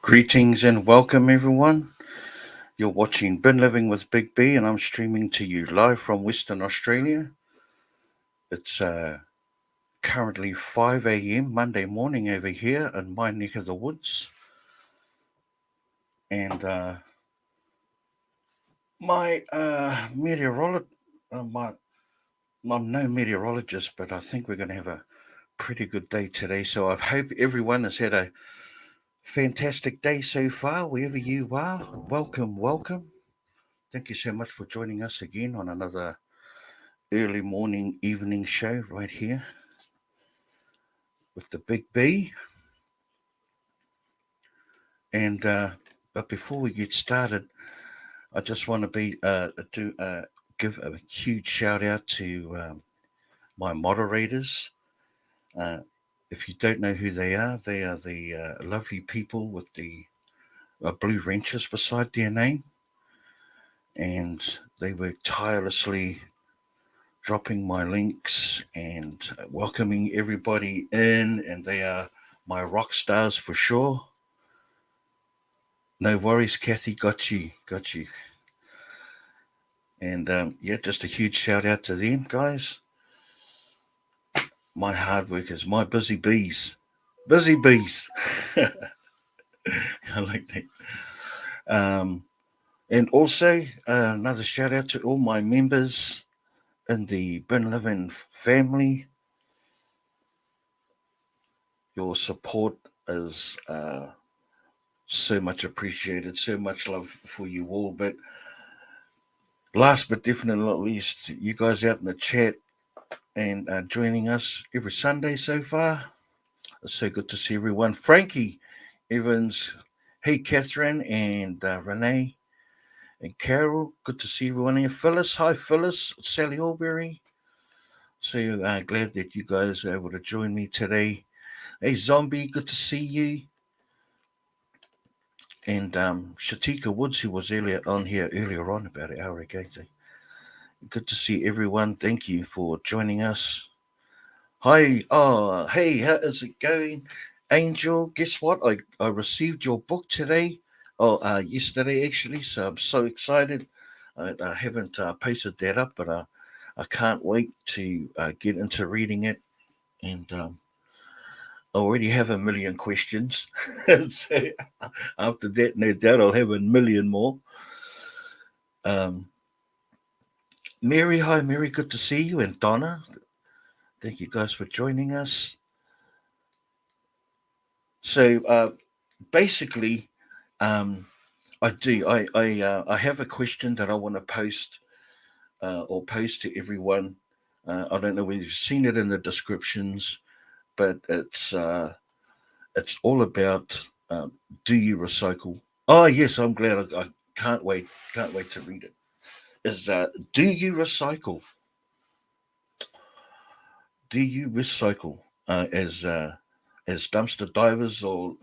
Greetings and welcome, everyone. You're watching Bin Living with Big B, and I'm streaming to you live from Western Australia. It's currently 5 a.m. Monday morning over here in my neck of the woods. And my meteorologist, I'm no meteorologist, but I think we're going to have a pretty good day today. So I hope everyone has had a fantastic day so far, wherever you are. Welcome, welcome. Thank you so much for joining us again on another early morning, evening show right here with the Big B. And but before we get started, I just want to give a huge shout out to my moderators. Uh, if you don't know who they are the lovely people with the blue wrenches beside their name, and they work tirelessly dropping my links and welcoming everybody in, and they are my rock stars for sure. No worries, Kathy. Got you. Got you. And yeah, just a huge shout out to them, guys. My hard workers, my busy bees. Busy bees. I like that. And also, another shout out to all my members in the Bin Living family. Your support is so much appreciated, so much love for you all. But last but definitely not least, you guys out in the chat and joining us every Sunday so far. It's so good to see everyone. Frankie Evans, hey Catherine and Renee and Carol, good to see everyone here. Phyllis, hi Phyllis, Sally Albury. So glad that you guys are able to join me today. Hey Zombie, good to see you. And Shatika Woods, who was earlier on about an hour ago. Good to see everyone. Thank you for joining us. Hi, hey, how is it going? Angel, guess what? I received your book today. Yesterday actually, so I'm so excited. I haven't posted that up, but I can't wait to get into reading it. And I already have a million questions. So after that, no doubt I'll have a million more. Mary, hi Mary, good to see you. And Donna, thank you guys for joining us. So basically, I do. I have a question that I want to post or pose to everyone. I don't know whether you've seen it in the descriptions, but it's all about do you recycle? Oh yes, I'm glad. I can't wait. Can't wait to read it. Is do you recycle? Do you recycle as dumpster divers or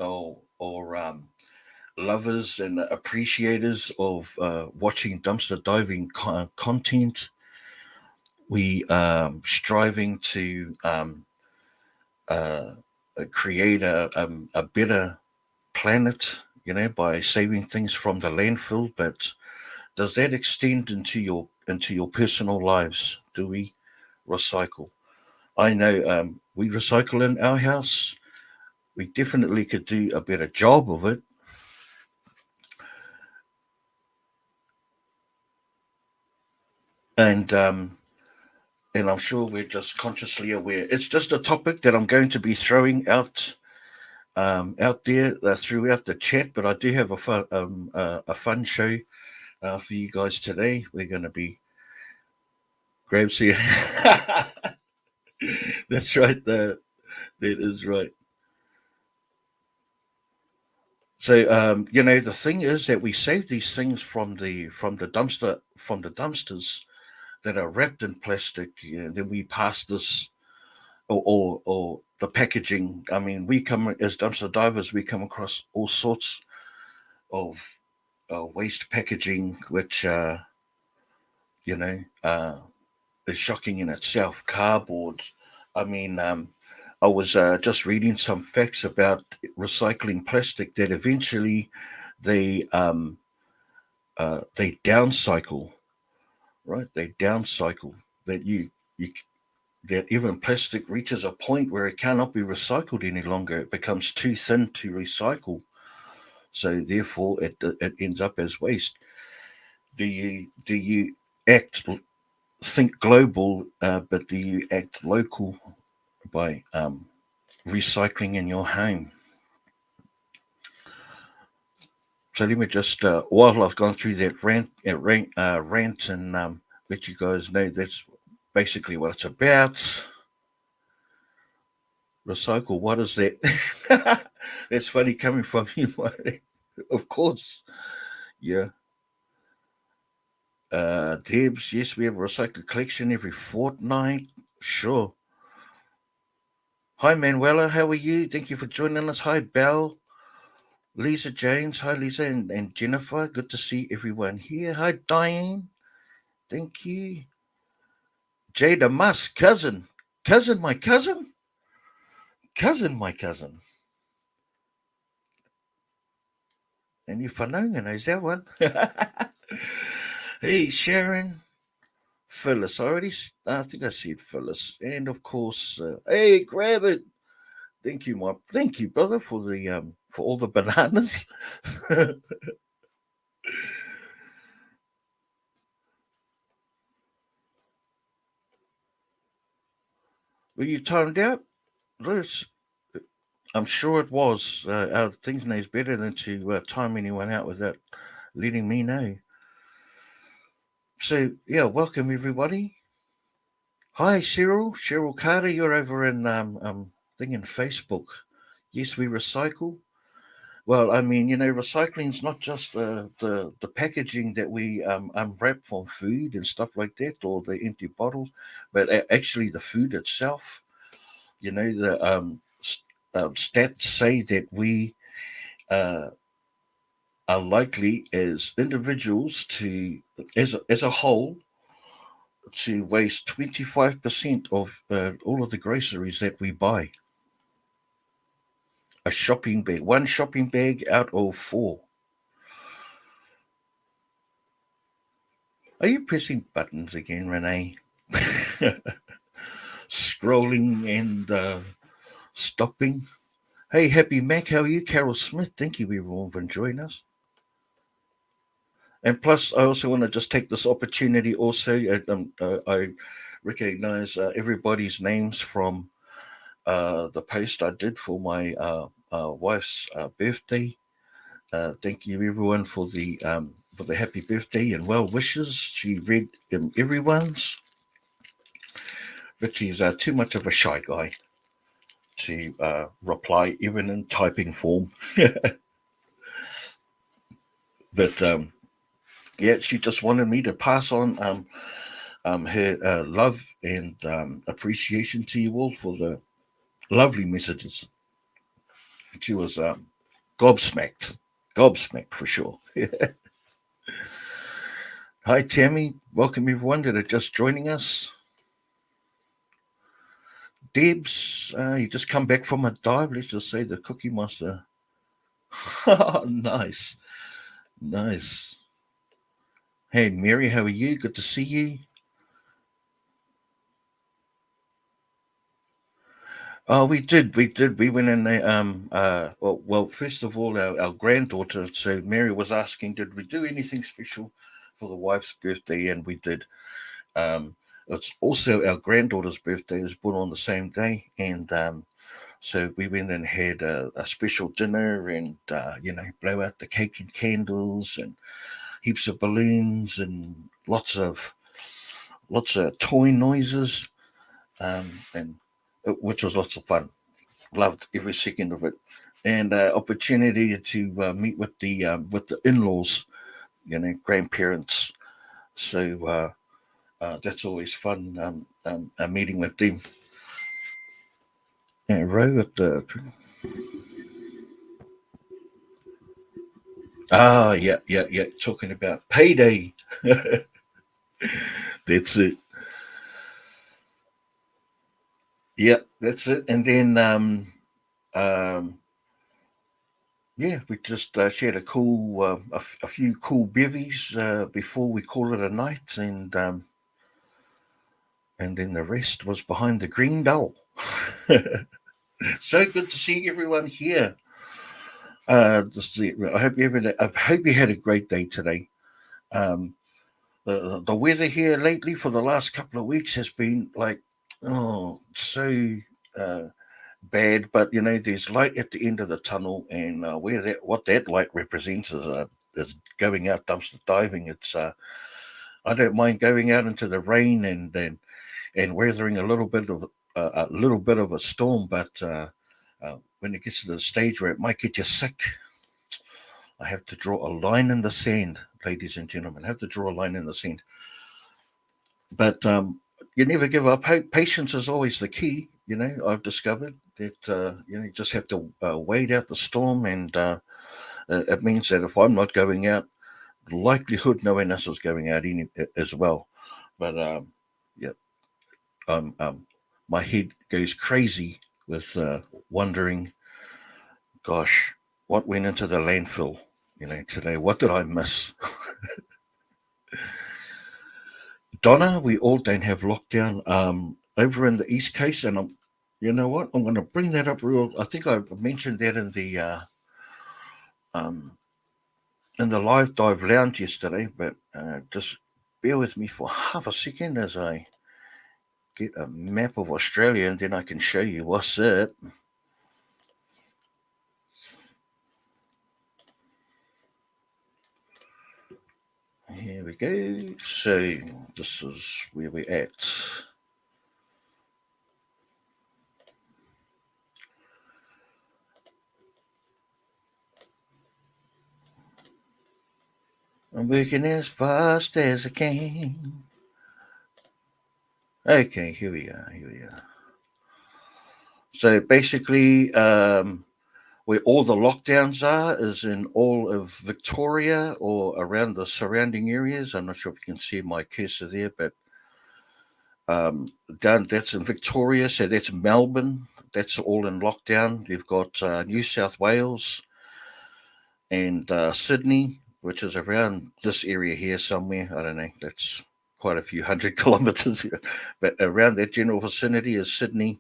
lovers and appreciators of watching dumpster diving content? We striving to uh, create a better planet, by saving things from the landfill. But does that extend into your personal lives? Do we recycle? I know we recycle in our house. We definitely could do a better job of it. And I'm sure we're just consciously aware. It's just a topic that I'm going to be throwing out there throughout the chat. But I do have a fun show for you guys today. We're going to be grabs here. That's right. That is right. So the thing is that we save these things from the dumpsters that are wrapped in plastic. Then we pass this or the packaging. I mean, we come as dumpster divers, we come across all sorts of waste packaging, which you know uh, is shocking in itself. Cardboard. I mean, I was just reading some facts about recycling plastic that eventually they they downcycle, right? They downcycle that you that even plastic reaches a point where it cannot be recycled any longer. It becomes too thin to recycle, so therefore it ends up as waste. Do you act think global, but do you act local by recycling in your home? So let me just, while I've gone through that rant and let you guys know that's basically what it's about. Recycle, what is that? That's funny coming from you, Mike. Of course. Yeah. Debs, yes, we have a recycle collection every fortnight. Sure. Hi, Manuela, how are you? Thank you for joining us. Hi, Belle. Lisa James. Hi, Lisa and Jennifer. Good to see everyone here. Hi, Diane. Thank you. Jada Musk, cousin. Cousin, my cousin? Cousin, my cousin. And if I know, is that one? Hey, Sharon. Phyllis. I think I said Phyllis. And of course, hey, grab it. Thank you, brother, for all the bananas. Were you timed out? Liz? I'm sure it was. Things knows better than to time anyone out without letting me know. So yeah, welcome everybody. Hi, Cheryl Carter. You're over in thing in Facebook. Yes, we recycle. Well, I mean, recycling is not just the packaging that we unwrap from food and stuff like that, or the empty bottles, but actually the food itself. The stats say that we uh, are likely as individuals as a whole to waste 25% of all of the groceries that we buy. A shopping bag, one shopping bag out of four. Are you pressing buttons again, Renee? Scrolling and stopping. Hey, Happy Mac, how are you? Carol Smith, thank you everyone for joining us. And plus, I also want to just take this opportunity also, I recognize everybody's names from the post I did for my wife's birthday. Thank you everyone for the happy birthday and well wishes. She read everyone's, but she's too much of a shy guy to reply even in typing form. But yeah, she just wanted me to pass on her love and appreciation to you all for the lovely messages. She was gobsmacked for sure. Hi, Tammy. Welcome everyone that are just joining us. Debs, you just come back from a dive. Let's just say the Cookie Monster. Nice. Nice. Hey, Mary, how are you? Good to see you. Oh, we did. We went in there. Well, first of all, our granddaughter. So Mary was asking, did we do anything special for the wife's birthday? And we did. It's also our granddaughter's birthday is born on the same day, and so we went and had a special dinner, and blow out the cake and candles, and heaps of balloons, and lots of toy noises, and which was lots of fun. Loved every second of it, and opportunity to meet with the in-laws, grandparents. So that's always fun. A meeting with them. Yeah, Ro at the yeah. Talking about payday. That's it. Yep, that's it. And then um, yeah, we just shared a cool, a few cool bevies before we call it a night, and then the rest was behind the green door. So good to see everyone here. I hope you had a great day today. Um, the weather here lately for the last couple of weeks has been like, oh, so uh, bad. But you know, there's light at the end of the tunnel, and what that light represents is going out dumpster diving. It's I don't mind going out into the rain and weathering a little bit of a storm, but when it gets to the stage where it might get you sick, I have to draw a line in the sand, ladies and gentlemen. I have to draw a line in the sand. But you never give up hope. Patience is always the key. You know, I've discovered that you just have to wait out the storm, and it means that if I'm not going out, likelihood no one else is going out as well. But yeah, my head goes crazy with wondering, gosh, what went into the landfill? You know, today, what did I miss? Donna, we all don't have lockdown over in the East Coast, and you know what? I'm going to bring that up real. I think I mentioned that um, in the live dive lounge yesterday, but just bear with me for half a second as I get a map of Australia, and then I can show you what's it. Here we go. So this is where we're at. I'm working as fast as I can. Okay, here we are. Here we are. So basically, where all the lockdowns are is in all of Victoria or around the surrounding areas. I'm not sure if you can see my cursor there, but down that's in Victoria. So that's Melbourne. That's all in lockdown. You've got New South Wales and Sydney, which is around this area here somewhere. I don't know. That's quite a few hundred kilometres, but around that general vicinity is Sydney,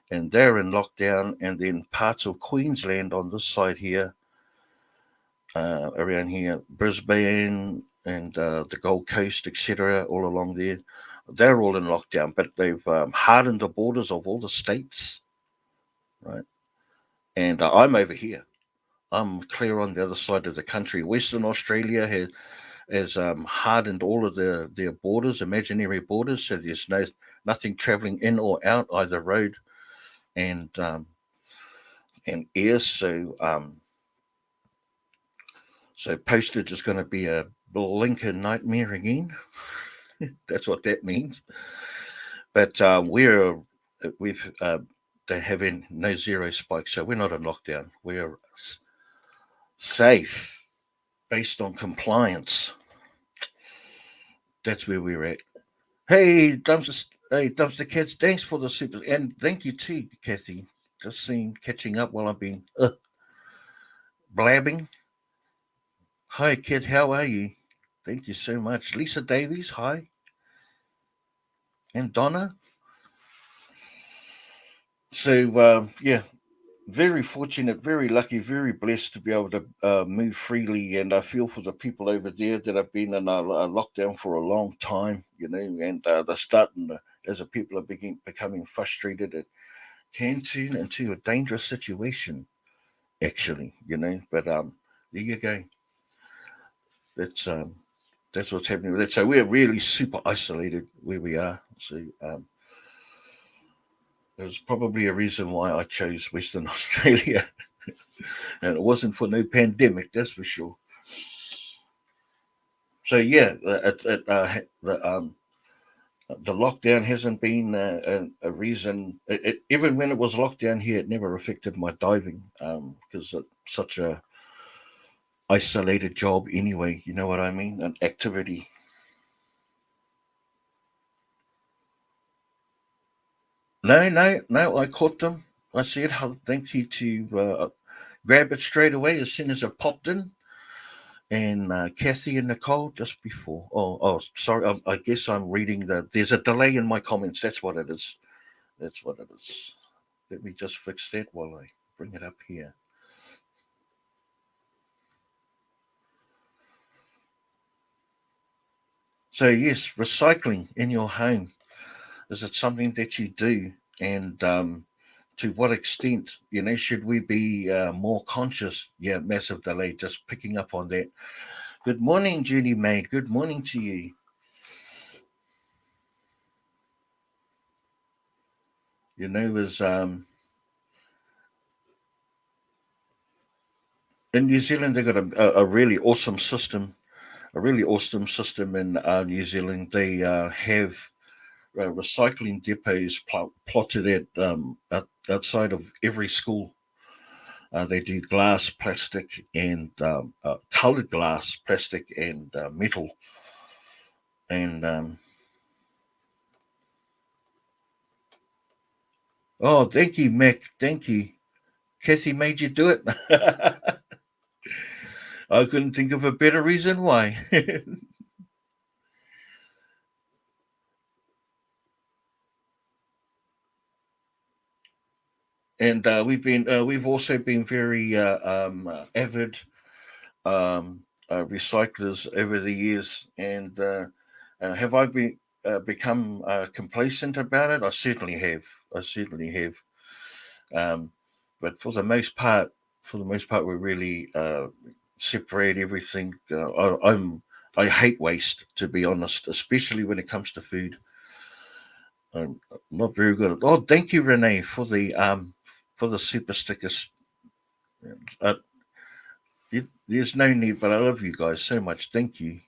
and they're in lockdown. And then parts of Queensland on this side here, around here, Brisbane and the Gold Coast, etc., all along there, they're all in lockdown. But they've hardened the borders of all the states, right? And I'm over here. I'm clear on the other side of the country. Western Australia has hardened all of their borders, imaginary borders, so there's nothing travelling in or out either road and air. So postage is going to be a blinker nightmare again. That's what that means. But we've they're having no zero spike, so we're not in lockdown. We're safe based on compliance. That's where we're at. Hey, dumpster kids, thanks for the super, and thank you too, Kathy. Just seeing catching up while I've been blabbing. Hi, kid, how are you? Thank you so much, Lisa Davies. Hi, and Donna. So yeah, very fortunate, very lucky, very blessed to be able to move freely. And I feel for the people over there that have been in a lockdown for a long time, you know, and they're starting to, as the people are becoming frustrated, it can turn into a dangerous situation, actually, you know. But there you go. That's um, that's what's happening with it. So we're really super isolated where we are. So there's probably a reason why I chose Western Australia, and it wasn't for no pandemic, that's for sure. So yeah, the lockdown hasn't been a reason. Even when it was locked down here, it never affected my diving because it's such a isolated job anyway. You know what I mean? An activity. No, I caught them. I said thank you to grab it straight away as soon as it popped in. And Kathy and Nicole just before. Sorry. I guess I'm reading there's a delay in my comments. That's what it is. That's what it is. Let me just fix that while I bring it up here. So yes, recycling in your home, is it something that you do? And to what extent, should we be more conscious? Yeah, massive delay. Just picking up on that. Good morning, Judy May. Good morning to you. Is in New Zealand they've got a really awesome system, in New Zealand. They have recycling depots plotted outside of every school. They do glass, plastic, and colored glass, plastic, and metal. And oh, thank you, Mac. Thank you. Kathy made you do it. I couldn't think of a better reason why. And we've also been very avid recyclers over the years. And have I become complacent about it? I certainly have. I certainly have. Um, but for the most part, we really separate everything. I hate waste, to be honest, especially when it comes to food. I'm not very good at. Oh, thank you, Renee, for the super stickers. Uh, there's no need, but I love you guys so much. Thank you.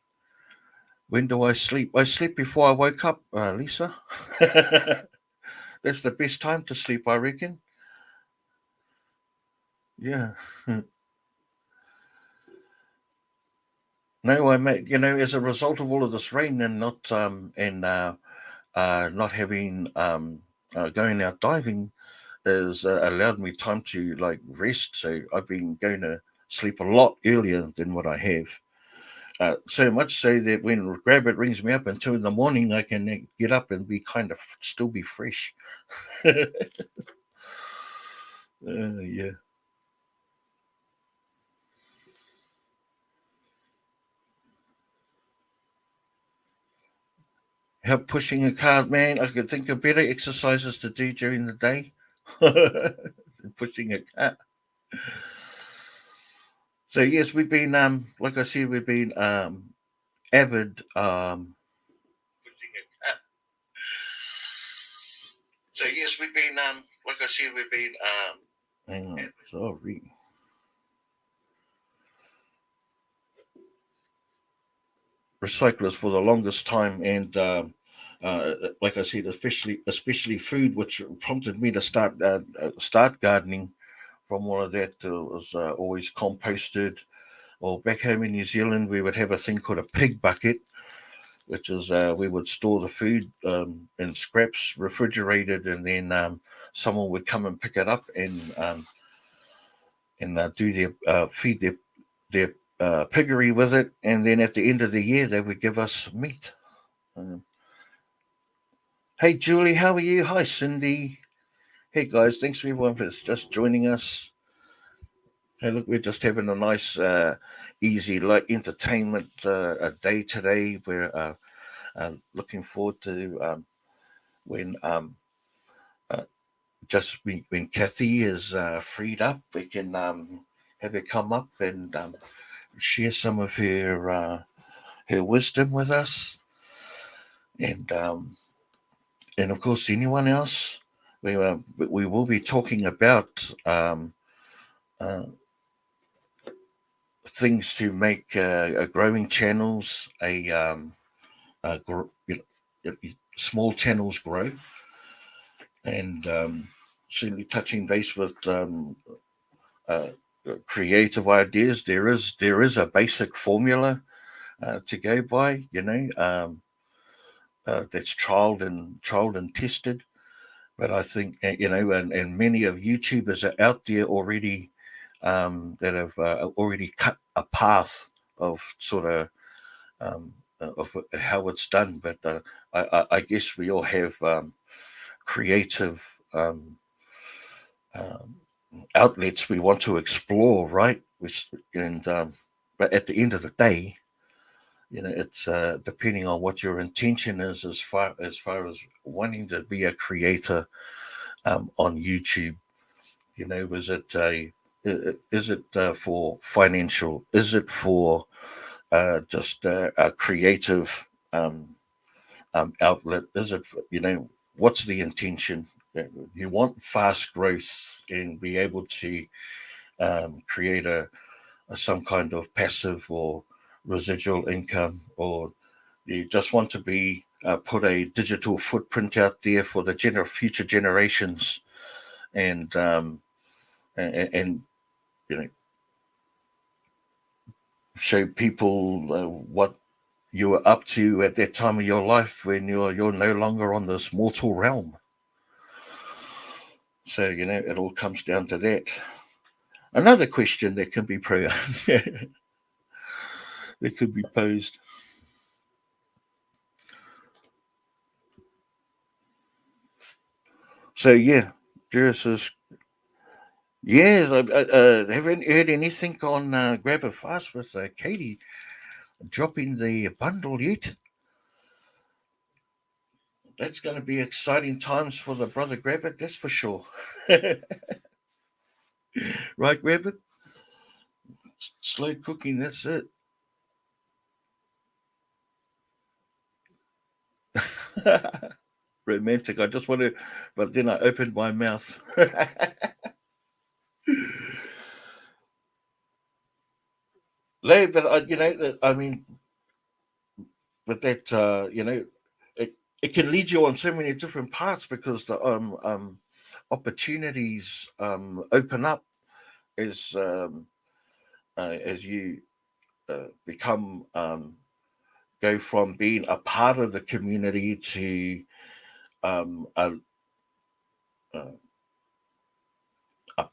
When do I sleep? I sleep before I wake up, Lisa. That's the best time to sleep, I reckon. Yeah. No, I made, as a result of all of this rain and not having going out diving has allowed me time to like rest. So I've been going to sleep a lot earlier than what I have. So much so that when Rabbit rings me up at 2 in the morning, I can get up and be kind of still be fresh. Yeah. How pushing a cart, man? I could think of better exercises to do during the day than pushing a cart. So yes, we've been like I said, we've been avid pushing a cart. So yes, we've been like I said, we've been hang on, sorry. Recyclers for the longest time, and like I said, especially food, which prompted me to start gardening. From all of that, was always composted. Or back home in New Zealand, we would have a thing called a pig bucket, which is we would store the food in scraps, refrigerated, and then someone would come and pick it up and do their feed their piggery with it, and then at the end of the year they would give us meat. Um, hey Julie, how are you? Hi Cindy. Hey guys, thanks for everyone for just joining us. Hey, look, we're just having a nice, easy, light entertainment a day today. We're looking forward to when uh, when Kathy is freed up, we can have her come up and share some of her wisdom with us, and of course anyone else. We will be talking about uh, things to make growing channels small channels grow, and certainly touching base with uh, creative ideas. There is a basic formula to go by, that's trialed and tested. But I think, and many of YouTubers are out there already, that have already cut a path of sort of how it's done. But I guess we all have creative um, outlets we want to explore, right? But at the end of the day, it's depending on what your intention is, as far as wanting to be a creator on YouTube. Is it for financial? Is it for just a creative outlet? Is it for, what's the intention? You want fast growth and be able to create some kind of passive or residual income, or you just want to be put a digital footprint out there for the future generations, and and you know show people what you were up to at that time of your life when you're no longer on this mortal realm. So it all comes down to that. Another question that can be that could be posed. So yeah, Juris is. Yes, I haven't heard anything on Grab It Fast with Katie dropping the bundle yet. That's going to be exciting times for the brother Grab It, that's for sure. Right, Grab It? Slow cooking, that's it. Romantic. I just want to, but then I opened my mouth. No, but I mean, but that it it can lead you on so many different paths because the opportunities open up as you become go from being a part of the community to a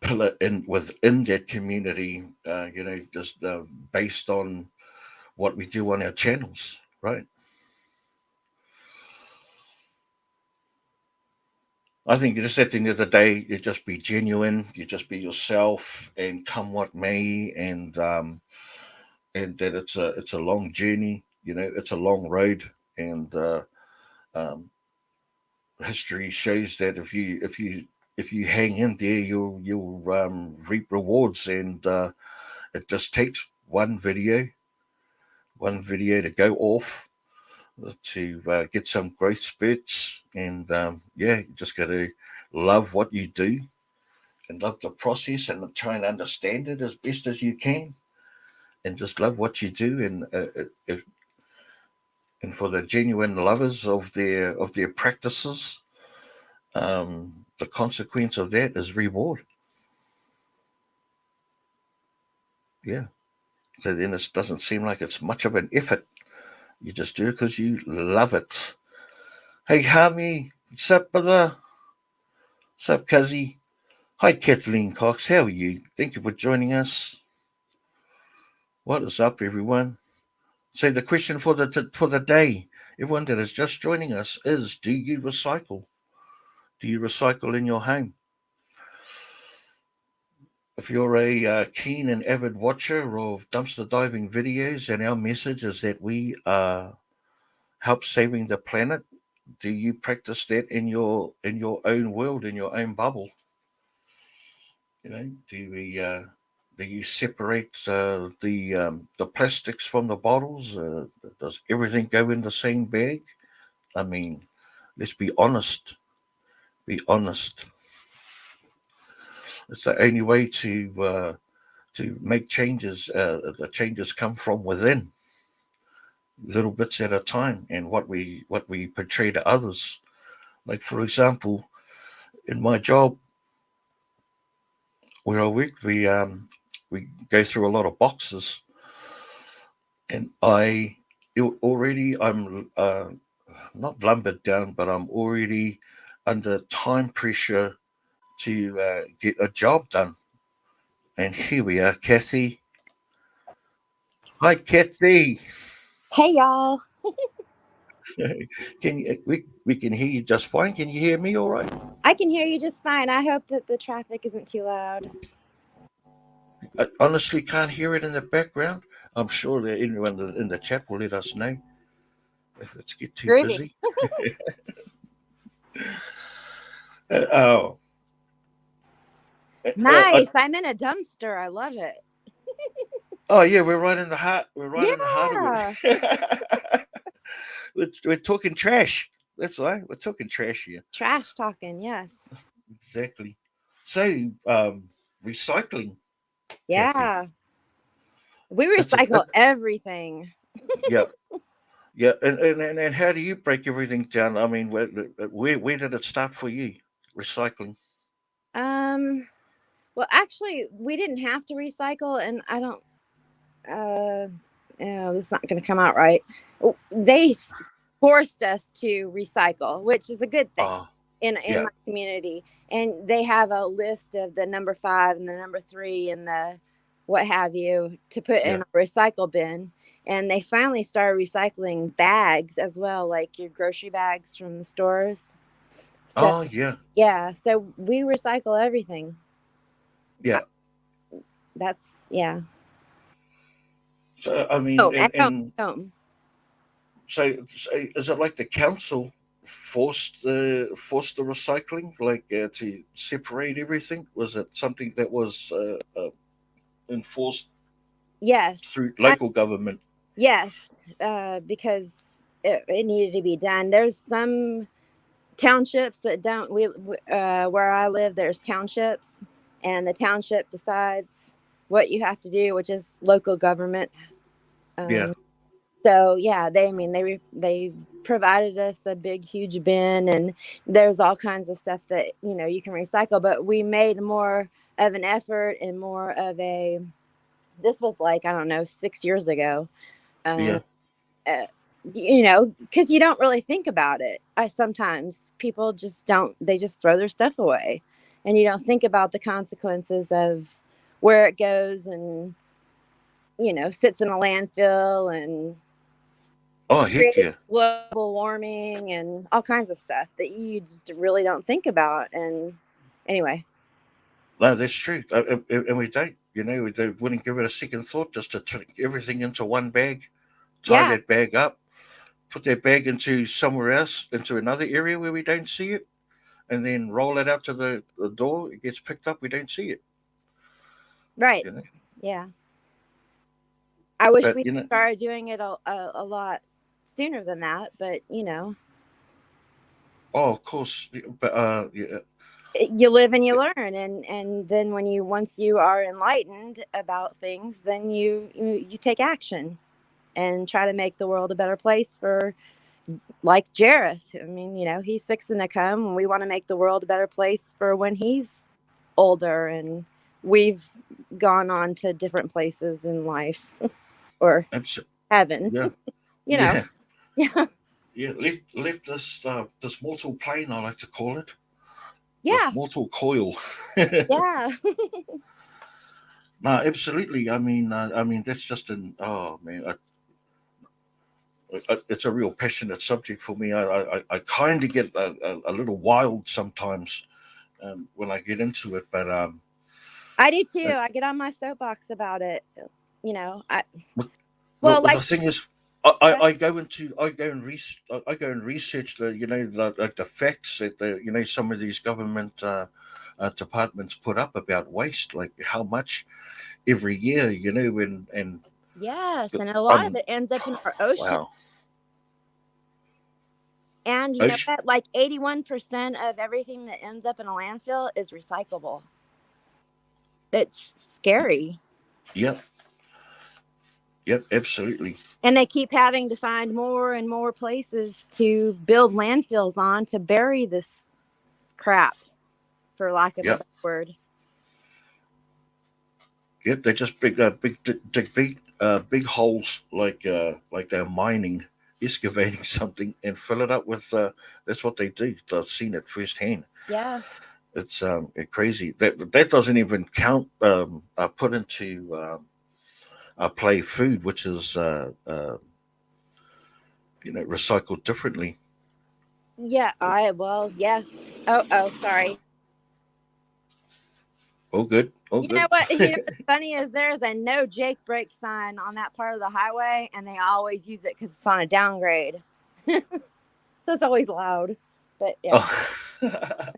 pillar within that community. Just based on what we do on our channels, right? I think just at the end of the day, you just be genuine, you just be yourself, and come what may, and that it's a long journey. It's a long road, and um, history shows that if you hang in there, you'll reap rewards, and it just takes one video to go off to get some growth spurts, and yeah, you just got to love what you do and love the process and try and understand it as best as you can, and just love what you do, and and for the genuine lovers of their practices, the consequence of that is reward. Yeah. So then it doesn't seem like it's much of an effort. You just do it because you love it. Hey, Hami, what's up, brother? What's up, Cuzzy? Hi, Kathleen Cox. How are you? Thank you for joining us. What is up, everyone? So the question for the day, everyone that is just joining us, is: do you recycle? Do you recycle in your home? If you're a keen and avid watcher of dumpster diving videos, and our message is that we help saving the planet, do you practice that in your own world, in your own bubble? Do you separate the plastics from the bottles? Does everything go in the same bag? I mean, let's be honest. Be honest. It's the only way to make changes. The changes come from within, little bits at a time, and what we portray to others. Like, for example, in my job where I work, we go through a lot of boxes, and I'm not lumbered down, but I'm already under time pressure to get a job done. And here we are, Kathy. Hi, Kathy. Hey y'all. Can you, we can hear you just fine. Can you hear me all right? I can hear you just fine. I hope that the traffic isn't too loud. I honestly can't hear it in the background. I'm sure that anyone in the chat will let us know if it's get too Groovy. busy. Oh, well, Nice. I'm in a dumpster. I love it. oh yeah, we're right in the heart. We're right in the heart of Yeah. it. We're talking trash. That's right. We're talking trash here. Trash talking. Yes. Exactly. So, recycling, Kathy. Yeah. We That's a recycle everything. yeah, yeah. And how do you break everything down? I mean, where did it start for you? Recycling. Um. Well, actually, we didn't have to recycle, and I don't. This is not going to come out right. They forced us to recycle, which is a good thing Ah, in yeah, my community. And they have a list of the number 5 and the number 3 and the what have you to put yeah. in a recycle bin. And they finally started recycling bags as well, like your grocery bags from the stores. So Oh, yeah, yeah, so we recycle everything. yeah. That's yeah. So I mean, Oh, at home, at home. so is it like the council forced the recycling, like to separate everything? Was it something that was enforced Yes. through local government? Yes, because it needed to be done. There's some townships that don't. Where I live, there's townships, and the township decides what you have to do, which is local government. Yeah. Um, so yeah, they provided us a big huge bin, and there's all kinds of stuff that you can recycle. But we made more of an effort and more of a. This was like I don't know 6 years ago. Um, Yeah. uh, because you don't really think about it. I sometimes people just don't. They just throw their stuff away, and you don't think about the consequences of where it goes and sits in a landfill and Oh, heck yeah. creates global warming and all kinds of stuff that you just really don't think about. And anyway, No, that's true. And we don't, wouldn't give it a second thought just to take everything into one bag, tie yeah, that bag up, put that bag into somewhere else, into another area where we don't see it, and then roll it out to the door. It gets picked up. We don't see it. right, You know. yeah. I wish But we started doing it a lot sooner than that, but oh, of course. But yeah, you live and you learn, and then once you are enlightened about things, then you take action and try to make the world a better place for like Jareth. I mean, he's fixing to come, and we want to make the world a better place for when he's older and we've gone on to different places in life or it's, heaven. yeah, you know yeah, yeah, yeah. Let this mortal plane, I like to call it, this yeah, mortal coil. yeah. No, absolutely. I mean that's just an oh man, it's a real passionate subject for me. I kind of get a little wild sometimes when I get into it, but I do too. uh, I get on my soapbox about it. I but well the like thing is, I go and research the like the facts that some of these government departments put up about waste, like how much every year, and yes, and a lot of um it ends up in our ocean. wow, And you know ocean, what? Like 81% of everything that ends up in a landfill is recyclable. It's scary. yep, yep, absolutely, And they keep having to find more and more places to build landfills on to bury this crap, for lack of a yep. better word. Yep, they just dig big holes like they're mining, excavating something and fill it up with. That's what they do. I've seen it firsthand. Yeah. It's crazy. That doesn't even count. Put into play food, which is recycled differently. Yeah. Well, yes. Oh, sorry. All good. All You know good. what? You know what's funny is there's a no Jake break sign on that part of the highway, and they always use it because it's on a downgrade. So it's always loud. But yeah. Oh.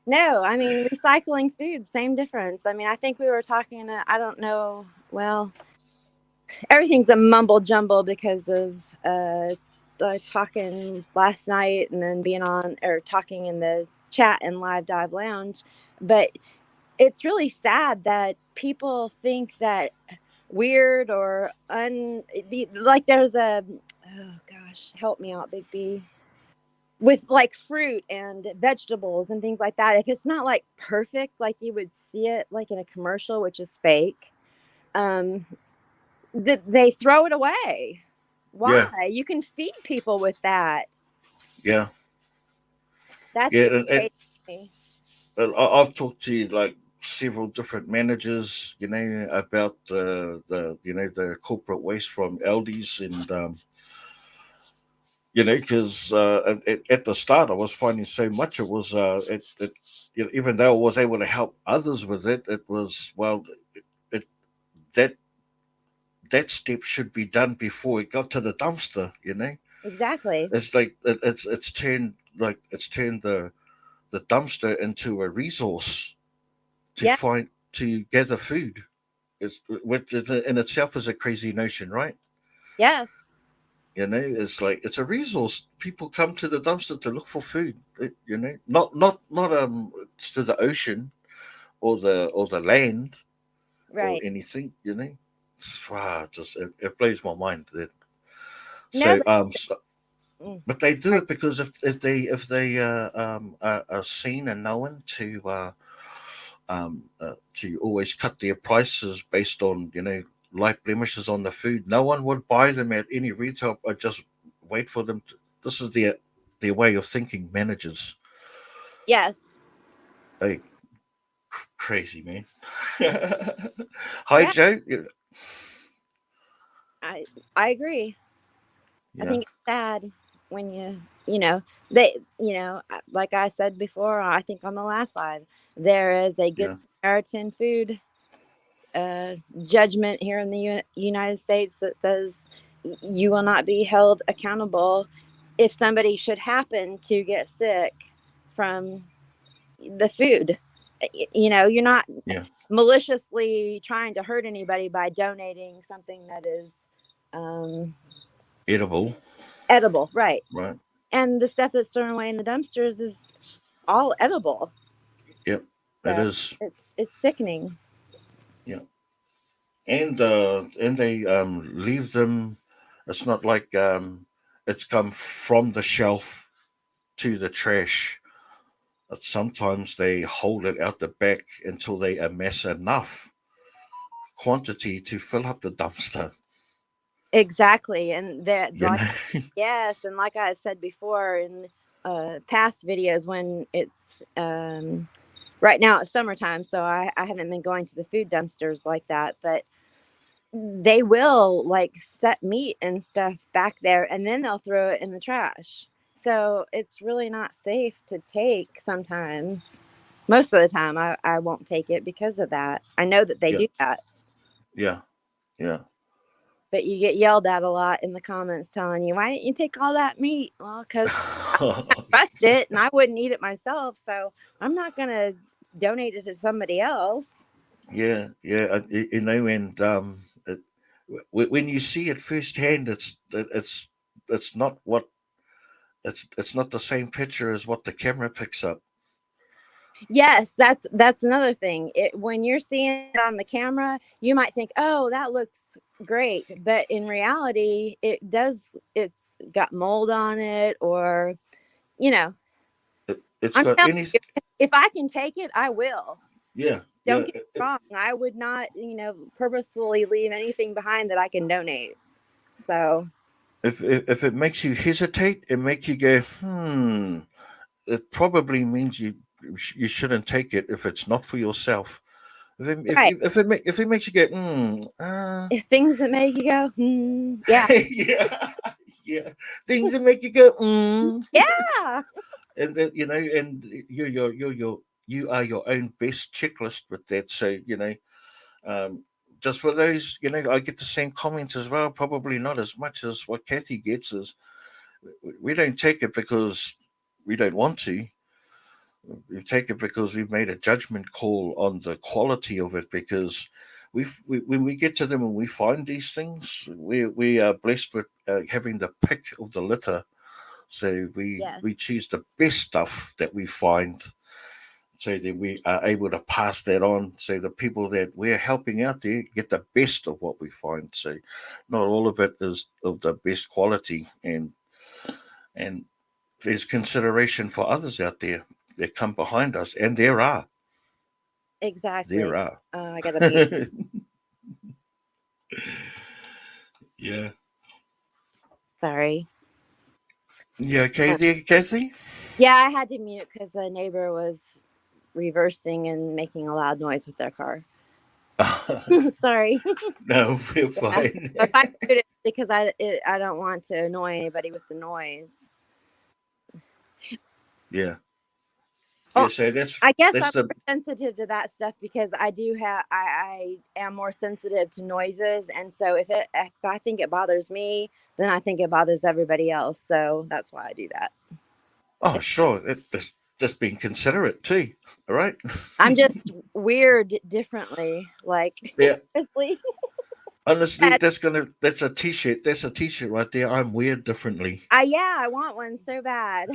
No, I mean, recycling food, same difference. I mean, I think we were talking, I don't know. Well, everything's a mumble jumble because of talking last night and then being on or talking in the chat and live dive lounge. But it's really sad that people think that weird or like there's a, oh gosh, help me out, Big B, with like fruit and vegetables and things like that. If it's not like perfect, like you would see it like in a commercial, which is fake, um, they throw it away. Why? Yeah. You can feed people with that. Yeah. That's Yeah. And irritating. I've talked to like several different managers, about the corporate waste from Aldi's, and because at the start I was finding so much. It was even though I was able to help others with it, it was it that that step should be done before it got to the dumpster. Exactly. It's like it's turned the dumpster into a resource to Yeah. find to gather food. Which in itself is a crazy notion, right? Yes. It's like it's a resource. People come to the dumpster to look for food. Not to the ocean or the land or Right. anything. Just it blows my mind. That No, so but mm, but they do right. it because if they are seen and known to always cut their prices based on light blemishes on the food. No one would buy them at any retail. I just wait for them. This is their way of thinking. Managers, Yes. they crazy man. Hi Yeah. Joe. I I agree. I Yeah, think it's sad when you know, they, like I said before, I think on the last live, there is a good yeah, Samaritan food uh, judgment here in the United States that says you will not be held accountable if somebody should happen to get sick from the food. You're not yeah. maliciously trying to hurt anybody by donating something that is um, Edible, edible, right? right? And the stuff that's thrown away in the dumpsters is all edible. Yep, it So is. it's sickening. Yeah, and they leave them. It's not like it's come from the shelf to the trash. But sometimes they hold it out the back until they amass enough quantity to fill up the dumpster. Exactly. And that, You like, know? yes, and like I said before in past videos, when it's right now it's summertime, so I haven't been going to the food dumpsters like that, but they will like set meat and stuff back there and then they'll throw it in the trash. So it's really not safe to take sometimes. Most of the time, I won't take it because of that. I know that they Yeah, do that, yeah, yeah. but you get yelled at a lot in the comments telling you, why didn't you take all that meat? Well, because trust it and I wouldn't eat it myself. So I'm not going to donate it to somebody else. Yeah, yeah. And when you see it firsthand, it's not what it's not the same picture as what the camera picks up. Yes, that's another thing. When you're seeing it on the camera, you might think, "Oh, that looks great," but in reality, it's got mold on it, or you know, It's I'm got telling any. you, if I can take it, I will. Yeah, Don't yeah. get me wrong. I would not, purposefully leave anything behind that I can donate. So, if it makes you hesitate, it makes you go, it probably means you shouldn't take it if it's not for yourself. Right. If it makes you go, If things that make you go, yeah, yeah, yeah, things that make you go, yeah, and then and you are your own best checklist with that. So um, just for those, I get the same comments as well. Probably not as much as what Kathy gets. Is we don't take it because we don't want to. We take it because we've made a judgment call on the quality of it. Because when we get to them and we find these things, we are blessed with having the pick of the litter. So yes, we choose the best stuff that we find, so that we are able to pass that on, so the people that we're helping out there get the best of what we find. So not all of it is of the best quality, and there's consideration for others out there that come behind us, and exactly. there are. I gotta be Yeah. sorry. You okay there, Kathy? Yeah, I had to mute because a neighbor was reversing and making a loud noise with their car. Sorry. No, we're Yeah. fine. If I mute it because I don't want to annoy anybody with the noise. Yeah. Oh, Yeah, so I guess that's I'm the more sensitive to that stuff because I am more sensitive to noises, and so if I think it bothers me, then I think it bothers everybody else. So that's why I do that. oh sure. That's being considerate too. All right. I'm just weird differently, like Yeah. honestly. Honestly, That, that's a t-shirt. That's a t-shirt right there. I'm weird differently. yeah, I want one so bad.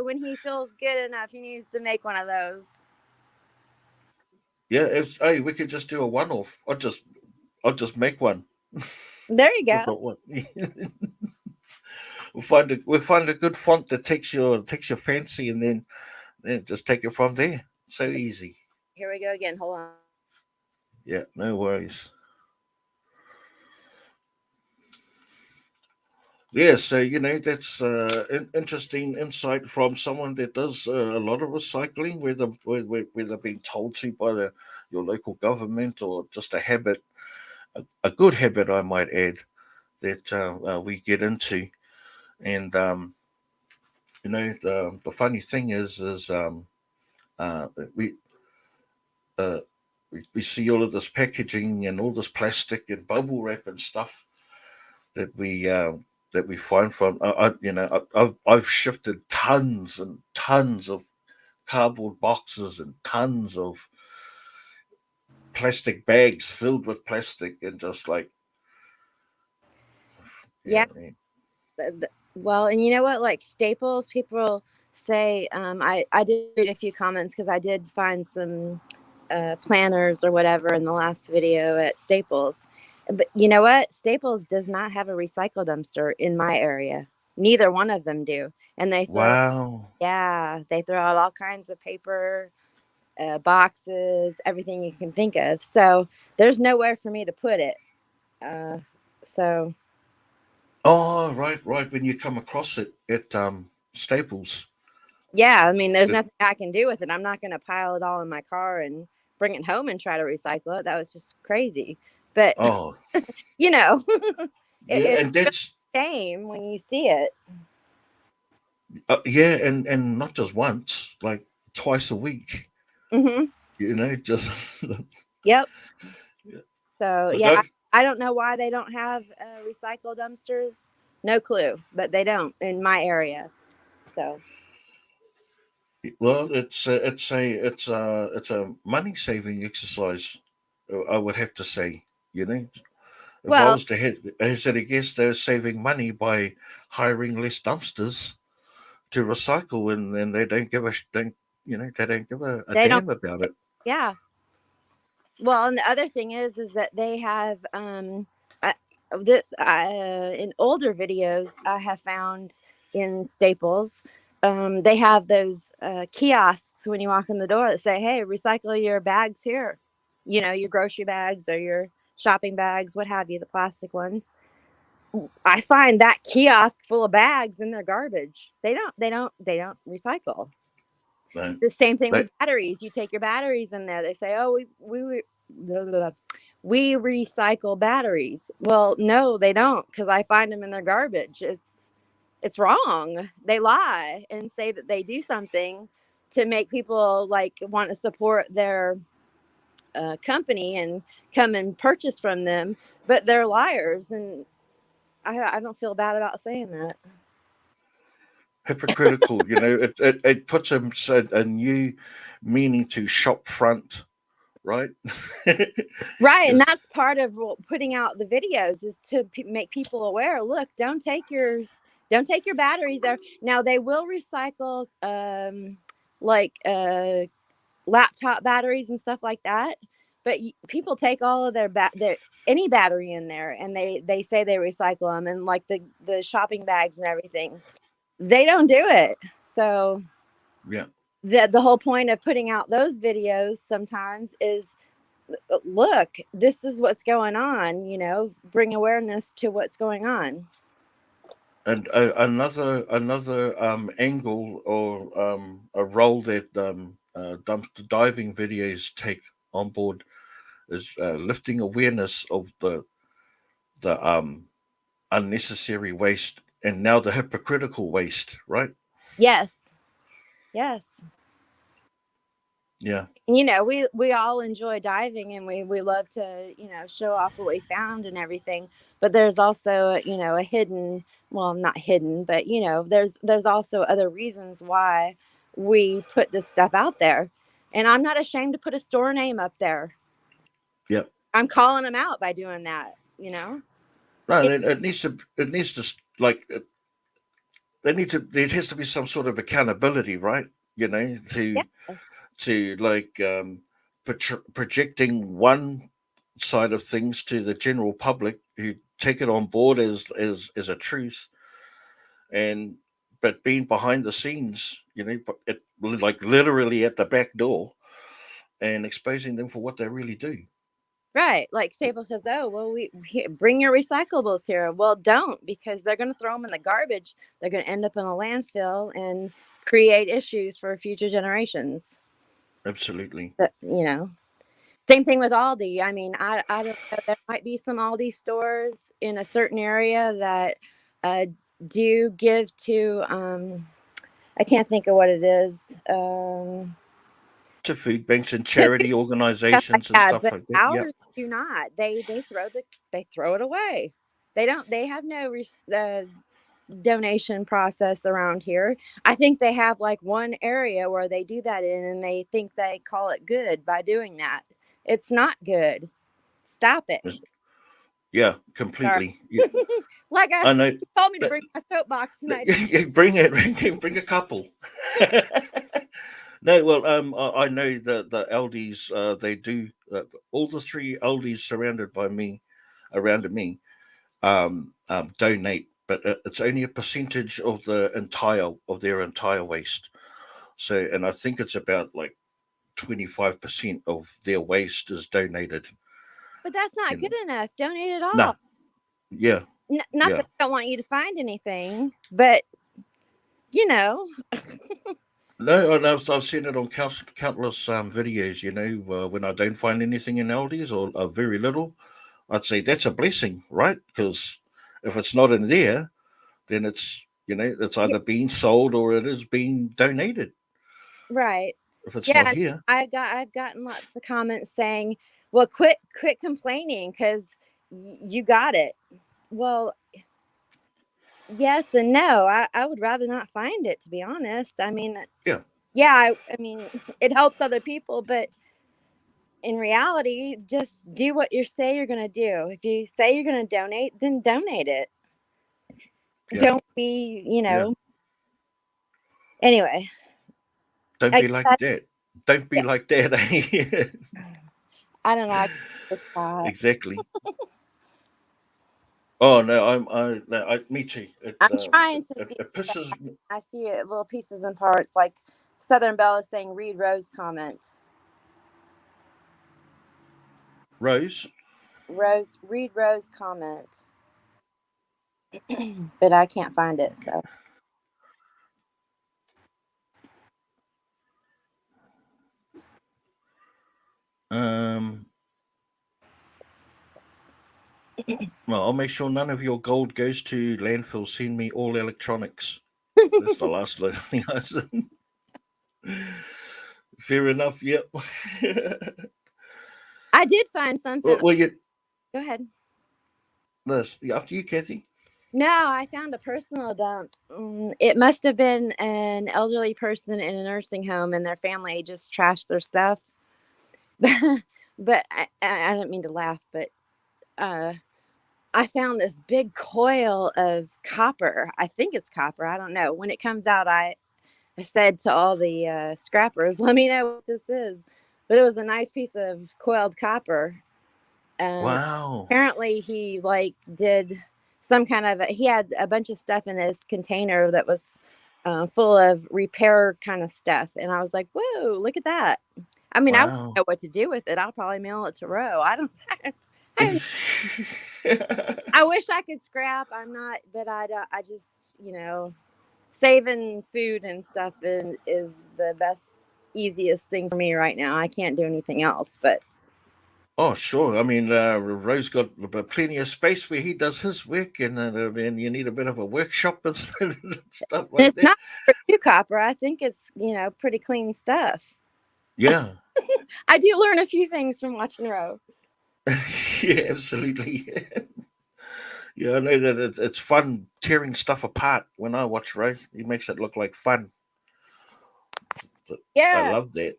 When he feels good enough, he needs to make one of those. Yeah, if hey, we could just do a one-off. I'll just make one. There you Just go. not one. We'll find a good font that takes your fancy, and then just take it from there. So easy. Here we go again. Hold on. Yeah, no worries. Yeah, so that's interesting insight from someone that does a lot of recycling, where they're being told to by your local government, or just a habit, a good habit, I might add, that we get into. And the funny thing is uh, we uh, we see all of this packaging and all this plastic and bubble wrap and stuff that we find from. I've shifted tons and tons of cardboard boxes and tons of plastic bags filled with plastic, and just like, yeah, Yeah. Well, and you know what? Like Staples, people say, I did read a few comments because I did find some planners or whatever in the last video at Staples. But you know what? Staples does not have a recycle dumpster in my area. Neither one of them do. And wow. they throw out all kinds of paper, boxes, everything you can think of. So there's nowhere for me to put it. Uh, so Oh, right, right. When you come across it at Staples, yeah, I mean, there's that nothing I can do with it. I'm not going to pile it all in my car and bring it home and try to recycle it. That was just crazy. But, oh you know, yeah, it's and that's a shame when you see it. yeah, and not just once, like twice a week. Hmm. Just Yep. So, like yeah, I don't know why they don't have recycle dumpsters. No clue, but they don't in my area. So, well, it's a money saving exercise. I would have to say, you know, if I well, was to hazard a guess, they're saving money by hiring less dumpsters to recycle, and they don't give a don't they don't give a they don't, damn about it. yeah. Well, and the other thing is that they have I, in older videos I have found in Staples, they have those kiosks when you walk in the door that say, "Hey, recycle your bags here," your grocery bags or your shopping bags, what have you, the plastic ones. I find that kiosk full of bags in their garbage. They don't recycle. No, The same thing they, with batteries. You take your batteries in there. They say, "Oh, blah, blah, blah. We recycle batteries." Well, no, they don't, because I find them in their garbage. It's wrong. They lie and say that they do something to make people like want to support their company and come and purchase from them, but they're liars, and I don't feel bad about saying that. hypocritical. It puts a new meaning to shop front, right? Right, and Is that's part of putting out the videos is to make people aware. Look, don't take your batteries there. Now they will recycle like laptop batteries and stuff like that, but people take all of their any battery in there, and they say they recycle them, and like the shopping bags and everything. They don't do it. So yeah. the whole point of putting out those videos sometimes is, look, this is what's going on, bring awareness to what's going on. And another angle or a role that dumpster diving videos take on board is lifting awareness of the unnecessary waste and now the hypocritical waste, right? Yes. Yes. Yeah. We all enjoy diving, and we love to, show off what we found and everything, but there's also, a hidden, well, not hidden, but there's also other reasons why we put this stuff out there. And I'm not ashamed to put a store name up there. Yeah. I'm calling them out by doing that. No, It, it needs to like there has to be some sort of accountability, right? You know, to yes. to like projecting one side of things to the general public who take it on board as a truth, and but being behind the scenes, but like literally at the back door and exposing them for what they really do. Right. Like Sable says, oh, well, bring your recyclables here. Well, don't, because they're going to throw them in the garbage. They're going to end up in a landfill and create issues for future generations. Absolutely. Same thing with Aldi. I mean, I don't know. There might be some Aldi stores in a certain area that do give to, I can't think of what it is. To food banks and To charity stuff like organizations and that, stuff but like that. Yeah. ours do not. They throw it away. They have no donation process around here. I think they have like one area where they do that in, and they think they call it good by doing that. It's not good. Stop it. Yeah, Sorry. completely. Yeah, Like I know. you told me to But bring my soapbox, and I bring it, bring a couple. No, well, I know that the Aldi's, they do all the three Aldi's surrounded by me, around me, donate, but it's only a percentage of their entire waste. So, and I think it's about like 25% of their waste is donated. but that's not good And enough. Donate it nah, all. yeah, Not yeah. that I don't want you to find anything, but you know, No, and I've seen it on countless videos. When I don't find anything in Aldi's or very little, I'd say that's a blessing, right? Because if it's not in there, then it's yeah, either being sold or it is being donated. right. If it's Yeah, not and here, I've gotten lots of comments saying, "Well, quit complaining because you got it." Well, yes and no. I would rather not find it, to be honest. I mean, yeah, yeah, I mean, it helps other people, but in reality, just do what you say you're going to do. If you say you're going to donate, then donate it. yeah, Don't be, yeah. anyway. Don't I be like guess, that. Don't be yeah, like that. Eh? I don't know. The chat. Exactly. Oh no, no, me too. It, I'm um, trying it, to it, see. it pisses me. I see it little pieces and parts. Like Southern Belle is saying, read Rose comment. Rose. Read Rose comment. but I can't find it. So Um, well, I'll make sure none of your gold goes to landfill. Send me all electronics. That's the last thing I said. Fair enough. Yep. I did find something. Well, you Go ahead. this after you, Kathy. No, I found a personal dump. It must have been an elderly person in a nursing home, and their family just trashed their stuff. But I didn't mean to laugh, but uh, I found this big coil of copper. I think it's copper. I don't know. When it comes out, I said to all the scrappers, "Let me know what this is." But it was a nice piece of coiled copper. And Wow. apparently, he like did some kind of. He had a bunch of stuff in this container that was full of repair kind of stuff, and I was like, "Whoa, look at that!" I mean, I wouldn't Wow. know what to do with it. I'll probably mail it to Roe. I don't. I, I wish I could scrap. I'm not, but I don't. I just, saving food and stuff is the best, easiest thing for me right now. I can't do anything else. But Oh, sure. I mean, Roe's got plenty of space where he does his work, and then you need a bit of a workshop and stuff like it's that. not too copper. I think it's pretty clean stuff. Yeah. I do learn a few things from watching Roe. Yeah, absolutely. Yeah, I know that it's fun tearing stuff apart when I watch Roe. He makes it look like fun. I Yeah, love that.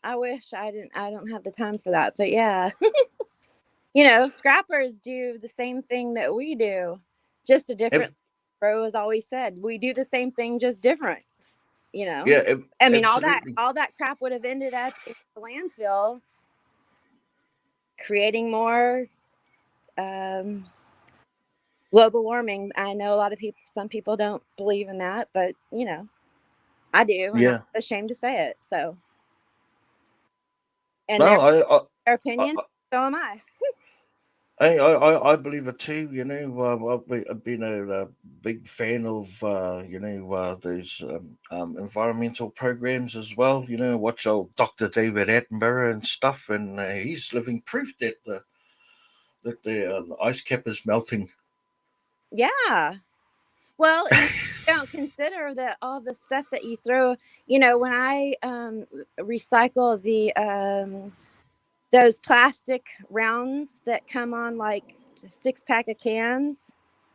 I wish I didn't. I don't have the time for that. But yeah, scrappers do the same thing that we do, just a different. Ab- Roe has always said we do the same thing, just different. You know, yeah, I mean, absolutely. all that crap would have ended up in the landfill, creating more um, global warming. I know a lot of people, some people don't believe in that, but I do, and I'm Yeah. not ashamed to say it. So, and No, their I, opinion, so am I. I believe it too. I've been a big fan of those environmental programs as well. Watch old Dr. David Attenborough and stuff, and he's living proof that the ice cap is melting. Yeah. Well, and don't consider that all the stuff that you throw. When I recycle the those plastic rounds that come on like 6-pack of cans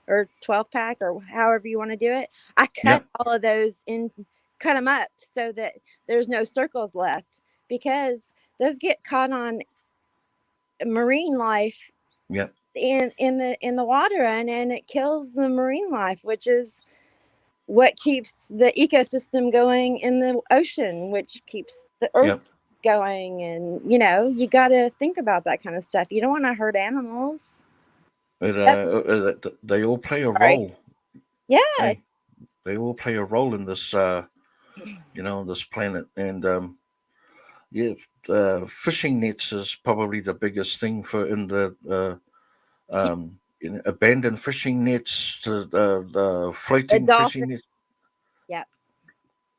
or 12-pack or however you want to do it, I cut Yep, all of those cut them up so that there's no circles left, because those get caught on marine life yep, in the water, and it kills the marine life, which is what keeps the ecosystem going in the ocean, which keeps the earth yep. going. And you got to think about that kind of stuff. You don't want to hurt animals. That's They all play a sorry. role. Yeah, Hey, they all play a role in this. On this planet, and yeah, fishing nets is probably the biggest thing for in the abandoned fishing nets, the the floating dolphin. fishing nets. Yeah,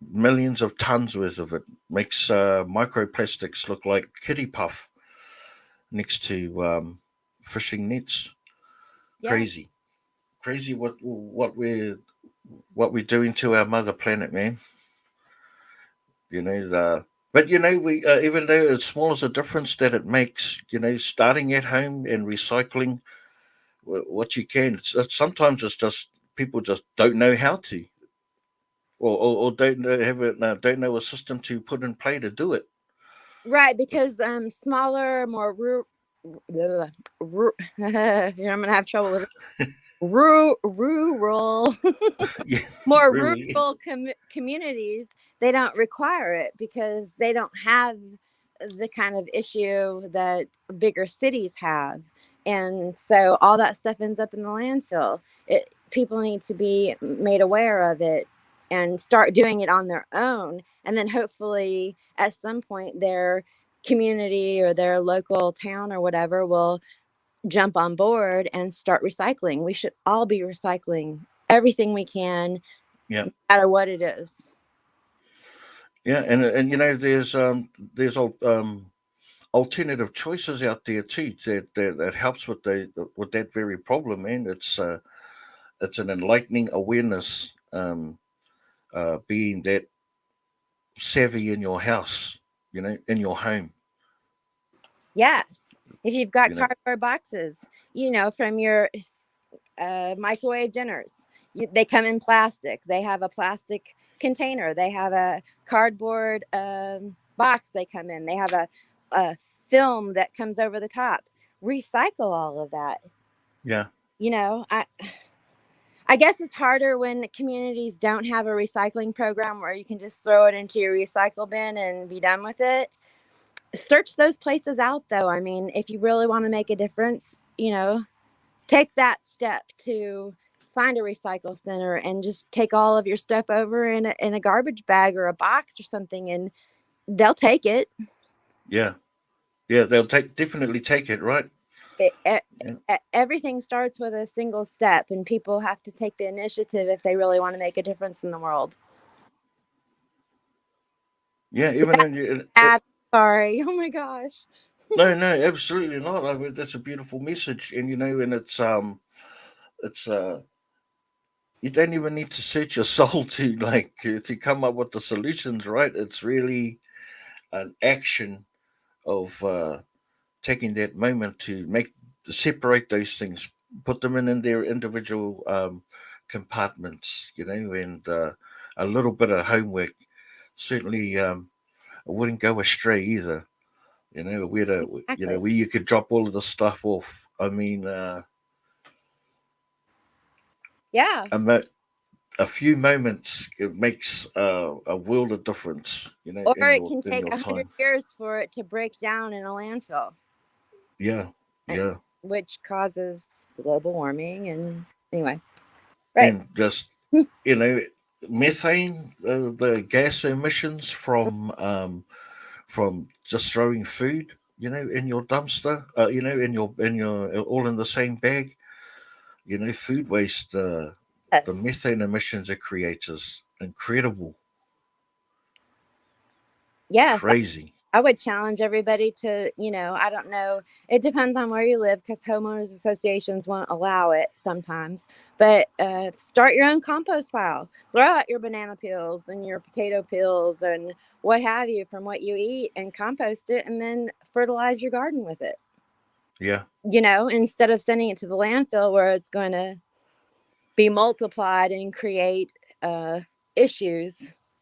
Millions of tons worth of it makes microplastics look like kitty puff next to fishing nets. yeah. Crazy, crazy what we're doing to our mother planet, man. But we even though as small as a difference that it makes, starting at home and recycling what you can. Sometimes it's just people just don't know how to, or don't know, don't know a system to put in play to do it. Right, because smaller, more here I'm gonna have trouble with it. Rural Yeah, more really. rural communities, they don't require it because they don't have the kind of issue that bigger cities have. And so all that stuff ends up in the landfill. People need to be made aware of it and start doing it on their own. And then hopefully at some point their community or their local town or whatever will jump on board and start recycling. We should all be recycling everything we can, Yeah. no matter what it is. Yeah, and there's alternative choices out there too that helps with with that very problem, man. It's an enlightening awareness, being that savvy in your house, in your home, Yes. If you've got you know. cardboard boxes, from your microwave dinners, they come in plastic. They have a plastic container. They have a cardboard box they come in. They have a film that comes over the top. Recycle all of that. Yeah, You know, I guess it's harder when the communities don't have a recycling program where you can just throw it into your recycle bin and be done with it. Search those places out, though. I mean, if you really want to make a difference, take that step to find a recycle center and just take all of your stuff over in a garbage bag or a box or something, and they'll take it. yeah, they'll definitely take it, right? Yeah, Everything starts with a single step, and people have to take the initiative if they really want to make a difference in the world. yeah. Even Sorry. Oh my gosh. no, no, absolutely not. I mean, that's a beautiful message, and and it's you don't even need to search your soul to to come up with the solutions, right? It's really an action of taking that moment to separate those things, put them in their individual compartments, and a little bit of homework. Certainly, I wouldn't go astray either. Where Exactly. where you could drop all of the stuff off. I mean, Yeah. a, a few moments, it makes a world of difference. Or it can in take your 100 time. years for it to break down in a landfill, Yeah, yeah, which causes global warming. And anyway, right. and just you know, methane, the gas emissions from just throwing food, in your dumpster, in your all in the same bag. Food waste. The Yes. methane emissions it creates is incredible, Yes. crazy. I would challenge everybody to, I don't know. It depends on where you live because homeowners associations won't allow it sometimes. But start your own compost pile. Throw out your banana peels and your potato peels and what have you from what you eat and compost it and then fertilize your garden with it. Yeah, Instead of sending it to the landfill where it's going to be multiplied and create issues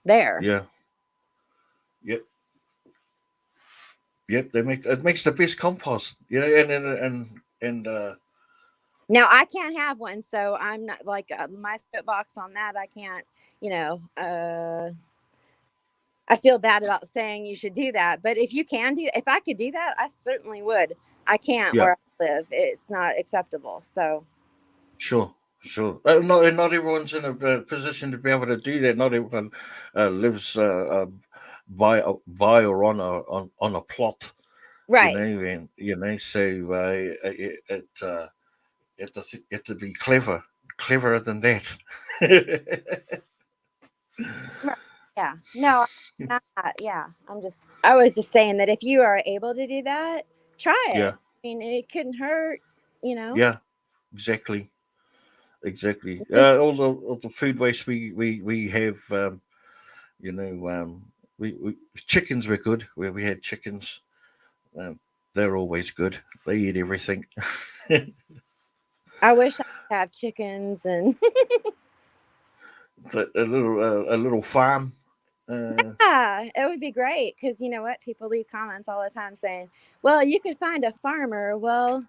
there. yeah, yep, yep. It makes the best compost. And Now I can't have one, so I'm not like my soapbox on that. I can't, I feel bad about saying you should do that, but if I could do that, I certainly would. I can't yeah, where I live. It's not acceptable. So, sure, sure. Not everyone's in a position to be able to do that. Not everyone lives by or on a plot. right. And so you have to be cleverer than that. Right. Yeah. No, not, yeah. I was just saying that if you are able to do that, try it. Yeah, I mean, it couldn't hurt, you know. yeah, exactly, exactly. Just All the food waste we have, you know, um, we chickens were good. Where we had chickens, um, they're always good. They eat everything. I wish I could have chickens and A little farm. Uh, yeah, it would be great because you know what? People leave comments all the time saying, "Well, you could find a farmer." Well,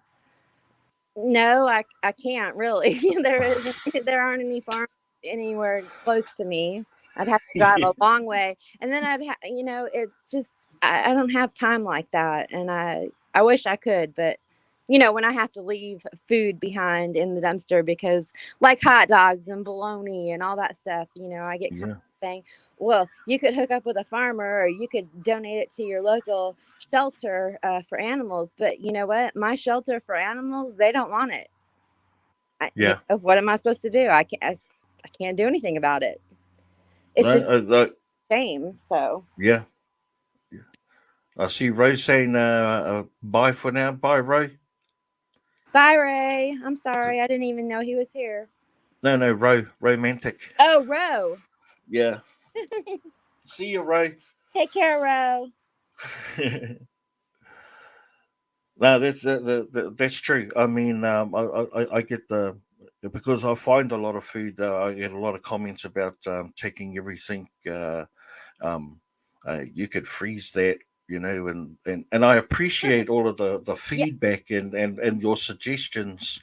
no, I can't really. There aren't any farms anywhere close to me. I'd have to drive a long way, and then it's just I don't have time like that, and I wish I could, but when I have to leave food behind in the dumpster because like hot dogs and bologna and all that stuff, I get yeah, saying, well, you could hook up with a farmer or you could donate it to your local shelter for animals. But you know what? My shelter for animals, they don't want it. Yeah. What am I supposed to do? I can't do anything about it. No, It's just shame. So yeah. I see Ray saying bye for now. Bye, Ray. bye, Ray. I'm sorry. I didn't even know he was here. No, romantic. Oh, Ro. Yeah. See you, Ray. Take care, Ro. No, that's true. I mean, I get the because I find a lot of food. I get a lot of comments about taking everything. Um, you could freeze that, and I appreciate all of the Yeah. feedback and your suggestions.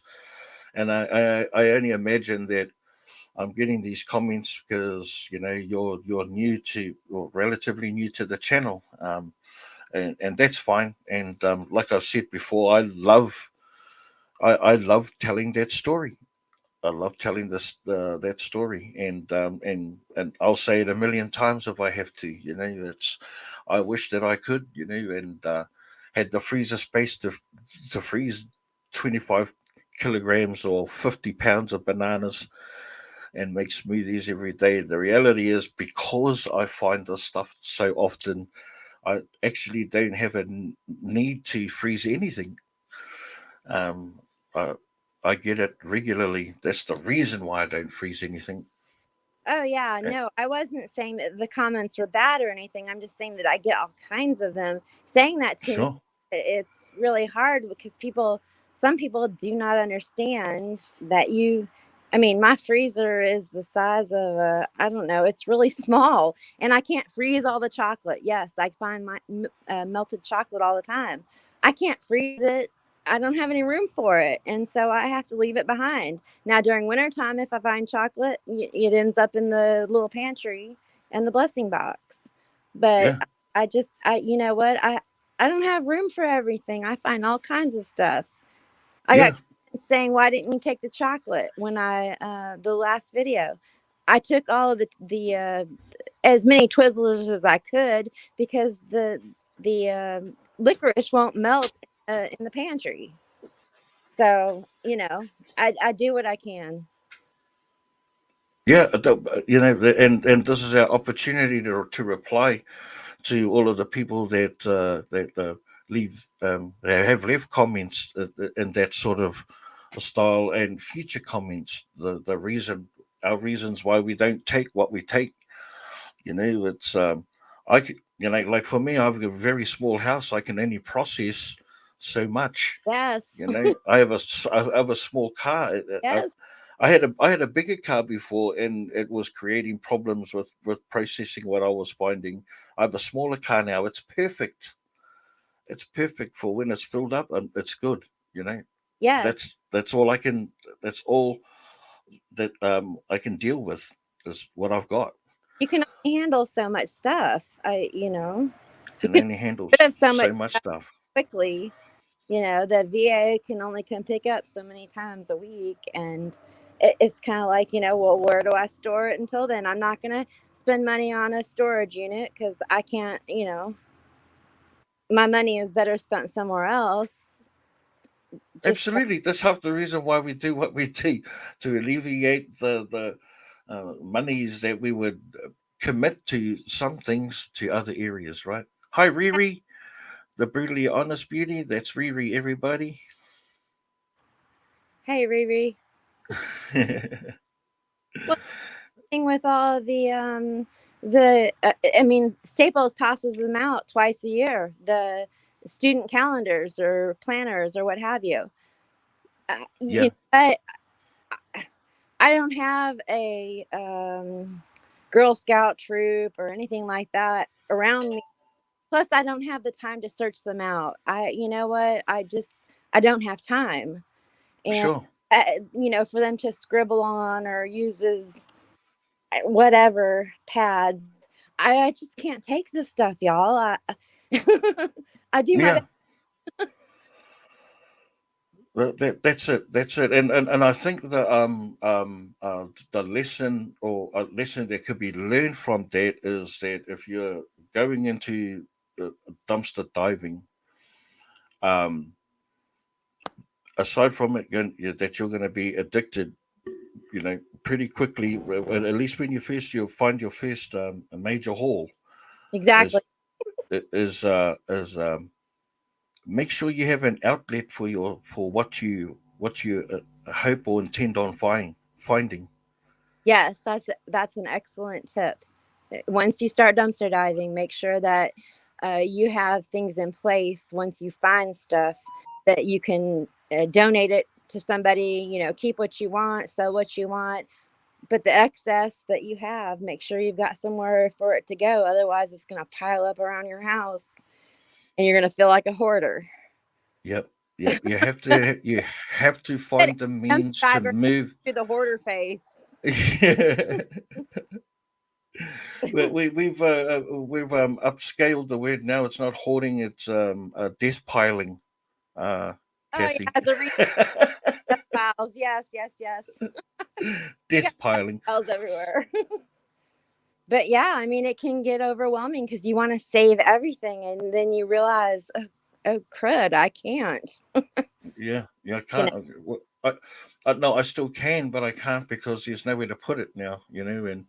And I only imagine that I'm getting these comments because you're new to or relatively new to the channel. And that's fine. And like I've said before, I love telling that story. I love telling that story, and I'll say it a million times if I have to. It's I wish that I could, and had the freezer space to freeze 25 kilograms or 50 pounds of bananas and make smoothies every day. The reality is because I find this stuff so often, I actually don't have a need to freeze anything. Um, I, I get it regularly. That's the reason why I don't freeze anything. Oh, yeah. Uh, No, I wasn't saying that the comments were bad or anything. I'm just saying that I get all kinds of them saying that to me. Sure. It's really hard because some people do not understand that I mean, my freezer is the size of I don't know, it's really small and I can't freeze all the chocolate. Yes, I find my melted chocolate all the time. I can't freeze it. I don't have any room for it. And so I have to leave it behind. Now, during wintertime, if I find chocolate, it ends up in the little pantry and the blessing box. But Yeah. you know what? I don't have room for everything. I find all kinds of stuff. I got Yeah. saying, why didn't you take the chocolate when the last video? I took all of the as many Twizzlers as I could because the licorice won't melt in the pantry. So, I do what I can. Yeah. And this is our opportunity to reply to all of the people that leave they have left comments in that sort of style and future comments. The reason our reasons why we don't take what we take. It's I could, like for me, I have a very small house. I can only process so much. Yes. I have a small car. Yes. I had a bigger car before, and it was creating problems with processing what I was finding. I have a smaller car now. It's perfect. It's perfect for when it's filled up, and it's good. Yes. That's all I can. That's all that I can deal with is what I've got. You can only handle so much stuff. You Can can only handle get rid of so much so much stuff stuff. quickly. The VA can only come pick up so many times a week. And it's kind of like, well, where do I store it until then? I'm not going to spend money on a storage unit because I can't, my money is better spent somewhere else. Just Absolutely, that's half the reason why we do what we do to alleviate the monies that we would commit to some things to other areas, right? Hi, Riri, the brutally honest beauty. That's Riri, everybody. hey, Riri. Well, thing with all I mean, Staples tosses them out twice a year. The student calendars or planners or what have you. Yeah, But I don't have a Girl Scout troop or anything like that around me. Plus, I don't have the time to search them out. You know what? I don't have time, and sure. for them to scribble on or uses whatever pads, I just can't take this stuff, y'all. I do my best. Yeah, That's it. That's it. And I think the lesson that could be learned from that is that if you're going into dumpster diving, um, aside from it, that you're going to be addicted, pretty quickly. Well, at least when you'll find your first a major haul Exactly. is is make sure you have an outlet for what you hope or intend on finding. Yes, that's an excellent tip. Once you start dumpster diving, make sure that you have things in place once you find stuff that you can donate it to somebody, keep what you want, sell what you want, but the excess that you have, make sure you've got somewhere for it to go. Otherwise, it's going to pile up around your house and you're going to feel like a hourder. Yep, yep. You have to But find the dumpster means to diver move. to the hoarder face. We've upscaled the word now. It's not hoarding. It's death piling. Oh, Kathy, yeah, the files. Yes, yes, yes. We got death piling. files everywhere. But yeah, I mean, it can get overwhelming because you want to save everything, and then you realize, oh crud, I can't. Yeah, yeah. I You know, can't. No, I still can, but I can't because there's nowhere to put it now. And some of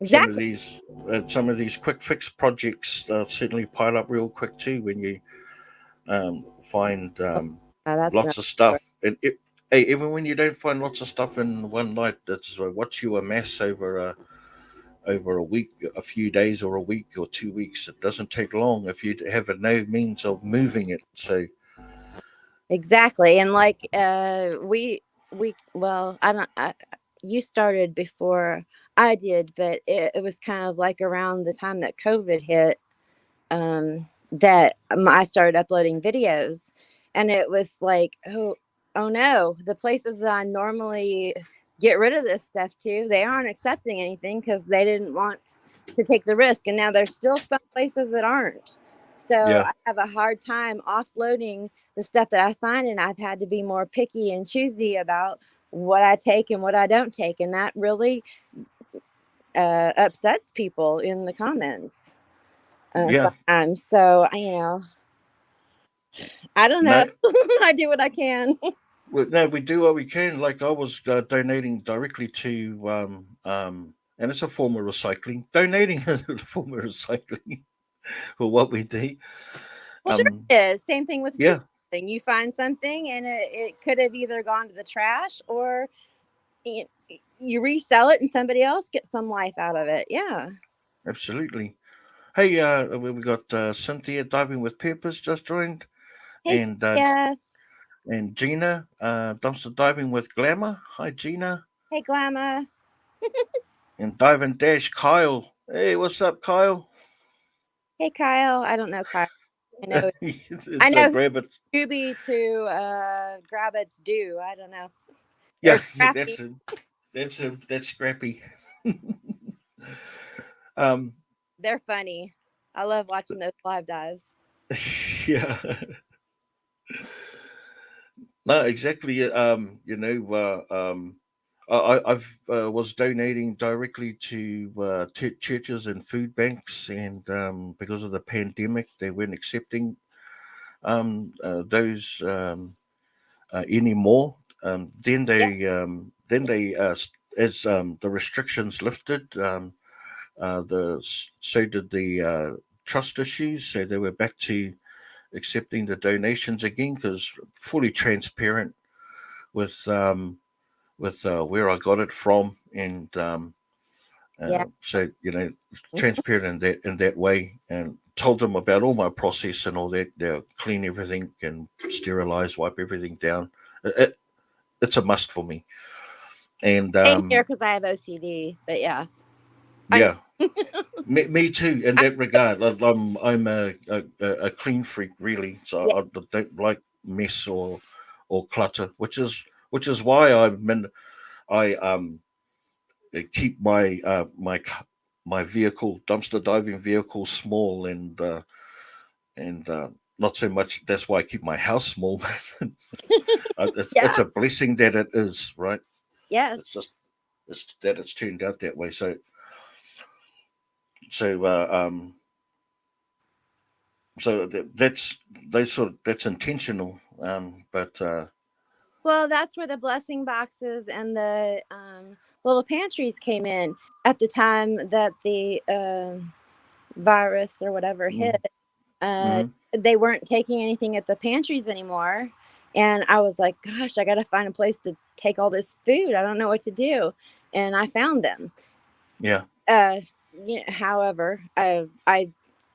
exactly. these some of these quick fix projects certainly pile up real quick too when you find That's not. lots of stuff. And hey, even when you don't find lots of stuff in one night, that's what you amass over a week, a few days, or a week or 2 weeks. It doesn't take long if you have no means of moving it. So Exactly. And like we well, I don't you started before I did, but it was kind of like around the time that COVID hit, that I started uploading videos, and it was like, oh no, the places that I normally get rid of this stuff to, they aren't accepting anything because they didn't want to take the risk, and now there's still some places that aren't. So yeah, I have a hard time offloading the stuff that I find, and I've had to be more picky and choosy about what I take and what I don't take, and that really upsets people in the comments yeah. sometimes. So I don't know. No, I do what I can. no, we do what we can. Like I was donating directly to, and it's a form of recycling. Donating is a form of recycling for what we do. Well, sure Um, it is. Same thing with yeah, reselling. You find something and it could have either gone to the trash or you, you resell it and somebody else gets some life out of it. Yeah. absolutely. Hey, we got Cynthia diving with purpose just joined, Hey, and yeah. Gina dumpster diving with glamour. Hi, Gina, Hey, Glamour. and dive and dash Kyle. Hey, what's up, Kyle? Hey, Kyle. I don't know Kyle. I know. I It's a know grab it. Scooby to grab its due. I don't know. Or Yeah, yeah, that's Scrappy. him. That's him. That's Scrappy. um, They're funny. I love watching those live dives. yeah. No, exactly. I've was donating directly to churches and food banks, and because of the pandemic, they weren't accepting those anymore. Yeah. As the restrictions lifted, so did the trust issues. So they were back to accepting the donations again because fully transparent with where I got it from, and Yeah. so transparent in that way, and told them about all my process and all that. They'll clean everything and sterilize, wipe everything down. It's a must for me, and Same here because I have OCD. But yeah. I yeah, me too. In that regard, I'm a clean freak, really. So yeah. I don't like mess or clutter, which is why I keep my vehicle, dumpster diving vehicle, small and not so much. That's why I keep my house small. It's Yeah. a blessing that it is, right? Yes. It's just it's that it's turned out that way. So so that's that's intentional. But Well, that's where the blessing boxes and the little pantries came in at the time that the virus or whatever hit. Uh, mm-hmm. they weren't taking anything at the pantries anymore. And I was like, gosh, I got to find a place to take all this food. I don't know what to do. And I found them. Yeah, Uh, however, I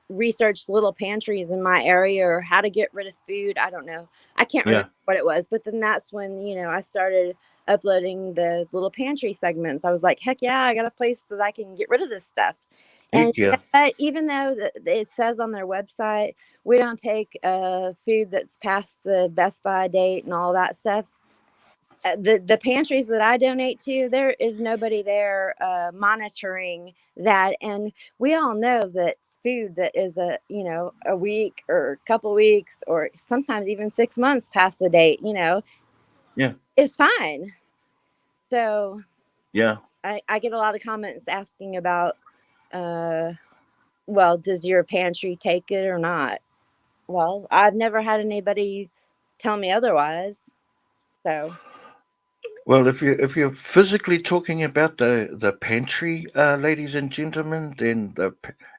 researched little pantries in my area or how to get rid of food. I don't know. I can't yeah, remember what it was, but then that's when, I started uploading the little pantry segments. I was like, heck yeah, I got a place that I can get rid of this stuff. And heck yeah, but even though it says on their website, we don't take food that's past the Best By date and all that stuff. The pantries that I donate to, there is nobody there monitoring that, and we all know that food that is a week or a couple weeks or sometimes even 6 months past the date, yeah, is fine. So yeah. I get a lot of comments asking about, uh, well, does your pantry take it or not? Well, I've never had anybody tell me otherwise. So Well, if you're physically talking about the pantry, ladies and gentlemen, then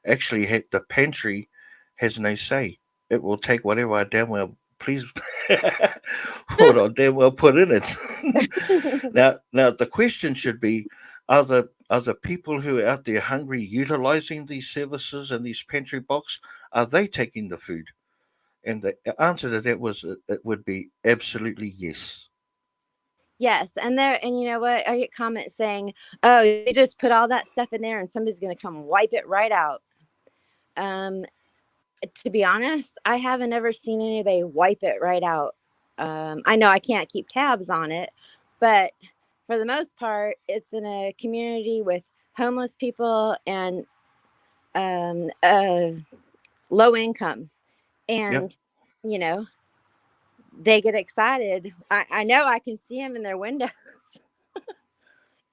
actually the pantry has no say. It will take whatever I damn well please what I damn well put in it. Now the question should be: Are the people who are out there hungry utilizing these services and these pantry box? Are they taking the food? And the answer to that was it would be absolutely yes. yes, and you know what? I get comments saying, "Oh, you just put all that stuff in there, and somebody's going to come wipe it right out." Um, to be honest, I haven't ever seen anybody wipe it right out. I know I can't keep tabs on it, but for the most part, it's in a community with homeless people and um, uh, low income, Yep. and you know they get excited. I know I can see them in their windows.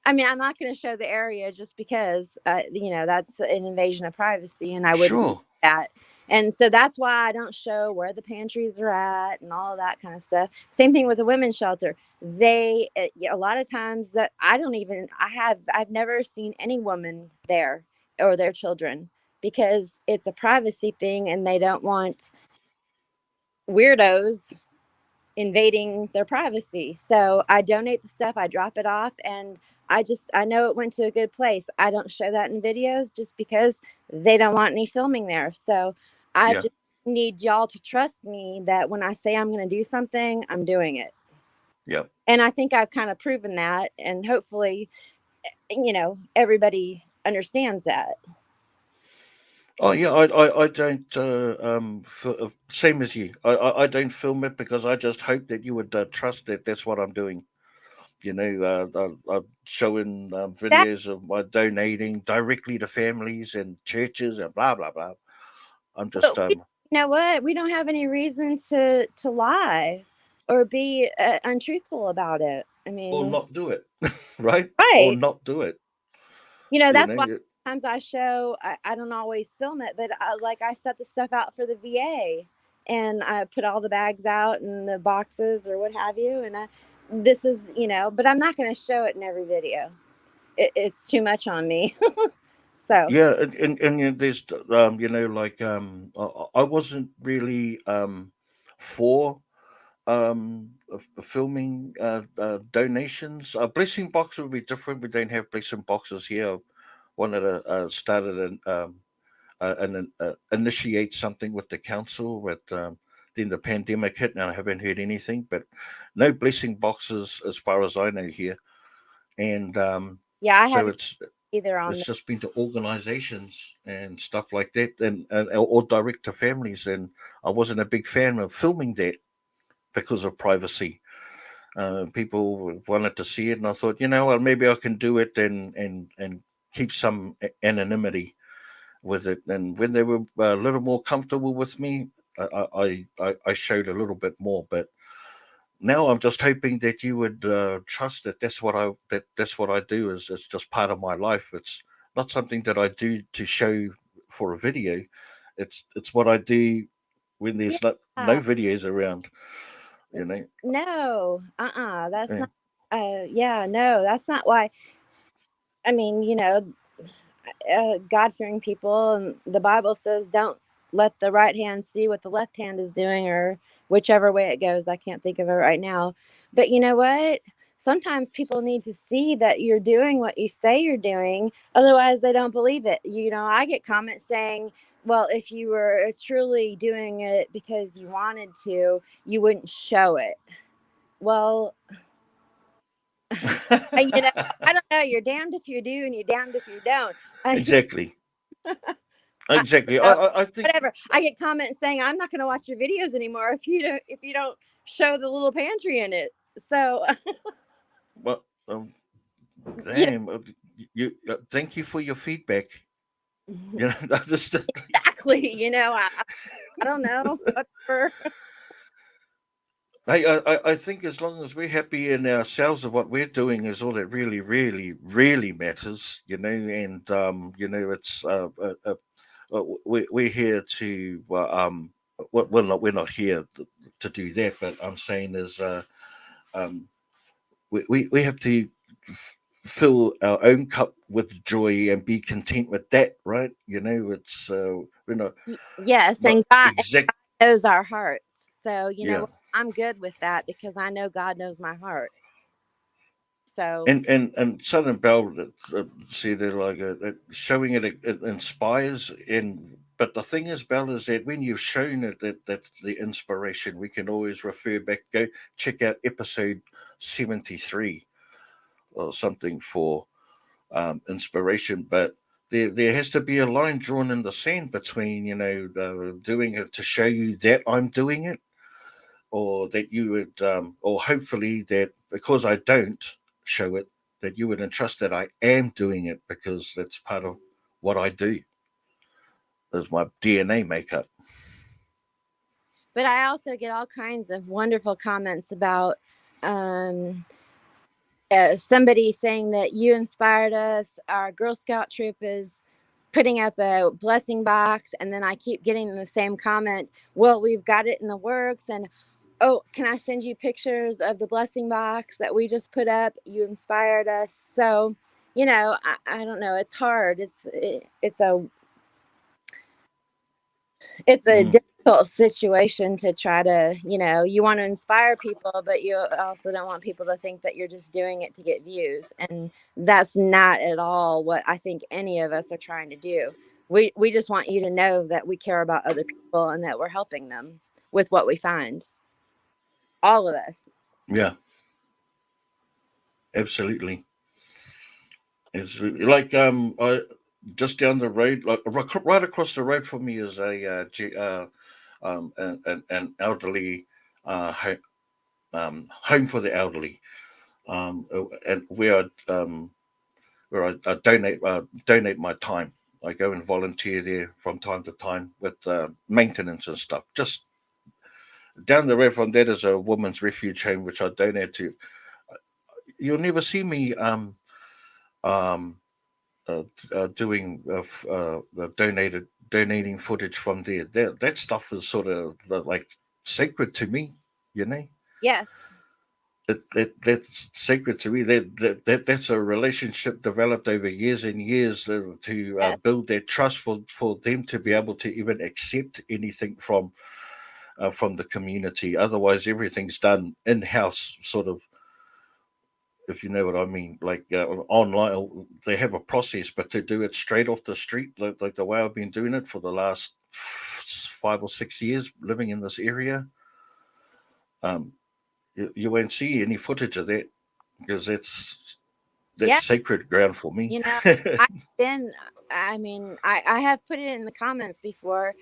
I mean, I'm not going to show the area just because, that's an invasion of privacy, and I wouldn't do Sure. that. And so that's why I don't show where the pantries are at and all of that kind of stuff. Same thing with the women's shelter. A lot of times that I've never seen any woman there or their children because it's a privacy thing, and they don't want weirdos invading their privacy. So I donate the stuff, I drop it off, and I know it went to a good place. I don't show that in videos just because they don't want any filming there. So I Yeah. just need y'all to trust me that when I say I'm going to do something, I'm doing it. Yep. And I think I've kind of proven that, and hopefully, everybody understands that. Oh yeah, I don't same as you. I don't film it because I just hope that you would trust that that's what I'm doing. I'm showing That videos of my donating directly to families and churches and blah blah blah. I'm just But you know what? We don't have any reason to lie or be untruthful about it. I or mean, not do it, right? Or right. not do it. You That's know. why sometimes I show, I don't always film it, but like I set the stuff out for the VA and I put all the bags out and the boxes or what have you. And this is, but I'm not going to show it in every video. It's too much on me. So, Yeah, and there's like I wasn't really for filming donations. A blessing box would be different. We don't have blessing boxes here. Wanted to started initiate something with the council, but then the pandemic hit, and I haven't heard anything. But no blessing boxes as far as I know here, and yeah, I so haven't it's either on it's the, just been to organizations and stuff like that, and or direct to families. And I wasn't a big fan of filming that because of privacy. People wanted to see it, and I thought, well, maybe I can do it and keep some anonymity with it. And when they were a little more comfortable with me, I showed a little bit more, but now I'm just hoping that you would trust that that's what I do is it's just part of my life. It's not something that I do to show for a video. It's what I do when there's no Yeah. videos around. You know. No, that's Yeah. not. Yeah, no, that's not why. I mean, God fearing people, and the Bible says, "Don't let the right hand see what the left hand is doing," or whichever way it goes. I can't think of it right now. But you know what? Sometimes people need to see that you're doing what you say you're doing. Otherwise, they don't believe it. I get comments saying, well, if you were truly doing it because you wanted to, you wouldn't show it. Well, you know, I don't know. You're damned if you do, and you're damned if you don't. I, Exactly. I Exactly. don't know. I think. Whatever. I get comments saying I'm not going to watch your videos anymore if you don't show the little pantry in it. So Well, you damn. You. Thank you for your feedback. know, You know. I just. exactly. I don't know. Whatever. I think as long as we're happy in ourselves of what we're doing is all that really, really, really matters, and it's we're here to well, not we're not here to do that, but I'm saying is um, we have to fill our own cup with joy and be content with that, right? It's we're Yes, not and God exact. knows our hearts. So you know Yeah. what? I'm good with that because I know God knows my heart. So And Southern Belle see they're like showing it inspires but the thing is, Belle, is that when you've shown it that's the inspiration, we can always refer back, go check out episode 73 or something for inspiration. But there has to be a line drawn in the sand between doing it to show you that I'm doing it, or that you would, or hopefully that because I don't show it, that you would entrust that I am doing it because that's part of what I do. That's my DNA makeup. but I also get all kinds of wonderful comments about um somebody saying that you inspired us. Our Girl Scout troop is putting up a blessing box, and then I keep getting the same comment. Well, we've got it in the works, and oh, can I send you pictures of the blessing box that we just put up? You inspired us. So, I don't know. It's hard. It's a Mm, difficult situation to try to, you want to inspire people, but you also don't want people to think that you're just doing it to get views. And that's not at all what I think any of us are trying to do. We just want you to know that we care about other people and that we're helping them with what we find. All of us. yeah, absolutely, absolutely. Like I just down the road, like right across the road from me is an elderly home for the elderly, and where I donate my time. I go and volunteer there from time to time with maintenance and stuff. Just down the road from that is a woman's refuge home, which I donate to. You'll never see me um, doing the donating footage from there. That stuff is sort of like sacred to me, you know. Yes. That's sacred to me. That's a relationship developed over years and years to Yes. build that trust for them to be able to even accept anything from the community. Otherwise, everything's done in house, sort of, if you know what I mean. Like online, they have a process, but to do it straight off the street, like the way I've been doing it for the last 5 or 6 years, living in this area, um, you won't see any footage of that because that's Yeah. sacred ground for me. You know, I've been, I mean, I have put it in the comments before.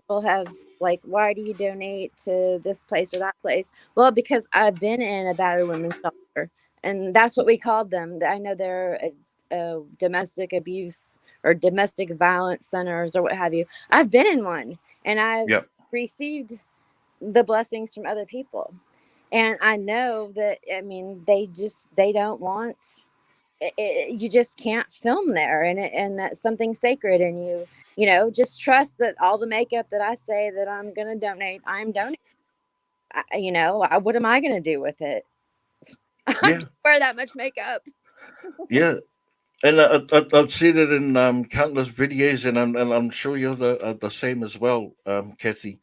People have like, why do you donate to this place or that place? Well, because I've been in a battered women's shelter, and that's what we called them. I know they're a domestic abuse or domestic violence centers or what have you. I've been in one, and I've Yep. received the blessings from other people. And I know that, I mean, they don't want you just can't film there, and that's something sacred, and just trust that all the makeup that I say that I'm going to donate, I'm donating. What am I going to do with it? I Yeah, can't wear that much makeup. yeah. And I've seen it in countless videos, and I'm sure you're the same as well, Kathy.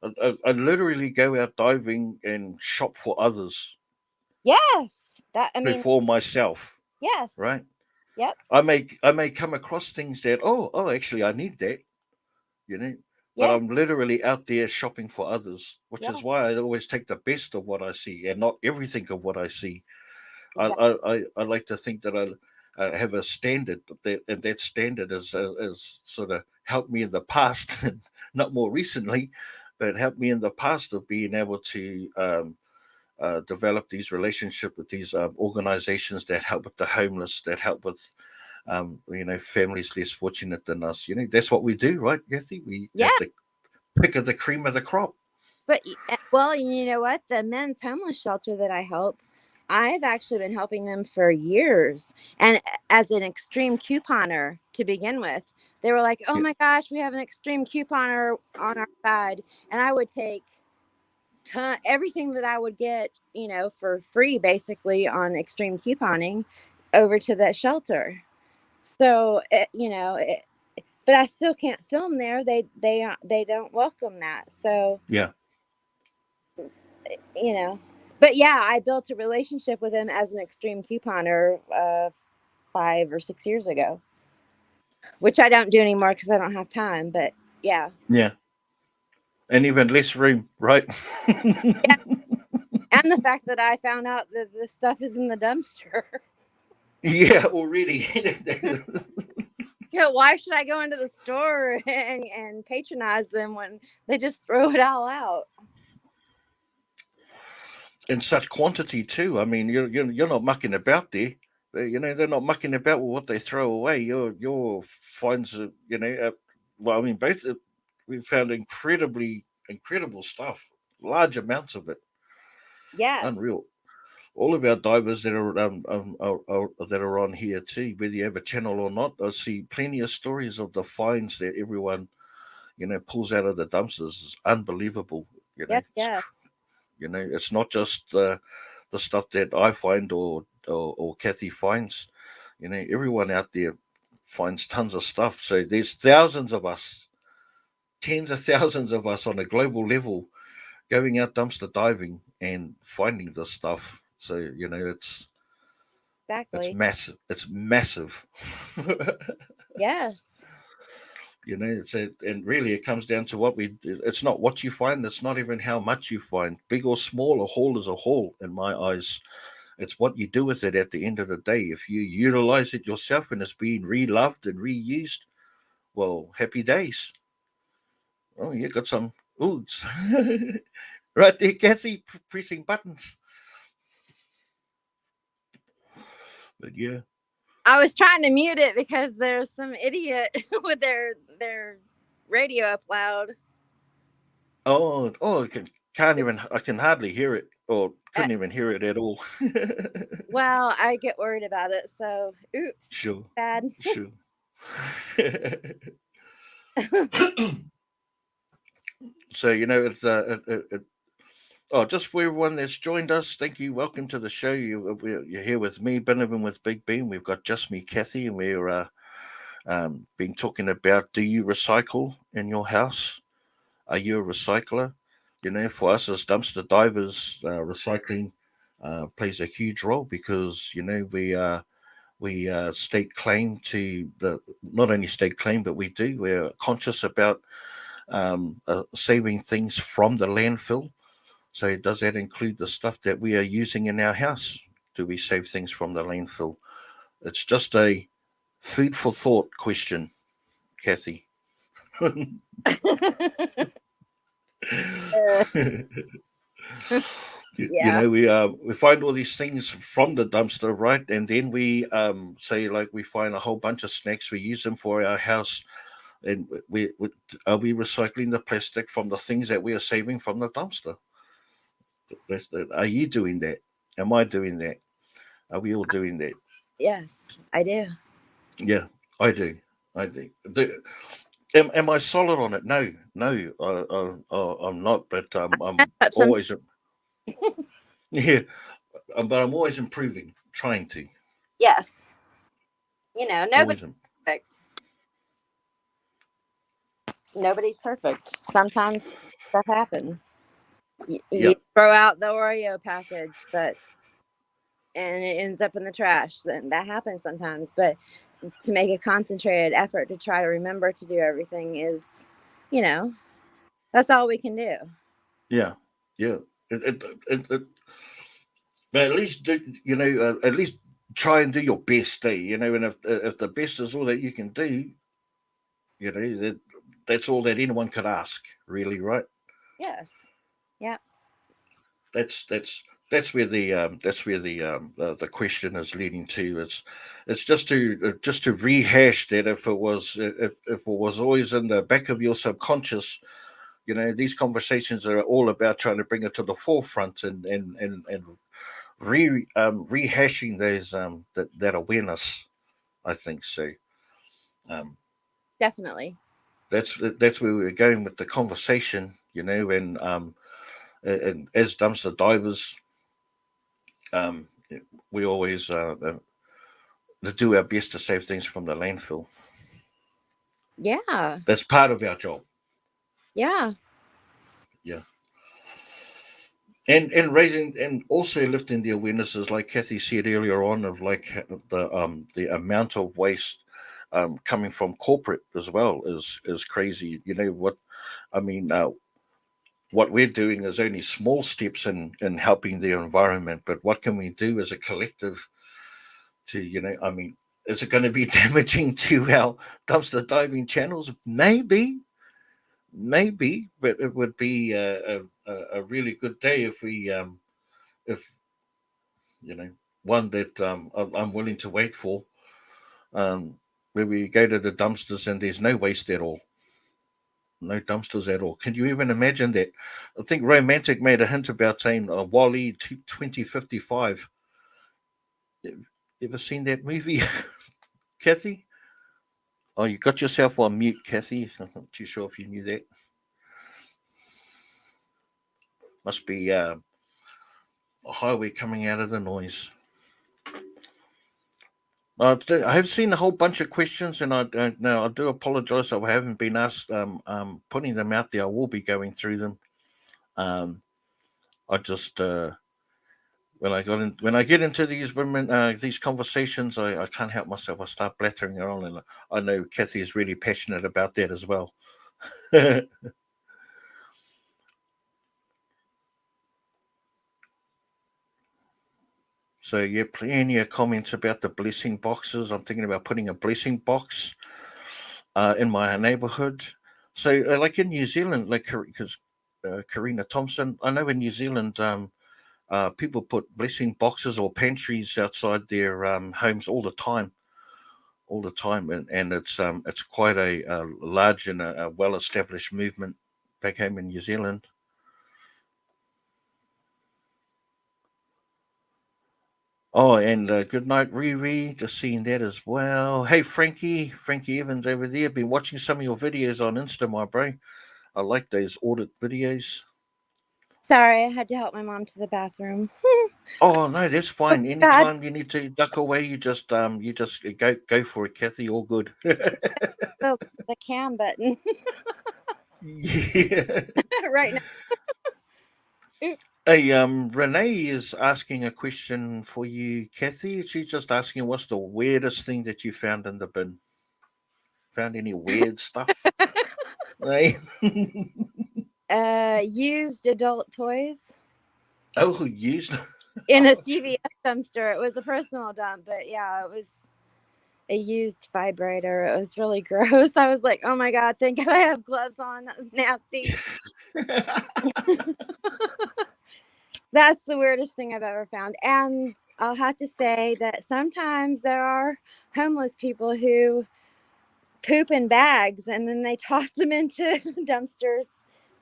I literally go out diving and shop for others Yes. That, I mean, before myself, yes. right? Yep. I may come across things that actually I need that, you know, but Yeah. I'm literally out there shopping for others, which Yeah. is why I always take the best of what I see and not everything of what I see. Exactly. I like to think that I have a standard and that standard is sort of helped me in the past, not more recently, but helped me in the past of being able to develop these relationships with these organizations that help with the homeless, that help with families less fortunate than us. That's what we do, right, Kathy? We Yeah. have the pick of the cream of the crop. But well, you know what? The men's homeless shelter that I help, I've actually been helping them for years. And as an extreme couponer to begin with, they were like, "Oh Yeah, my gosh, we have an extreme couponer on our side," and I would take everything that I would get, for free, basically on extreme couponing, over to that shelter. So, but I still can't film there. They don't welcome that. So, yeah, you know. But yeah, I built a relationship with him as an extreme couponer 5 or 6 years ago, which I don't do anymore because I don't have time. But yeah, yeah, and even less room, right? yeah, and the fact that I found out that this stuff is in the dumpster. Yeah, already. Why should I go into the store and patronize them when they just throw it all out? In such quantity too. I mean, you're not mucking about there. They're not mucking about with what they throw away. Your finds, well, I mean, both we found incredible stuff, large amounts of it, Yes, unreal. All of our divers that that are on here too, whether you have a channel or not, I see plenty of stories of the finds that everyone pulls out of the dumpsters. Is unbelievable. yes, yes, It's not just the stuff that I find or Kathy finds. Everyone out there finds tons of stuff. So there's thousands of us, tens of thousands of us on a global level going out dumpster diving and finding this stuff. So it's exactly. massive. It's massive. Yes, And really it comes down to what we. It's not what you find. It's not even how much you find. Big or small, a haul is a haul in my eyes. It's what you do with it at the end of the day. If you utilize it yourself and it's being reloved and reused, well, happy days. Oh, you got some oods right there, Kathy, pressing buttons. But yeah. I was trying to mute it because there's some idiot with their radio up loud. Oh, can't even. I can hardly hear it, or Uh, couldn't even hear it at all. well, I get worried about it, so oops, Sure, bad. sure. So oh, just for everyone that's joined us, thank you. Welcome to the show. You're here with me, Benjamin, with Big Ben. We've got just me, Kathy, and we're been talking about, do you recycle in your house? Are you a recycler? For us as dumpster divers, recycling plays a huge role because we stake claim to the not only stake claim, but we're conscious about saving things from the landfill. So does that include the stuff that we are using in our house? Do we save things from the landfill? It's just a food for thought question, Kathy. Uh, yeah. We find all these things from the dumpster, right? And then we say, like, we find a whole bunch of snacks, we use them for our house, And are we recycling the plastic from the things that we are saving from the dumpster? Are you doing that? Am I doing that? Are we all doing that? Yes, I do. Yeah, I do. I do. Am I solid on it? No, no, I'm not. But I'm But some, always, yeah, but I'm always improving, trying to. yes, you know, nobody's Always, perfect. Nobody's perfect. Sometimes stuff happens. You yeah, throw out the Oreo package that, and it ends up in the trash. Then that happens sometimes. But to make a concentrated effort to try to remember to do everything is, you know, that's all we can do. yeah, yeah. It, it, it, but at least at least try and do your best, and if the best is all that you can do, that's all that anyone could ask, really, right? Yes. Yeah. That's that's that's where the question is leading to. It's just to rehash that if it was always in the back of your subconscious. These conversations are all about trying to bring it to the forefront and rehashing those that awareness. I think so. Um, Definitely. that's where we're going with the conversation. And as dumpster divers, um, we always do our best to save things from the landfill. Yeah. That's part of our job. Yeah. Yeah. And raising and also lifting the awarenesses, like Kathy said earlier on, of like the amount of waste coming from corporate as well is crazy. What I mean. What we're doing is only small steps in helping the environment, but what can we do as a collective to is it going to be damaging to our dumpster diving channels? Maybe, but it would be a really good day if you know one that I'm willing to wait for, um, where we go to the dumpsters and there's no waste at all. No dumpsters at all. Can you even imagine that? I think Romantic made a hint about saying Wally 2055. Ever seen that movie, Kathy? Oh, you got yourself on mute, Kathy. I'm not too sure if you knew that. Must be a highway coming out of the noise. I have seen a whole bunch of questions, and I do apologise if I haven't been asked putting them out there. I will be going through them. Um, I just when I get into these women these conversations, I can't help myself. I start blattering on, and I know Kathy is really passionate about that as well. So yeah, plenty of comments about the blessing boxes. I'm thinking about putting a blessing box in my neighbourhood. So like in New Zealand, like because Karina Thompson, I know in New Zealand, people put blessing boxes or pantries outside their homes all the time, and it's quite a large and a well established movement back home in New Zealand. Oh, and good night, Riri. Just seeing that as well. Hey, Frankie Evans over there. Been watching some of your videos on Insta, my bro. I like those audit videos. Sorry, I had to help my mom to the bathroom. Oh no, that's Oh, fine. God. Anytime you need to duck away, you just go for it, Kathy. All good. The, the cam button Yeah. right now. Oops. Hey, Renee is asking a question for you, Kathy. She's just asking, what's the weirdest thing that you found in the bin? Found any weird stuff? Hey? Used adult toys Oh, used. in a CVS dumpster. It was a personal dump, but yeah, it was a used vibrator. It was really gross. I was like, oh my God, thank God I have gloves on. That was nasty. That's the weirdest thing I've ever found. And I'll have to say that sometimes there are homeless people who poop in bags, and then they toss them into dumpsters.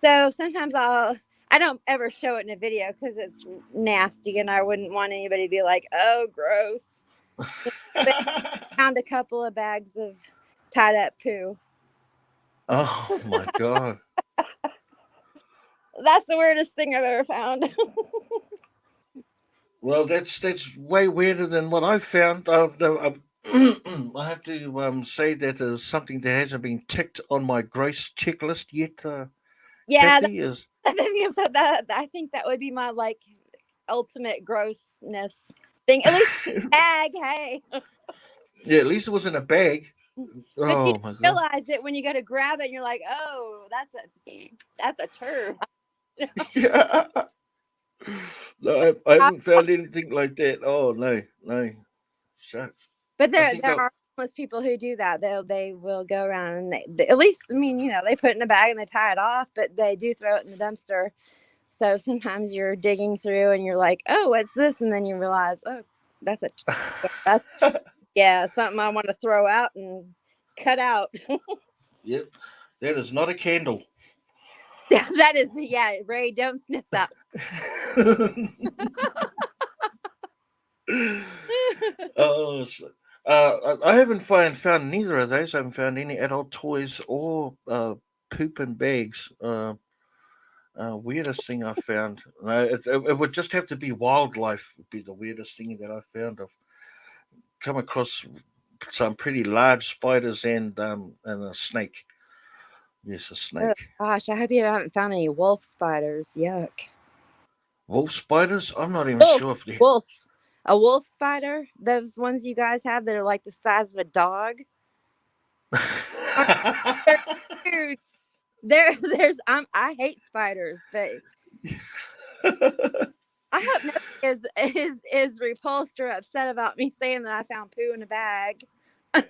So sometimes I don't ever show it in a video because it's nasty, and I wouldn't want anybody to be like, "Oh, gross." But I found a couple of bags of tied up poo. Oh my God. That's the weirdest thing I've ever found. Well, that's way weirder than what I've found. I have to say that is something that hasn't been ticked on my gross checklist yet. Yeah, Kathy is. I think that would be my like ultimate grossness thing. At least bag, hey. Yeah, at least it was in a bag. But you Oh my God. realize it when you go to grab it, and you're like, "Oh, that's a turd." Yeah. No, I haven't found anything like that. Oh no, no. Shucks. But I there think I'll. are homeless people who do that. They will go around and they at least, I mean, they put it in a bag and they tie it off, but they do throw it in the dumpster. So sometimes you're digging through and you're like, "Oh, what's this?" And then you realize, "Oh, that's that's yeah, something I want to throw out and cut out." Yep, that is not a candle. That is, yeah, Ray, don't sniff that. Oh, I haven't found neither of those. I haven't found any adult toys or poop and bags. Weirdest thing I found. No, it would just have to be wildlife. Would be the weirdest thing that I found. I've come across some pretty large spiders and a snake. Yes, a Oh snake. gosh, I hope you haven't found any wolf spiders. Yuck. Wolf spiders? I'm not even Wolf, sure if they. wolf. A wolf spider? Those ones you guys have that are like the size of a dog? They're huge. I hate spiders, but I hope nobody is repulsed or upset about me saying that I found poo in a bag. I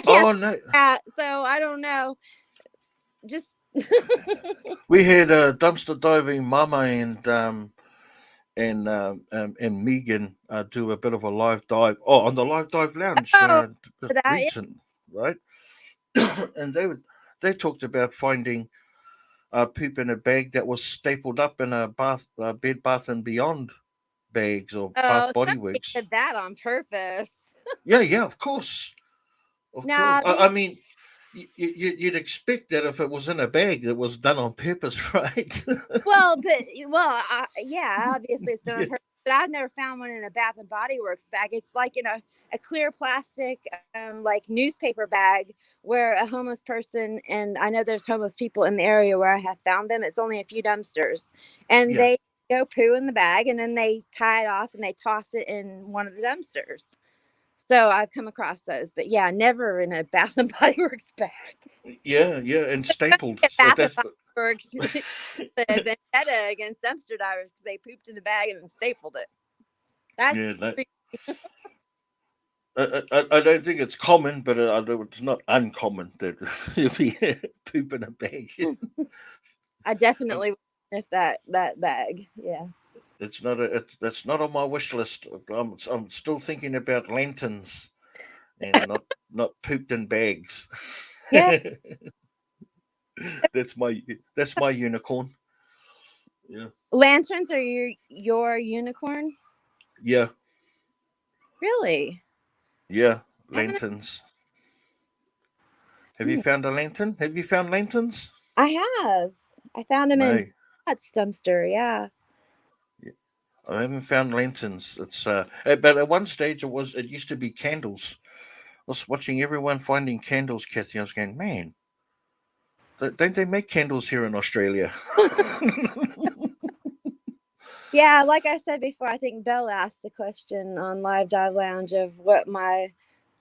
can't Oh say no, that, so I don't know. Just we had a dumpster diving mama and Megan do a bit of a live dive. Oh, on the live dive lounge, oh, for that. Yeah. recent, right? And they talked about finding poop in a bag that was stapled up in a bed bath and beyond bags or Oh, bath body somebody works. did that on purpose. Yeah, yeah, of course, of course. Nah, I mean, you'd expect that if it was in a bag, it was done on purpose, right? yeah, obviously it's done on Yeah, purpose. But I've never found one in a Bath and Body Works bag. It's like in a clear plastic, like newspaper bag, where a homeless person, and I know there's homeless people in the area where I have found them. It's only a few dumpsters, and yeah. they go poo in the bag, and then they tie it off and they toss it in one of the dumpsters. So I've come across those, but yeah, never in a Bath and Body Works bag. Yeah, yeah, and stapled. So Bath and that's Body Works the vendetta against dumpster divers because they pooped in a bag and then stapled it. That's yeah. I don't think it's common, but I know it's not uncommon that you be poop in a bag. I definitely would sniff that bag. Yeah. That's not on my wish list. I'm still thinking about lanterns and not pooped in bags. Yeah. that's my that's my unicorn. Yeah, Lanterns are your unicorn? yeah, Really? yeah. I haven't. Lanterns. Have you Hmm, found a lantern? Have you found lanterns? I have. I found them in No. that dumpster. Yeah. I haven't found lanterns. It's but at one stage it used to be candles. I was watching everyone finding candles, Kathy. I was going, man, don't they make candles here in Australia? Yeah, like I said before, I think Belle asked the question on Live Dive Lounge of what I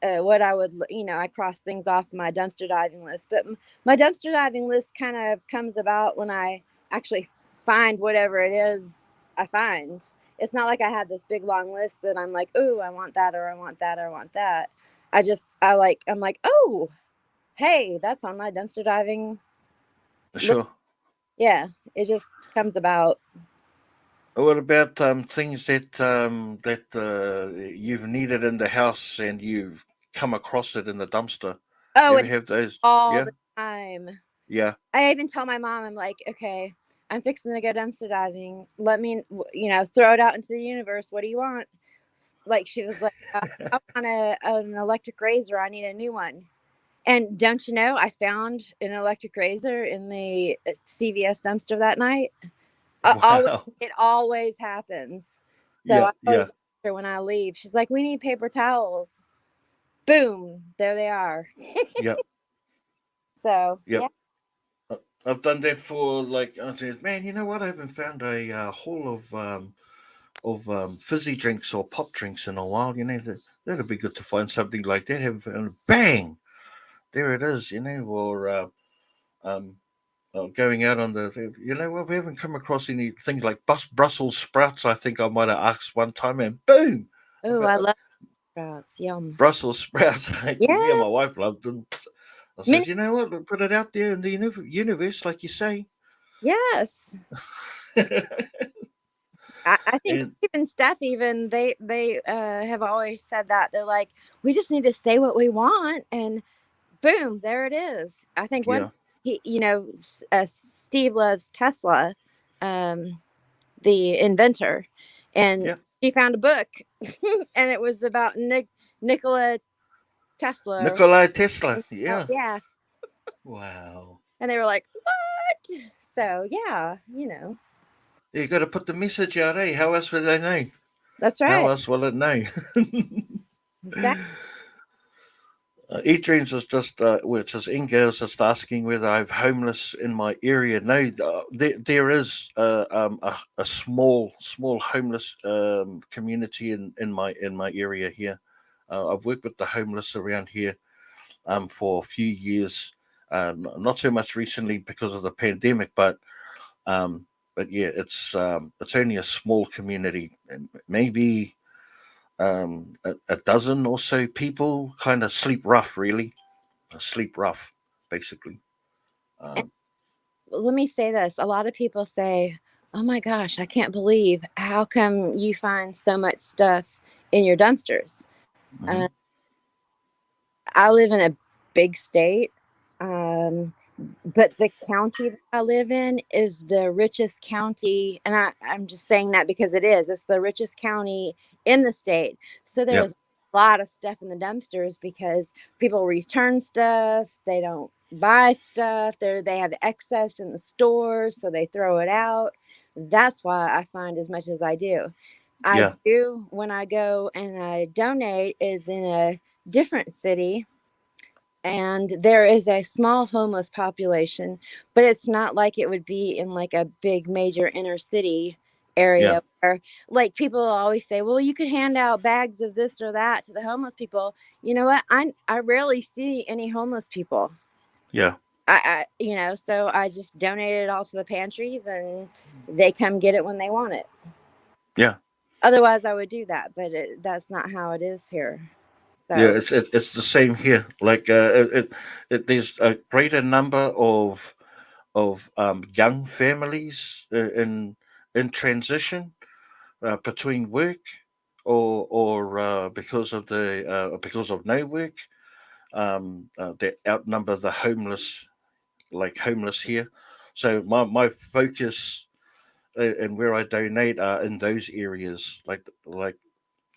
would, I cross things off my dumpster diving list. But my dumpster diving list kind of comes about when I actually find whatever it is I find. It's not like I have this big long list that I'm like, oh, I want that, or I want that, or I want that. I'm like, oh, hey, that's on my dumpster diving list. Sure. Yeah, it just comes about. What about things that you've needed in the house and you've come across it in the dumpster? Oh, You ever and have those? all Yeah, the time. yeah. I even tell my mom, I'm like, okay, I'm fixing to go dumpster diving. Let me, throw it out into the universe. What do you want? Like, she was like, I want an electric razor. I need a new one. And don't you know, I found an electric razor in the CVS dumpster that night. Always, Wow. it always happens. So Yeah, I always yeah, ask her when I leave. She's like, "We need paper towels." Boom, there they are. yeah, So yeah. yeah, I've done that for like I said, man. You know what? I haven't found a haul of fizzy drinks or pop drinks in a while. That'd be good to find something like that. Haven't found. Bang! There it is. Or um, going out on the. Well, we haven't come across any things like Brussels sprouts. I think I might have asked one time, and boom, oh, I love sprouts. Yum. Brussels sprouts. Me and Yeah, my wife loved them. I said, mini. you know what? Put it out there in the universe, like you say. Yes, I think And Steve and Steph even they have always said that they're like, we just need to say what we want, and boom, there it is. I think once yeah, Steve loves Tesla, um, the inventor, and yeah, she found a book, and it was about Nikola Tesla. Nikolai Tesla. Yeah. Yeah, Wow. and they were like, "What?" So yeah, You got to put the message out, eh? How else will they know? that's How right. else will it know? Exactly. E-Dreams was just, which is Inga was just asking whether I'm homeless in my area. No, there is a small homeless community in my area here. I've worked with the homeless around here for a few years, not so much recently because of the pandemic, um, but yeah, it's only a small community, and maybe a dozen or so people kind of sleep rough, really sleep rough, basically. And Um, let me say this: a lot of people say, "Oh my gosh, I can't believe how come you find so much stuff in your dumpsters." mhm. Uh, I live in a big state. Um, but the county that I live in is the richest county, and I'm just saying that because it is. It's the richest county in the state. So Yeah, there's a lot of stuff in the dumpsters because people return stuff, they don't buy stuff, they have excess in the stores, so they throw it out. That's why I find as much as I do. I yeah, do when I go and I donate is in a different city, and there is a small homeless population, but it's not like it would be in like a big major inner city yeah, area where like people always say, well, you could hand out bags of this or that to the homeless people. You know what, I rarely see any homeless people. yeah, So I just donate it all to the pantries, and they come get it when they want it. yeah, Otherwise I would do that, but that's not how it is here. yeah. So It's the same here. Like there's a greater number of young families in transition between work or because of no work that outnumber the homeless, like homeless here. So my focus and where I donate are in those areas. Like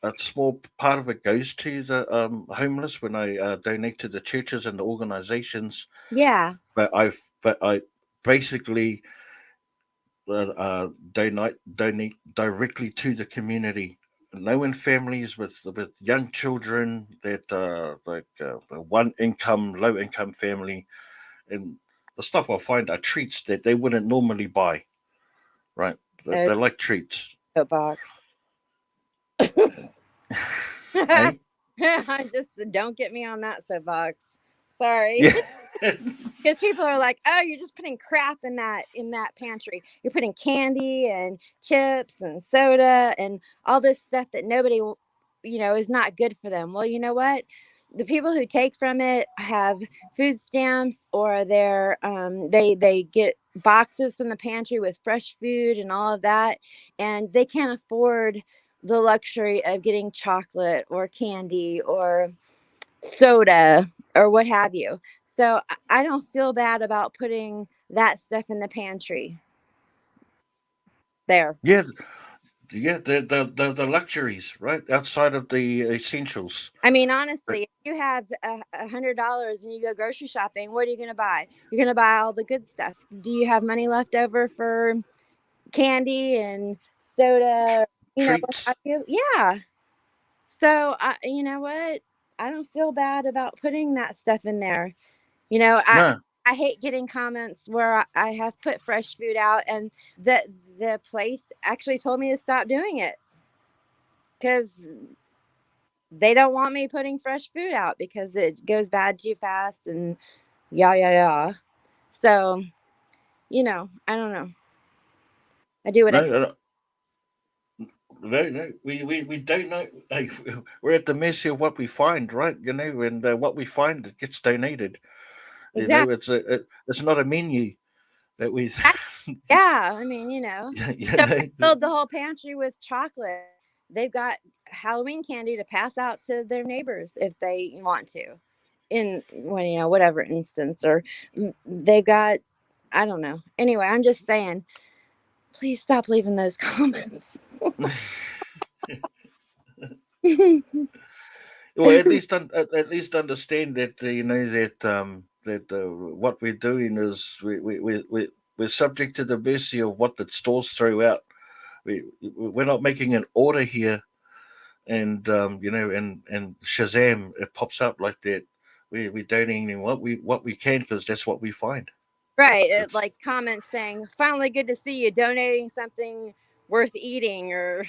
a small part of it goes to the homeless when I donate to the churches and the organizations. yeah. But I basically donate directly to the community. No in families with young children that the one income, low income family, and the stuff I find are treats that they wouldn't normally buy. Right? uh, They're like treats. Soapbox. Hey, I just don't get me on that soapbox. Sorry. yeah, Because people are like, "Oh, you're just putting crap in that pantry. You're putting candy and chips and soda and all this stuff that nobody, is not good for them." Well, you know what? The people who take from it have food stamps, or they get boxes from the pantry with fresh food and all of that, and they can't afford the luxury of getting chocolate or candy or soda. or what have you. So I don't feel bad about putting that stuff in the pantry there. Yeah, yeah, the luxuries, right? Outside of the essentials. I mean, But honestly, if you have $100 and you go grocery shopping, what are you going to buy? You're going to buy all the good stuff. Do you have money left over for candy and soda? What treats. have you? Yeah. So, you know what? I don't feel bad about putting that stuff in there. You know, No, I hate getting comments where I have put fresh food out and the place actually told me to stop doing it because they don't want me putting fresh food out because it goes bad too fast and yeah. So, I don't know. I do what I can. no, no. We don't know. Like, we're at the mercy of what we find, right? And what we find it gets donated. Exactly. It's not a menu that we. Yeah. I mean, you so I know, filled the whole pantry with chocolate. They've got Halloween candy to pass out to their neighbors if they want to, in whatever instance, or they've got, I don't know. Anyway, I'm just saying, please stop leaving those comments. well, at least understand that what we're doing is we're subject to the mercy of what the stores throw out. We're not making an order here, and and Shazam, it pops up like that. We're donating what we can because that's what we find. Right. It's Like comments saying, finally good to see you donating something worth eating or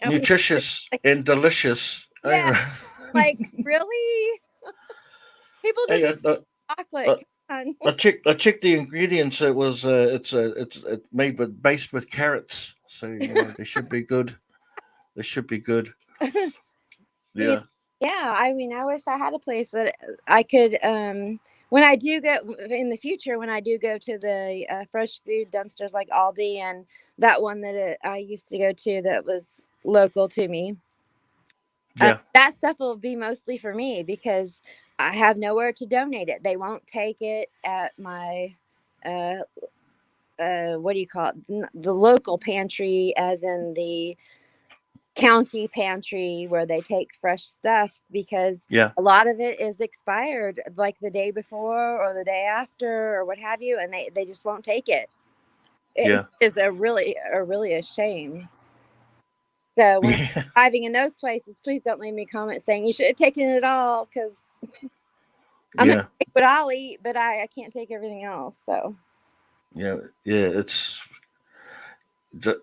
nutritious and delicious. yeah, like really? People just Hey, chocolate. I, Come on. I checked the ingredients. It's made based with carrots, so they should be good. They should be good. Yeah, Yeah, yeah, I mean, I wish I had a place that I could when I do go in the future, when I do go to the fresh food dumpsters like Aldi and that one that I used to go to that was local to me. yeah, That stuff will be mostly for me because I have nowhere to donate it. They won't take it at my uh what do you call it? The local pantry, as in the county pantry where they take fresh stuff, because yeah, a lot of it is expired like the day before or the day after or what have you, and they just won't take it. It yeah, is a really a shame. So when yeah, I'm driving in those places, please don't leave me a comment saying you should have taken it all, because I'm gonna yeah, take what I'll eat, but I can't take everything else. So yeah, yeah. Ju-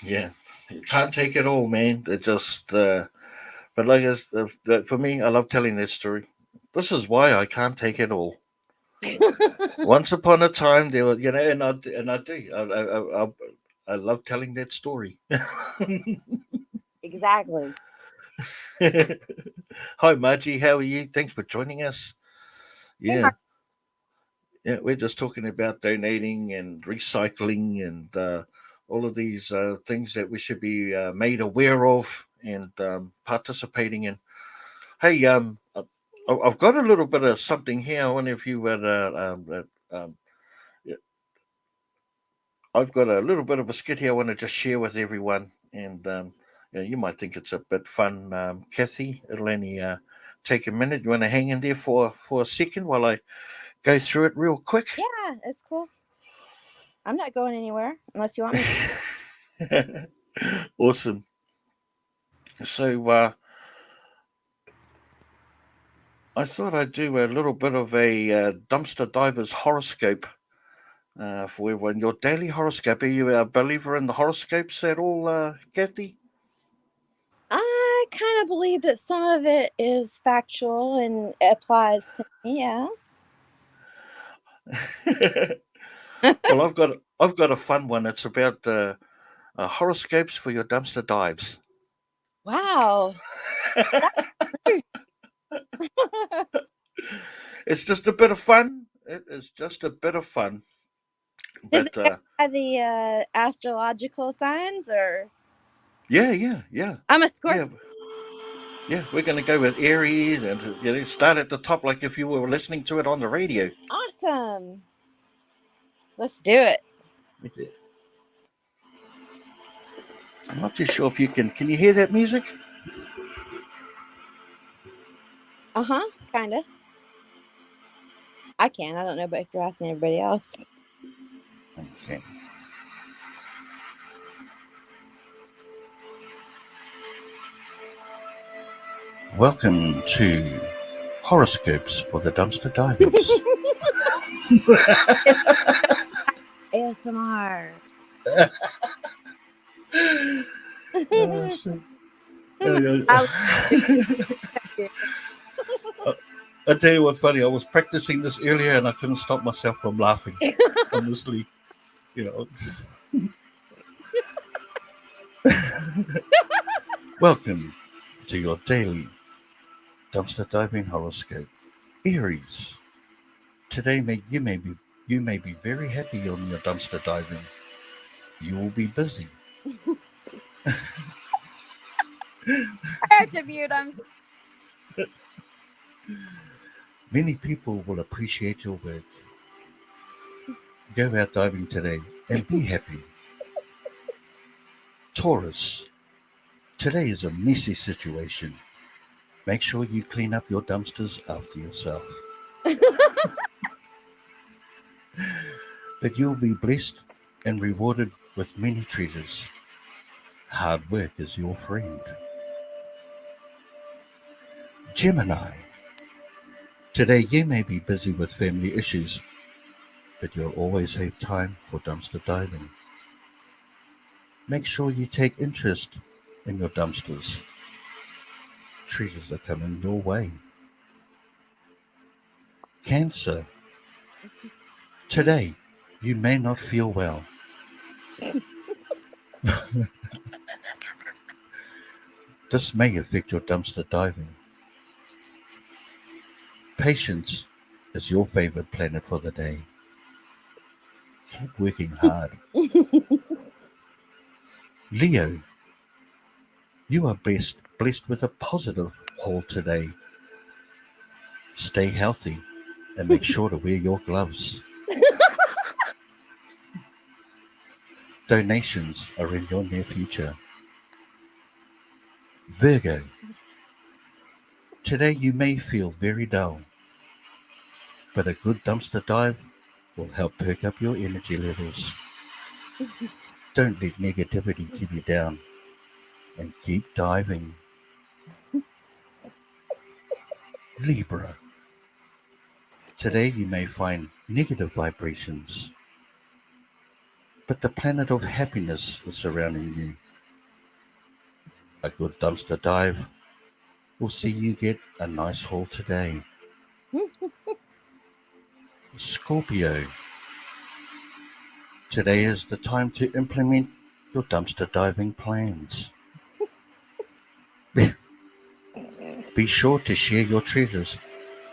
yeah. You can't take it all, man. It just. But for me, I love telling that story. This is why I can't take it all. Once upon a time, there were, and I do. I love telling that story. exactly. Hi, Margie. How are you? Thanks for joining us. Hey, Yeah, yeah. We're just talking about donating and recycling and all of these things that we should be made aware of and participating in. Hey, I've got a little bit of something here. I wonder if you would. Yeah, I've got a little bit of a skit here I want to just share with everyone, and yeah, you might think it's a bit fun, Kathy. It'll only take a minute. You want to hang in there for a second while I go through it real quick? yeah, it's cool. I'm not going anywhere unless you want me. Awesome. So I thought I'd do a little bit of a dumpster divers horoscope for everyone. Your daily horoscope. Are you a believer in the horoscopes at all, Kathy? I kind of believe that some of it is factual and applies to me. Yeah. Well, I've got a fun one. It's about the horoscopes for your dumpster dives. Wow. It's just a bit of fun. It is just a bit of fun. Is But it by the astrological signs, or yeah, yeah, yeah, I'm a yeah. Scorpio? Yeah, we're going to go with Aries and start at the top like if you were listening to it on the radio. Awesome. Let's do it. I'm not too sure if you can you hear that music? Kind of. I can. I don't know, but if you're asking everybody else. Okay. Welcome to Horoscopes for the Dumpster Divers. ASMR. I tell you what, funny. I was practicing this earlier, and I couldn't stop myself from laughing. Honestly, Welcome to your daily dumpster diving horoscope, Aries. Today, you may be very happy on your dumpster diving. You will be busy. I have to mute. Many people will appreciate your work. Go out diving today and be happy. Taurus, today is a messy situation. Make sure you clean up your dumpsters after yourself. But you'll be blessed and rewarded with many treasures. Hard work is your friend. Gemini, today you may be busy with family issues, but you'll always have time for dumpster diving. Make sure you take interest in your dumpsters. Treasures are coming your way. Cancer, today you may not feel well. This may affect your dumpster diving. Patience is your favorite planet for the day. Keep working hard. Leo, you are blessed with a positive haul today. Stay healthy and make sure to wear your gloves. Donations are in your near future. Virgo, today you may feel very dull, but a good dumpster dive will help perk up your energy levels. Don't let negativity keep you down and keep diving. Libra, today you may find negative vibrations, but the planet of happiness is surrounding you. A good dumpster dive will see you get a nice haul today. Scorpio, today is the time to implement your dumpster diving plans. Be sure to share your treasures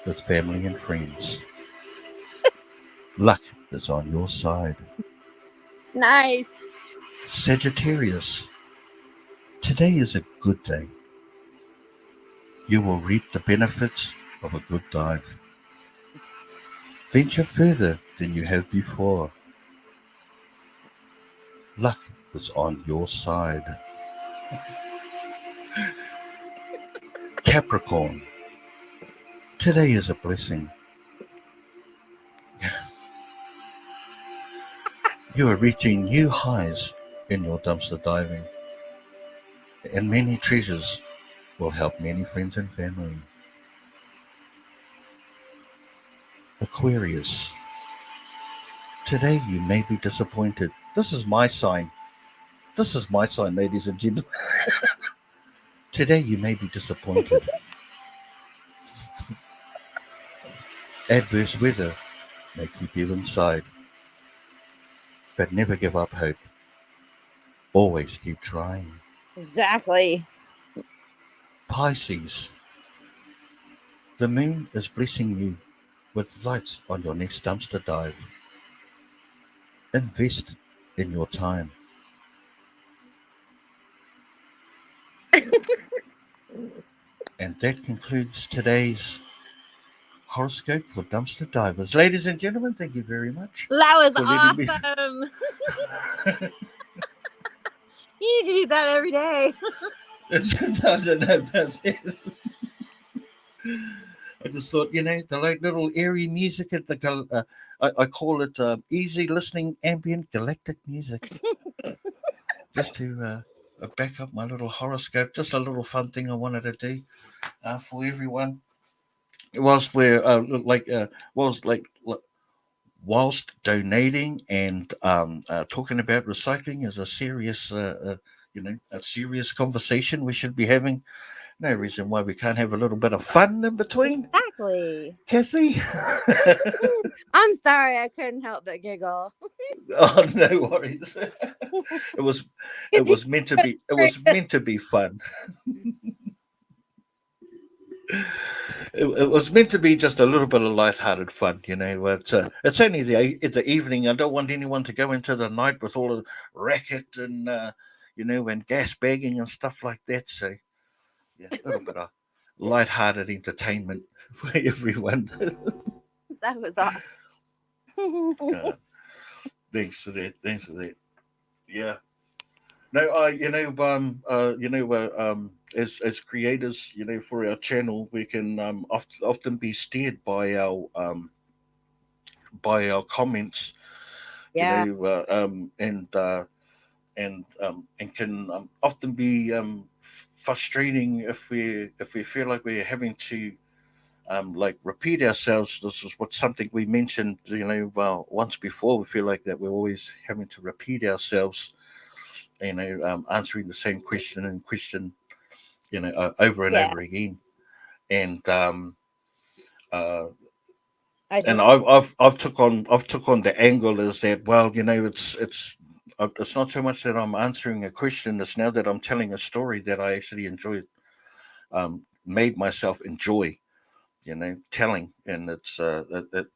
with family and friends. Luck is on your side. Nice. Sagittarius, today is a good day. You will reap the benefits of a good dive. Venture further than you have before. Luck is on your side. Capricorn, today is a blessing. You are reaching new highs in your dumpster diving, and many treasures will help many friends and family. Aquarius, today you may be disappointed. This is my sign. This is my sign, ladies and gentlemen. Today you may be disappointed. Adverse weather may keep you inside, but never give up hope. Always keep trying. Exactly. Pisces, the moon is blessing you with lights on your next dumpster dive. Invest in your time. And that concludes today's horoscope for dumpster divers. Ladies and gentlemen, thank you very much That was for letting me. awesome. You need to do that every day. I just thought, the like little airy music at I call it easy listening ambient galactic music, just to back up my little horoscope. Just a little fun thing I wanted to do for everyone. Whilst we're whilst donating and talking about recycling is a serious, a serious conversation we should be having. No reason why we can't have a little bit of fun in between, Exactly. Kathy. I'm sorry, I couldn't help but giggle. Oh, no worries. It was meant to be. It was meant to be fun. It was meant to be just a little bit of light-hearted fun, it's only the evening. I don't want anyone to go into the night with all the racket and and gas bagging and stuff like that. So yeah, a little bit of light-hearted entertainment for everyone. That was awesome. Thanks for that. Thanks for that. Yeah. No, as creators, for our channel, we can often be steered by our comments, Yeah. and can often be frustrating if we feel like we're having to like repeat ourselves. This is what something we mentioned, once before. We feel like that we're always having to repeat ourselves, answering the same question, over and Yeah. over again. And uh, I and just I've took on the angle is that, well, it's not so much that I'm answering a question. It's now that I'm telling a story that I actually enjoy, made myself enjoy, telling, and it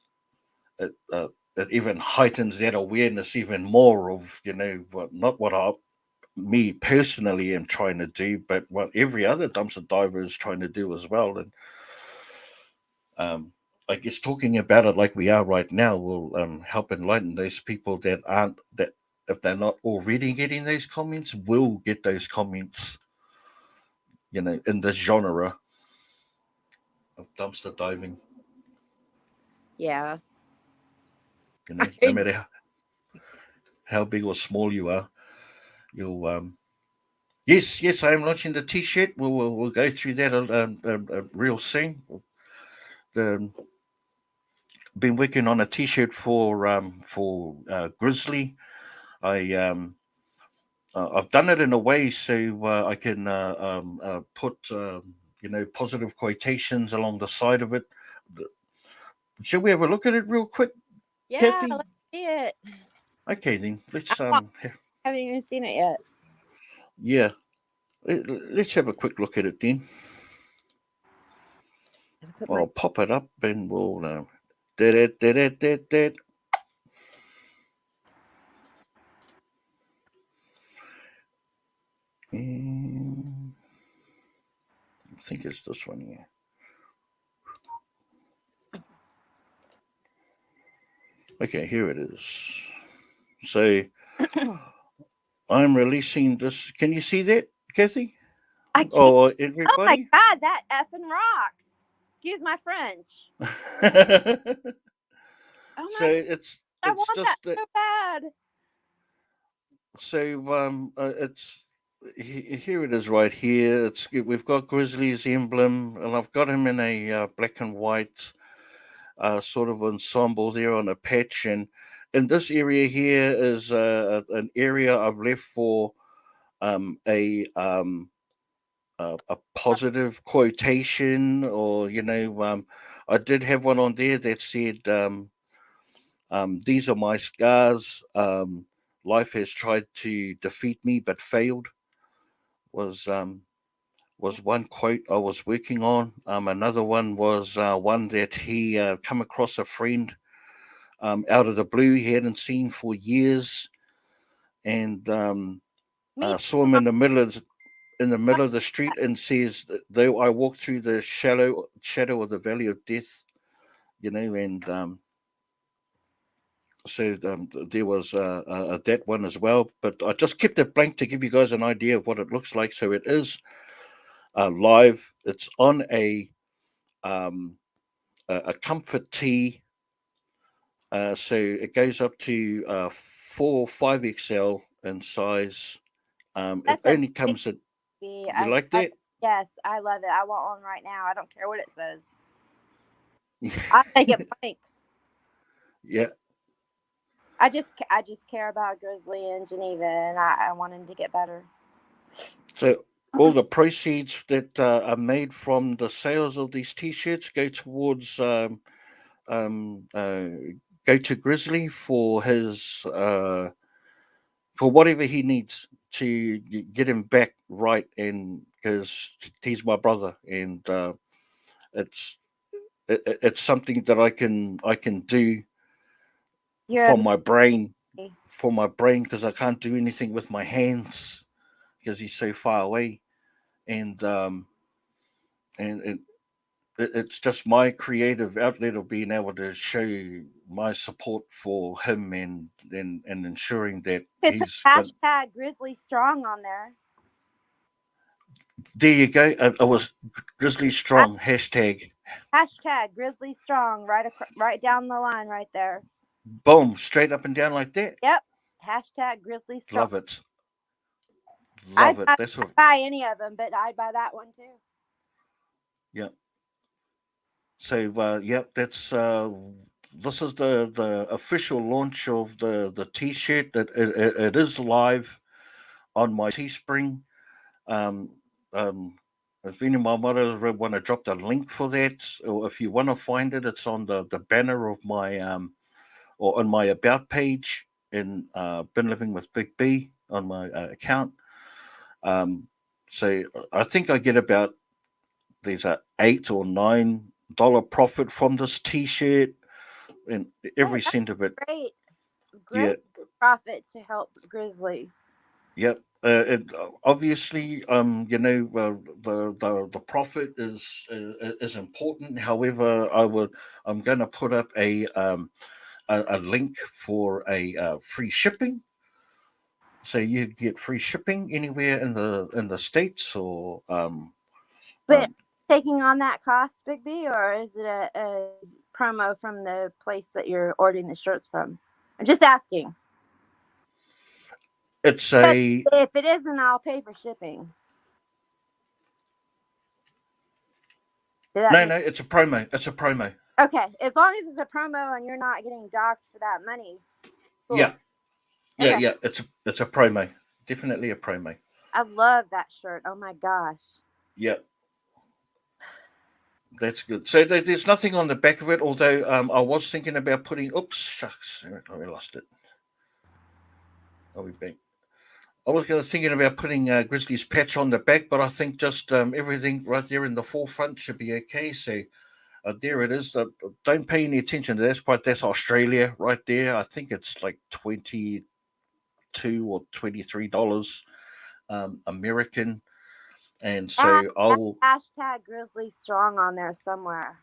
even heightens that awareness even more of, not what me personally am trying to do, but what every other dumpster diver is trying to do as well. And um, I guess talking about it like we are right now will help enlighten those people that if they're not already getting those comments, will get those comments, in this genre of dumpster diving. yeah. No matter how big or small you are, you'll Yes, yes, I am launching the T-shirt. We'll go through that real soon. The Been working on a T-shirt for Grizzly. I've done it in a way so I can put positive quotations along the side of it. Shall we have a look at it real quick, Yeah, Kathy? let's see it. Okay, then let's I haven't even seen it yet. yeah, let's have a quick look at it then. Gotta put I'll my pop it up and we'll did it. And I think it's this one here. Okay, here it is. So I'm releasing this. Can you see that, Kathy? I can't. Oh, Oh my everybody? god, that effing rocks. Excuse my French. Oh So my, I it's want that just that. so bad. So it's here it is right here. We've got Grizzly's emblem, and I've got him in a black and white sort of ensemble there on a patch. And in this area here is an area I've left for um, a um, a positive quotation, or I did have one on there that said, "These are my scars. Life has tried to defeat me but failed." Was one quote I was working on. Another one was one that he come across a friend out of the blue he hadn't seen for years, and Me saw him in the middle of. in the middle of the street and says, "Though I walk through the shadow of the valley of death," and so there was that one as well. But I just kept it blank to give you guys an idea of what it looks like. So it is live. It's on um, a comfort tee. So it goes up to 4 or 5 XL in size. It That's a only big comes at. fee. You like that? Yes, I love it. I want one right now. I don't care what it says. I'll take it blank. Yeah. I just care about Grizzly and Geneva, and I want him to get better. So all the proceeds that are made from the sales of these T-shirts go towards um, uh, go to Grizzly for his for whatever he needs to get him back right, and because he's my brother, and it's it's something that I can do You're for my brain amazing. because I can't do anything with my hands because he's so far away, and and it's just my creative outlet of being able to show my support for him, and ensuring that You could put he's got. hashtag Grizzly Strong on there. There you go. I was Grizzly Strong hashtag. Hashtag Grizzly Strong right down the line right there. Boom, straight up and down like that. Yep. Hashtag Grizzly Strong. Love it. Love it. That's what. I'd buy any of them, but I'd buy that one too. Yeah. So yeah, that's this is the official launch of the T-shirt. It is live on my Teespring. Um, um, if any of my moderators want to drop the link for that, or if you want to find it, it's on the banner of my or on my about page in Been Living with Big B on my account. Um, so I think I get about these are $8 or $9 profit from this T-shirt, and every That's cent of it. great. Yeah, Great profit to help Grizzly. yep. Obviously, the profit is important. However, I'm going to put up a link for a free shipping, so you get free shipping anywhere in the states, or But taking on that cost, Big B, or is it a promo from the place that you're ordering the shirts from? I'm just asking. it's But a if it isn't, I'll pay for shipping. no, no. It's a promo. It's a promo. Okay, as long as it's a promo and you're not getting docked for that money. Cool. Yeah, yeah, Okay. yeah. It's a promo. Definitely a promo. I love that shirt. Oh my gosh. Yeah, that's good. So there's nothing on the back of it, although I was thinking about putting. Oops, shucks, I lost it. I'll be back. I was going to thinking about putting Grizzly's patch on the back, but I think just everything right there in the forefront should be okay. So there it is. Don't pay any attention to this part. That's Australia right there. I think it's like $22 or $23 American, and so I'll Hashtag Grizzly Strong on there somewhere.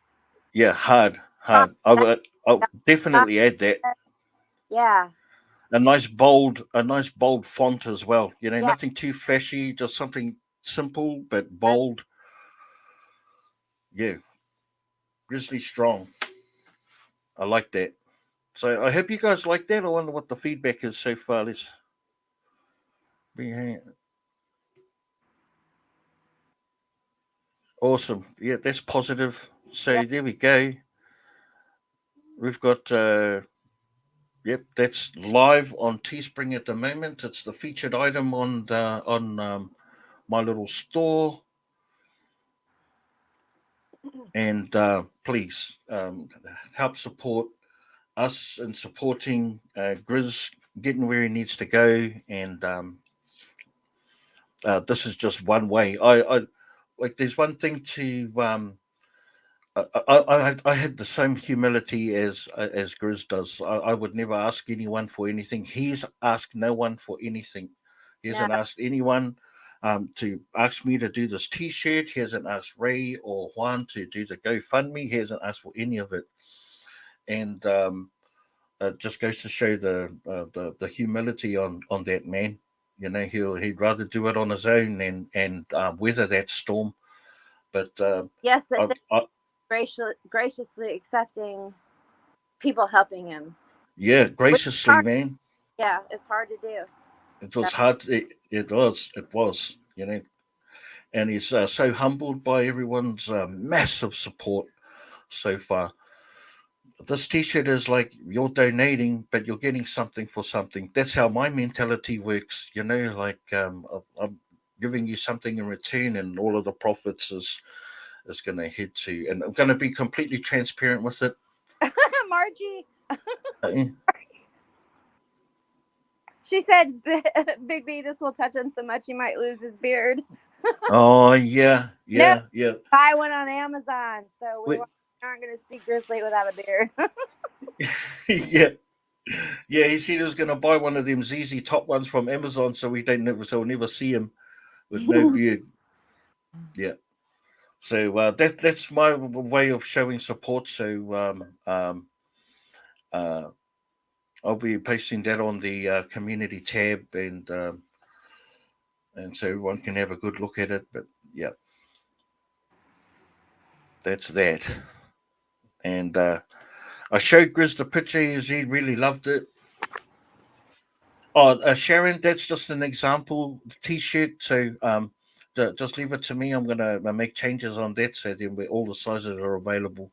yeah, hard. I'll definitely add that. Yeah. A nice bold font as well. Yeah. Nothing too flashy, just something simple but bold. Yeah, Grizzly Strong. I like that. So I hope you guys like that. I wonder what the feedback is so far. Let's be awesome. Yeah, that's positive. So there we go. We've got yep, that's live on Teespring at the moment. It's the featured item on my little store. And please help support us in supporting Grizz getting where he needs to go. And this is just one way. I like. There's one thing to. I had the same humility as Grizz does. I would never ask anyone for anything. He's asked no one for anything. He hasn't asked anyone to ask me to do this T-shirt. He hasn't asked Ray or Juan to do the GoFundMe. He hasn't asked for any of it, and it just goes to show the humility on that man. You know, he'd rather do it on his own and weather that storm. But Yes, but I, graciously accepting people helping him. yeah, Which is graciously, hard. man. Yeah, it's hard to do. It was hard. It was. You know, and he's so humbled by everyone's massive support so far. This T-shirt is like you're donating, but you're getting something for something. That's how my mentality works. You know, like I'm giving you something in return, and all of the profits is going to head to, and I'm going to be completely transparent with it. Margie, Uh, she said, "Big B, this will touch him so much he might lose his beard." oh yeah, No, yeah. buy one on Amazon, so we Wait, aren't going to see Grizzly without a beard. yeah. Yeah, he said he was going to buy one of them ZZ Top ones from Amazon, so we'll never see him with no beard. Yeah, so that's my way of showing support. So uh, I'll be posting that on the community tab, and so everyone can have a good look at it. But yeah, that's that. And I showed Grizz the picture; he really loved it. Oh, Sharon, that's just an example T-shirt. So just leave it to me. I'm gonna make changes on that, so then all the sizes are available.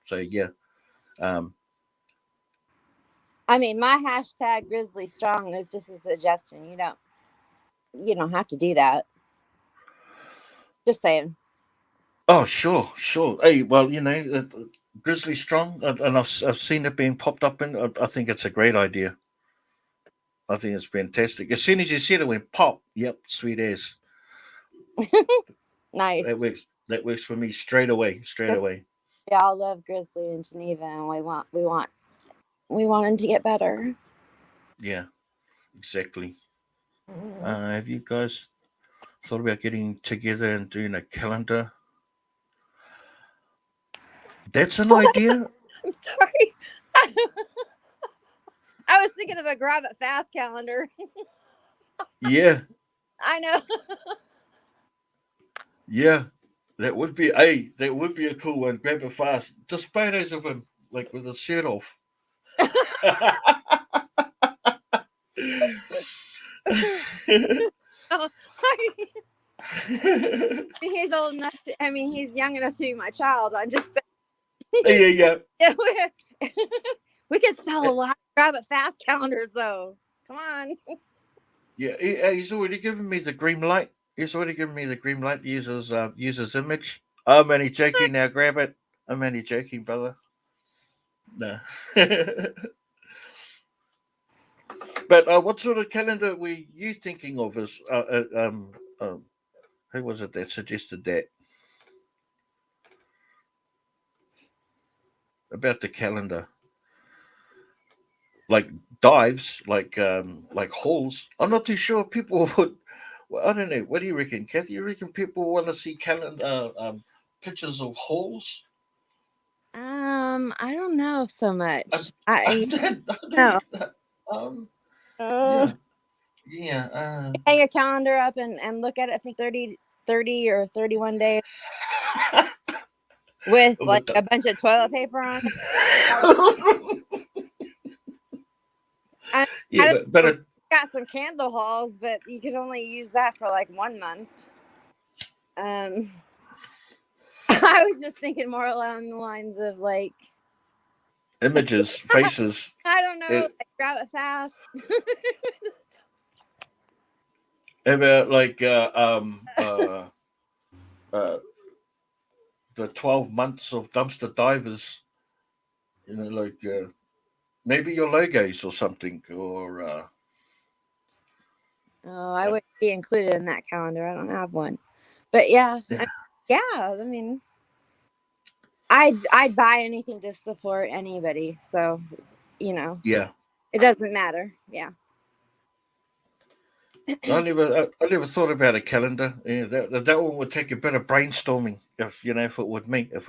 So yeah, um, I mean, my hashtag Grizzly Strong is just a suggestion. You don't have to do that. Just saying. oh sure. Hey, well, Grizzly Strong, and I've seen it being popped up in. I think it's a great idea. I think it's fantastic. As soon as you said it, went pop. Yep, sweet as. Nice. That works for me straight away. Straight away. We all love Grizzly in Geneva, and we want him to get better. Yeah, exactly. Have you guys thought about getting together and doing a calendar? That's an idea. I'm sorry. I was thinking of a grab it fast calendar. Yeah, I know. yeah. That would be a cool one. Grab it fast. Just photos of him like with his shirt off. Oh, he's old enough. He's young enough to be my child. I'm just saying. Yeah. We could sell a lot of grab it fast calendars, though. Come on. Yeah, he's already given me the green light. He's already given me the green light. Use his image. I'm only joking. Now grab it. I'm only joking, brother. No. But what sort of calendar were you thinking of? As who was it that suggested that about the calendar? Like dives, like holes. I'm not too sure. People would. Well, I don't know. What do you reckon, Kathy? You reckon people want to see calendar pictures of holes? I don't know so much. I No. Yeah. Hang a calendar up and look at it for 30 or 31 days with like a bunch of toilet paper on it. But it got some candle hauls, but you could only use that for like 1 month. I was just thinking more along the lines of like images, faces. I don't know, like, grab it fast. About like the 12 months of dumpster divers. Like maybe your logos or something, or oh, I would be included in that calendar. I don't have one, but yeah. I mean, I'd buy anything to support anybody. So, yeah, it doesn't matter. Yeah. I never thought about a calendar. Yeah, that one would take a bit of brainstorming if it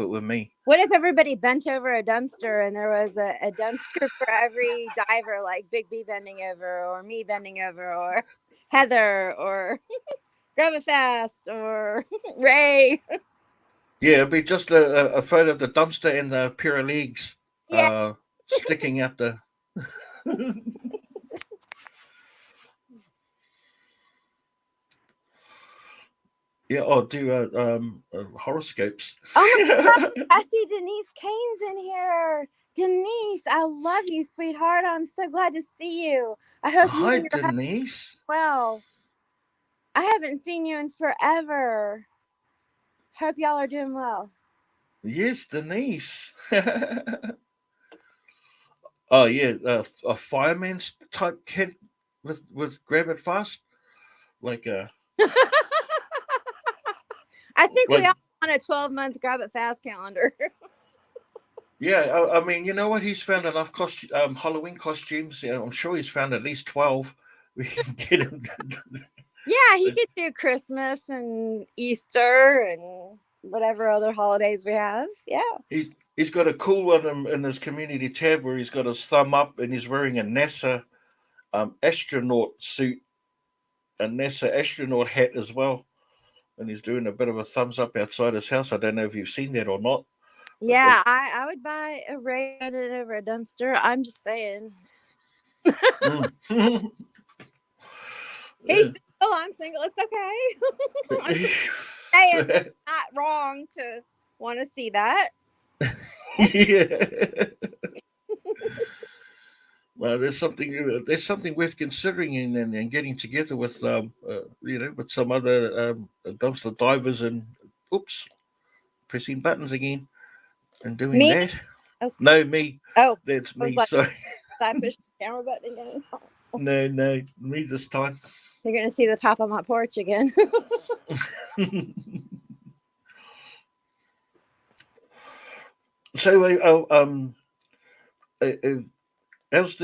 were me. What if everybody bent over a dumpster and there was a dumpster for every diver, like Big B bending over, or me bending over, or Heather, or Grab It Fast, or Ray? Yeah, it'd be just a photo of the dumpster and the pair of legs Yeah. sticking out the. Yeah, I'll do horoscopes. Oh my God, I see Denise Kane's in here. Denise, I love you, sweetheart. I'm so glad to see you. I hope you Hi, and your husband Denise. are well. I haven't seen you in forever. Hope y'all are doing well. Yes, Denise. Oh yeah, a fireman's type kid with grab it fast, like I think we like all on a 12-month Grab It Fast calendar. yeah. I mean, you know what? He's found enough Halloween costumes. Yeah, I'm sure he's found at least 12. We can get him. Yeah, he could do Christmas and Easter and whatever other holidays we have. Yeah. He's got a cool one in his community tab where he's got his thumb up and he's wearing a NASA astronaut suit, a NASA astronaut hat as well, and he's doing a bit of a thumbs up outside his house. I don't know if you've seen that or not. Yeah, I would buy a Ray over a dumpster. I'm just saying. Mm. He's single, I'm single. It's okay. I'm just saying it's not wrong to want to see that. Yeah. Well, there's something worth considering and getting together with with some other dumpster divers and oops, pressing buttons again and doing Me? that. Oh, No, me. oh That's I was me. like, Sorry. I pushed the camera button again. No, me this time. You're going to see the top of my porch again. So, uh, uh, how's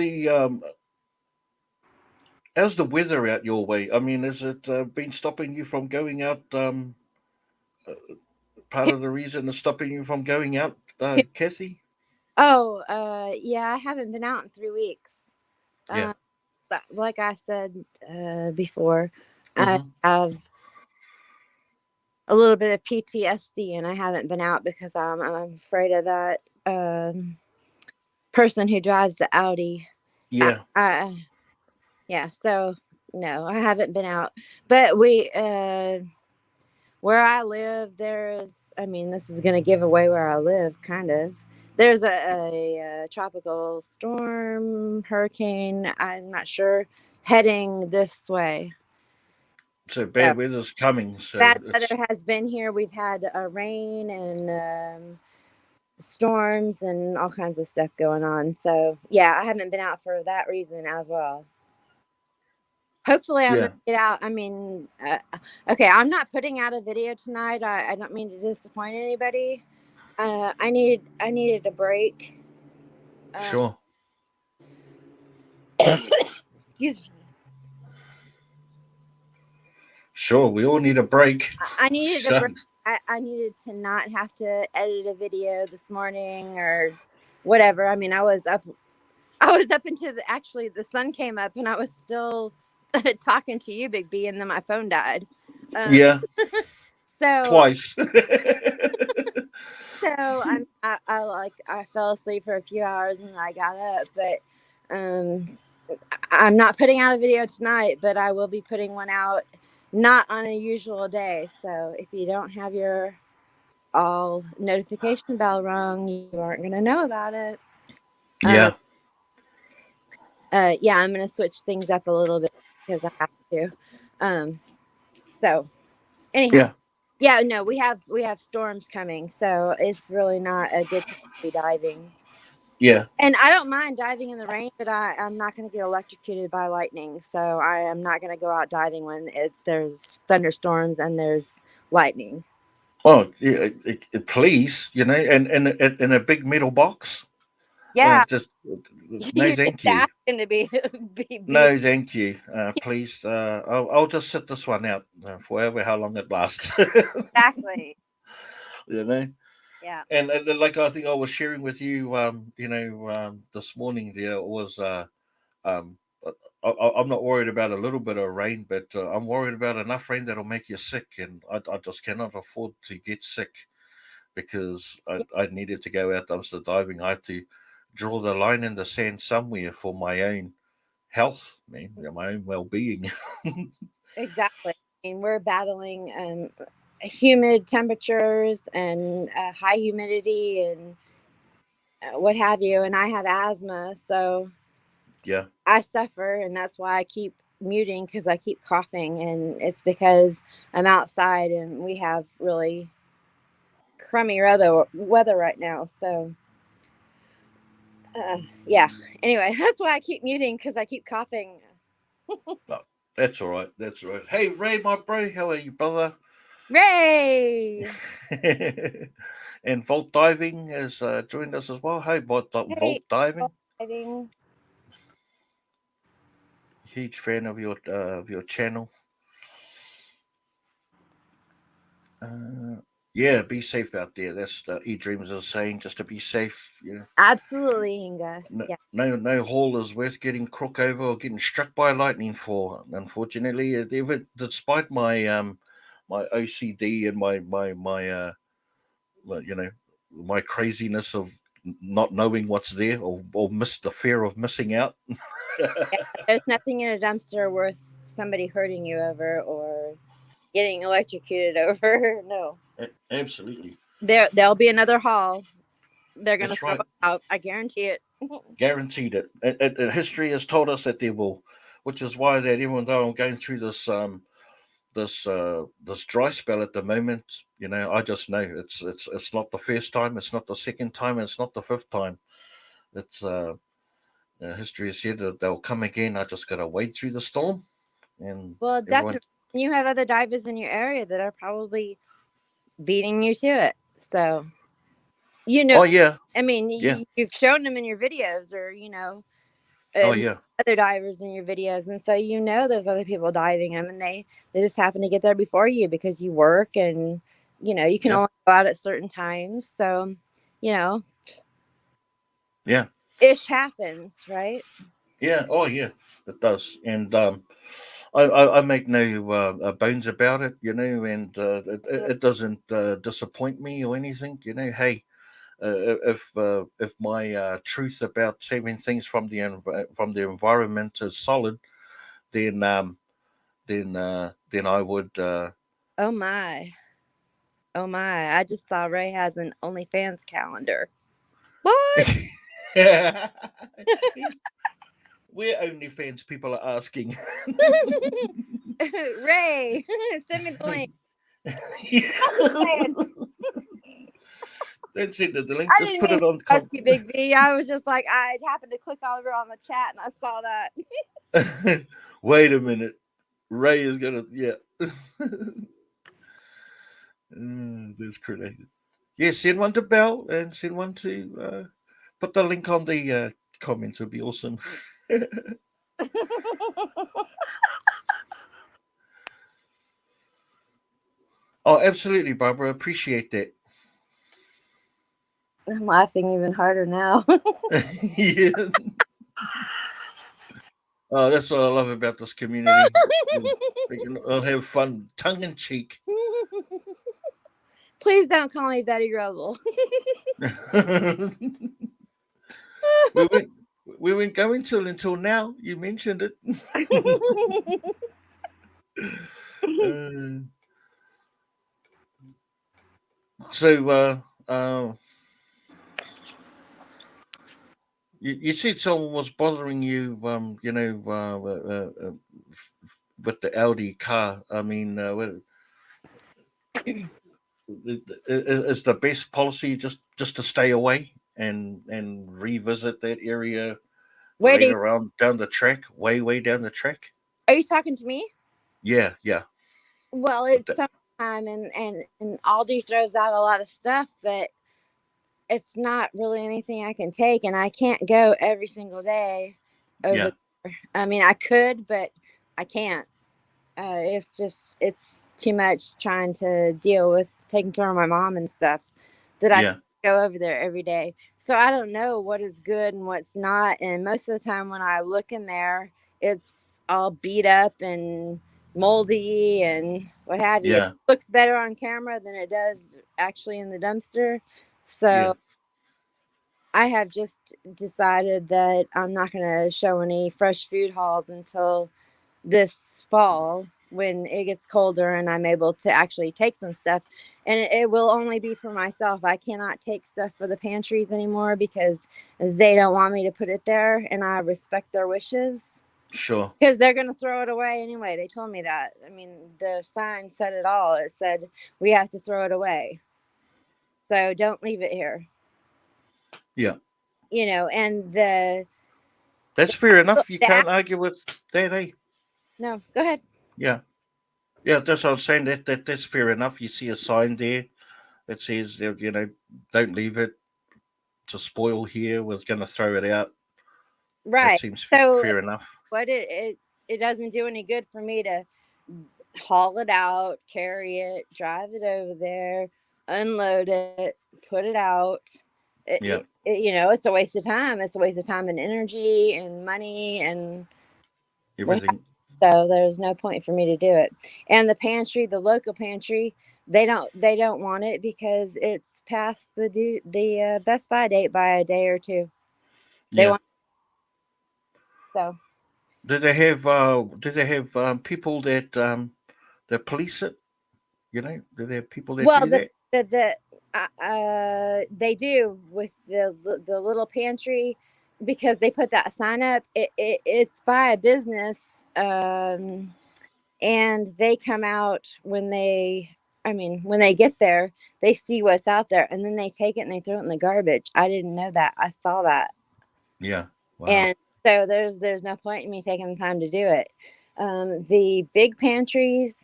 how's the weather out your way? I mean, has it been stopping you from going out? Part of the reason it's stopping you from going out, Kathy? Oh, yeah, I haven't been out in 3 weeks. Yeah. Like I said before, I Mm-hmm. have a little bit of PTSD, and I haven't been out because I'm afraid of that person who drives the Audi. Yeah. Yeah, so no, I haven't been out. But where I live, there's, I mean, this is going to give away where I live, kind of. There's a tropical storm, hurricane, I'm not sure, heading this way. So So bad weather's coming. So bad it's weather has been here. We've had rain and storms and all kinds of stuff going on. So yeah, I haven't been out for that reason as well. Hopefully I'm yeah. gonna get out. I mean, okay, I'm not putting out a video tonight. I don't mean to disappoint anybody. I needed a break. Sure. Excuse me. Sure. We all need a break. I needed a break. Shucks. I needed to not have to edit a video this morning or whatever. I mean, I was up until actually the sun came up and I was still talking to you, Big B, and then my phone died. Yeah. So Twice. I fell asleep for a few hours and I got up, but I'm not putting out a video tonight, but I will be putting one out not on a usual day. So if you don't have your all notification bell rung, you aren't going to know about it. Yeah. Yeah, I'm going to switch things up a little bit because I have to. So anyhow, yeah, no, we have storms coming, so it's really not a good time to be diving. Yeah. And I don't mind diving in the rain, but I'm not going to get electrocuted by lightning. So I am not going to go out diving when there's thunderstorms and there's lightning. Oh, yeah, please, and in a big metal box. Yeah, Just no, you're just thank you. asking to be. No, thank you. Please, I'll just sit this one out forever, how long it lasts. Exactly. You know, Yeah. and like I think I was sharing with you, this morning there was, um, I'm not worried about a little bit of rain, but I'm worried about enough rain that'll make you sick, and I just cannot afford to get sick because I needed to go out dumpster diving. I had to draw the line in the sand somewhere for my own health, man, my own well-being. Exactly. I mean, we're battling humid temperatures and high humidity and what have you. And I have asthma, so Yeah, I suffer, and that's why I keep muting because I keep coughing, and it's because I'm outside and we have really crummy weather right now. So, yeah. Anyway, that's why I keep muting because I keep coughing. no, that's all right. That's all right. Hey, Ray, my bro, how are you, brother? Ray! And Vault Diving has joined us as well. Hey, Vault Hey, Diving, exciting. huge fan of your channel. Yeah, be safe out there. That's E Dreams is saying, just to be safe. Yeah, Absolutely, Inga. no, Yeah. no haul is worth getting crook over or getting struck by lightning for. Unfortunately, even despite my OCD and my craziness of not knowing what's there or miss the fear of missing out. Yeah, there's nothing in a dumpster worth somebody hurting you over or getting electrocuted over. No. Absolutely, There'll be another haul. They're gonna that's throw right. it out. I guarantee it. Guaranteed it. History has told us that there will, which is why that even though I'm going through this dry spell at the moment, I just know it's not the first time, it's not the second time, it's not the fifth time. It's history has said that they'll come again. I just gotta wade through the storm, and Well, everyone. definitely. You have other divers in your area that are probably beating you to it. So, you know, Oh yeah, I mean, yeah. you've shown them in your videos or, Oh and yeah, other divers in your videos. And so, there's other people diving them and they just happen to get there before you because you work and, you can yeah, only go out at certain times. So, you know, yeah, ish happens, right? yeah. Oh yeah, it does. And I make no bones about it, and it doesn't disappoint me or anything. Hey, if my truth about saving things from from the environment is solid, then then I would. Oh my. Oh my. I just saw Ray has an OnlyFans calendar. What? Yeah. We're OnlyFans people are asking. Ray, send me the link. Yeah. I'm just saying. Don't send it the link. I Just didn't put mean it to on. interrupt you, Big B. I was just like, I happened to click over on the chat and I saw that. Wait a minute. Ray is gonna. Yeah. That's crazy. Yeah, send one to Bell and send one to. Put the link on the comments. Would be awesome. Oh, absolutely, Barbara. Appreciate that. I'm laughing even harder now. Yeah. Oh, that's what I love about this community. We can all have fun, tongue in cheek. Please don't call me Betty Rubble. we weren't we weren't going to until now. You mentioned it. uh, so, you said someone was bothering you. With the Audi car. I mean, is the best policy just to stay away and revisit that area Wait, later around down the track, way down the track? are you talking to me? Yeah, yeah. Well, With it's that. summertime and Aldi throws out a lot of stuff, but it's not really anything I can take, and I can't go every single day over Yeah. there. I mean, I could, but I can't. It's too much trying to deal with taking care of my mom and stuff that I Yeah. can't go over there every day. So I don't know what is good and what's not. And most of the time when I look in there, it's all beat up and moldy and what have you. It Yeah. looks better on camera than it does actually in the dumpster. Yeah. So I have just decided that I'm not going to show any fresh food hauls until this fall when it gets colder and I'm able to actually take some stuff. And it will only be for myself. I cannot take stuff for the pantries anymore because they don't want me to put it there, and I respect their wishes Sure. because they're going to throw it away anyway. They told me that. I mean, the sign said it all. It said, we have to throw it away. So don't leave it here. Yeah. And the That's fair enough. You the can't argue with that, eh? no, go ahead. Yeah. Yeah, that's what I was saying. That's fair enough. You see a sign there that says, don't leave it to spoil here. We're going to throw it out. That Right. seems So fair enough. what it doesn't do any good for me to haul it out, carry it, drive it over there, unload it, put it out. Yeah. It's a waste of time. It's a waste of time and energy and money and what have Everything. so there's no point for me to do it. And the pantry, the local pantry, they don't want it because it's past the Best Buy date by a day or two. They Yeah. want so Do they have people that police it? Do they have people that well do that? they do with the little pantry because they put that sign up. It's by a business, and they come out when they get there, they see what's out there, and then they take it and they throw it in the garbage. I didn't know that. I saw that, Yeah. Wow. and so there's no point in me taking the time to do it. The big pantries,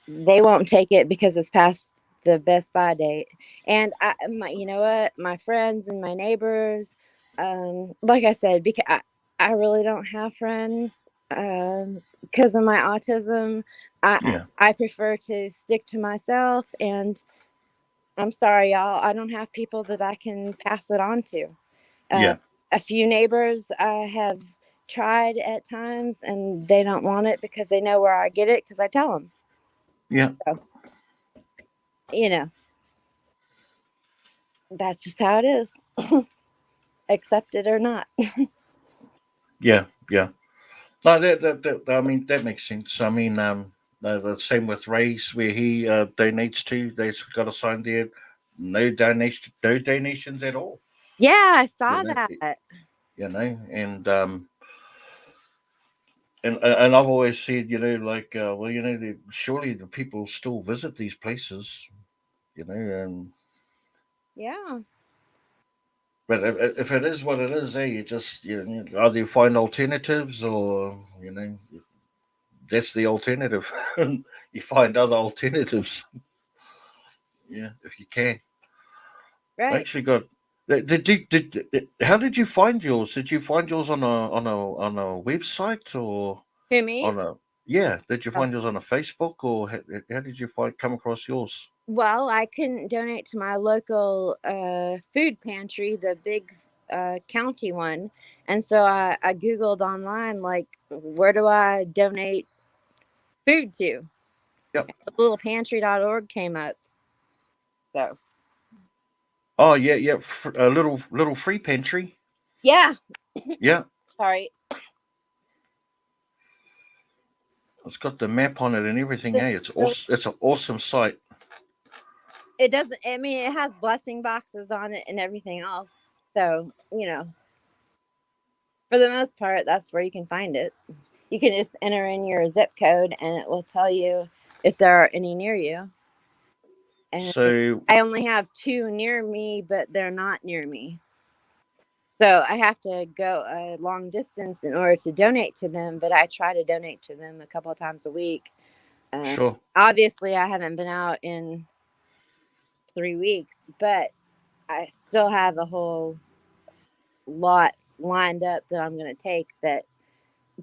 they won't take it because it's past the Best Buy date. And you know what, my friends and my neighbors, like I said, because I really don't have friends because of my autism. Yeah. I prefer to stick to myself, and I'm sorry, y'all, I don't have people that I can pass it on to. Uh, Yeah. a few neighbors I have tried at times, and they don't want it because they know where I get it because I tell them. Yeah. So, you know, that's just how it is. Accept it or not. Yeah. Yeah. No, I mean, that makes sense. I mean, the same with Ray's, where he donates to. They've got a sign there, no donations at all. Yeah, I You saw know, that. and I've always said, like, well, surely the people still visit these places, and Yeah. but if it is what it is, you just either you find alternatives or that's the alternative. You find other alternatives, yeah, if you can. I Right. actually got. How did you find yours? Did you find yours on a website or Who, me? on a yeah? Did you Oh, find yours on a Facebook or how did you come across yours? well, I couldn't donate to my local food pantry, the big county one. And so I Googled online, like, where do I donate food to? Yep. The littlepantry.org came up. So, Oh yeah, yeah. A little free pantry. yeah. Yeah, Sorry. it's got the map on it and everything. The, Hey, it's the, awesome. It's an awesome site. it doesn't, I mean, it has blessing boxes on it and everything else. So, for the most part, that's where you can find it. You can just enter in your zip code and it will tell you if there are any near you. And So I only have two near me, but they're not near me. So I have to go a long distance in order to donate to them, but I try to donate to them a couple of times a week. Uh, sure. Obviously, I haven't been out in 3 weeks, but I still have a whole lot lined up that I'm going to take that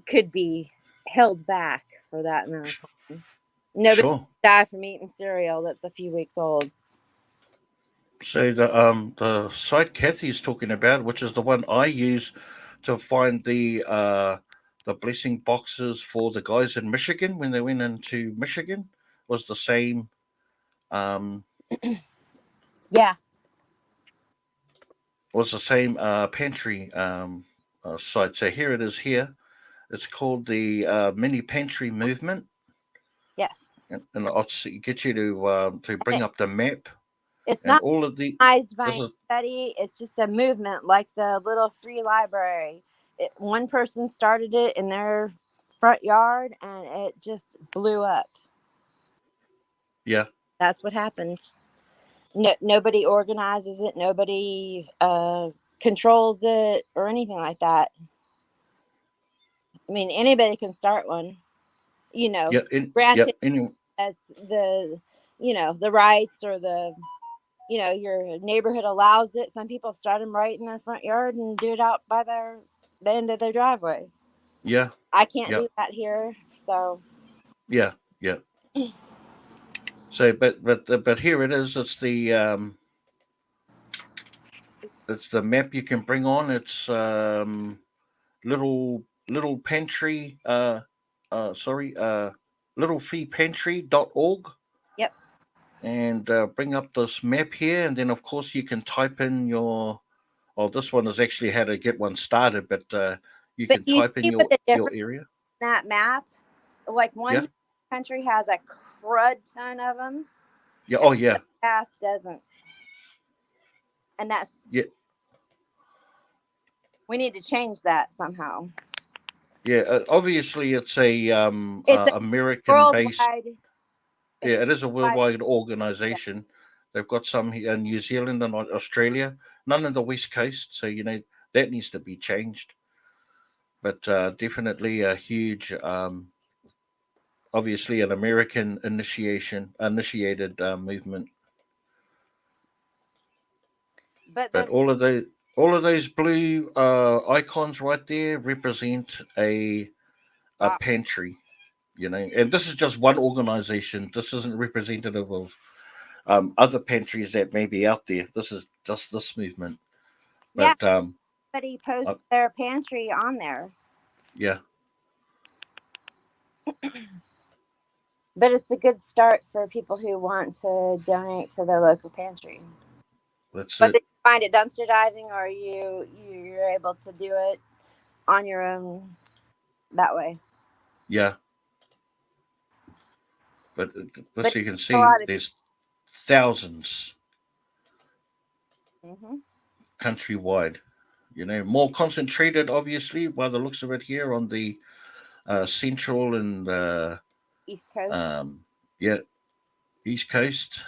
could be held back for that amount of time. Nobody Sure. die from eating cereal that's a few weeks old. So the site Kathy's talking about, which is the one I use to find the blessing boxes for the guys in Michigan when they went into Michigan, was the same um Yeah. pantry site. So here it is here. It's called the Mini Pantry Movement, Yes. and I'll get you to And bring up the map it's and not all of the. organized This by is anybody. It's just a movement, like the little free library. One person started it in their front yard, and it just blew up. yeah That's what happened. No, nobody organizes it. Nobody controls it or anything like that. I mean, anybody can start one. You know, granted, anyway, as the the rights or the your neighborhood allows it. Some people start them right in their front yard and do it out by the end of their driveway. yeah I can't yeah do that here, so yeah yeah. So, but here it is. It's the map you can bring on. It's little pantry. Sorry. Littlefeepantry.org, yep. and bring up this map here, and then of course you can type in your. Oh, this one is actually how to get one started, but you But can you type in see what the your difference area. in that map? Like Yeah. one country has a crud ton of them, Yeah. and Oh, yeah. the path doesn't, and that's Yeah. we need to change that somehow. Yeah. Obviously, it's a It's a American based. worldwide. It's Yeah, it is a worldwide. worldwide Yeah. organization. They've got some here in New Zealand and Australia, none in the West Coast. So, that needs to be changed. But definitely a huge, obviously an American initiated movement. But But there's all of those blue icons right there represent a wow. pantry. And this is just one organization. This isn't representative of other pantries that may be out there. This is just this movement. Yeah, But somebody uh, posts their pantry on there. yeah, But it's a good start for people who want to donate to their local pantry. that's But it. did you find it dumpster diving, or you're able to do it on your own that way? Yeah, but But as you can a see, lot of there's thousands mm-hmm. countrywide. More concentrated, obviously, by the looks of it here on the central and East Coast. um, yeah, east coast,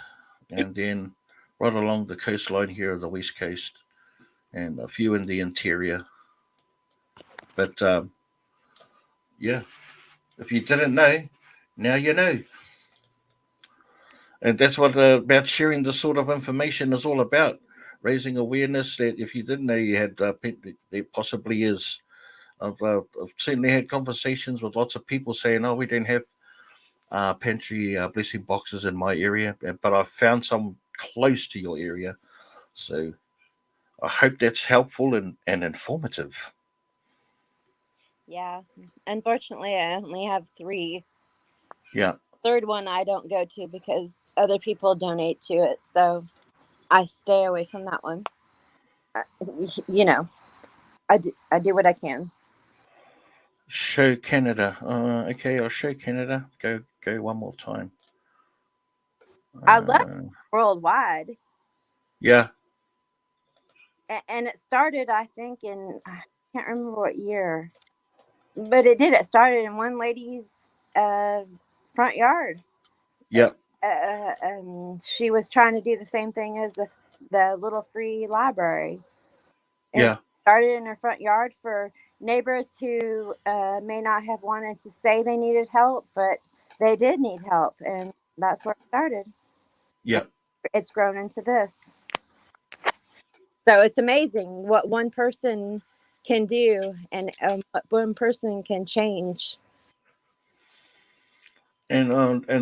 and then right along the coastline here of the west coast, and a few in the interior. But yeah, if you didn't know, now you know. And that's what about sharing this sort of information is all about. Raising awareness that if you didn't know you had, there possibly is. I've certainly had conversations with lots of people saying, "Oh, we don't have pantry blessing boxes in my area," but I found some close to your area. So I hope that's helpful and informative. Yeah. Unfortunately, I only have 3. Yeah, Third one I don't go to because other people donate to it, so I stay away from that one. Uh, You know, I do what I can. show Canada. Okay, I'll show Canada. Go one more time. I love Uh, worldwide, yeah, and it started, I think, in I can't remember what year, but it did. It started in one lady's front yard. yeah, She was trying to do the same thing as the little free library, and yeah, it started in her front yard for neighbors who may not have wanted to say they needed help, but they did need help, and that's where it started. And yeah. it's grown into this. So it's amazing what one person can do and what one person can change. And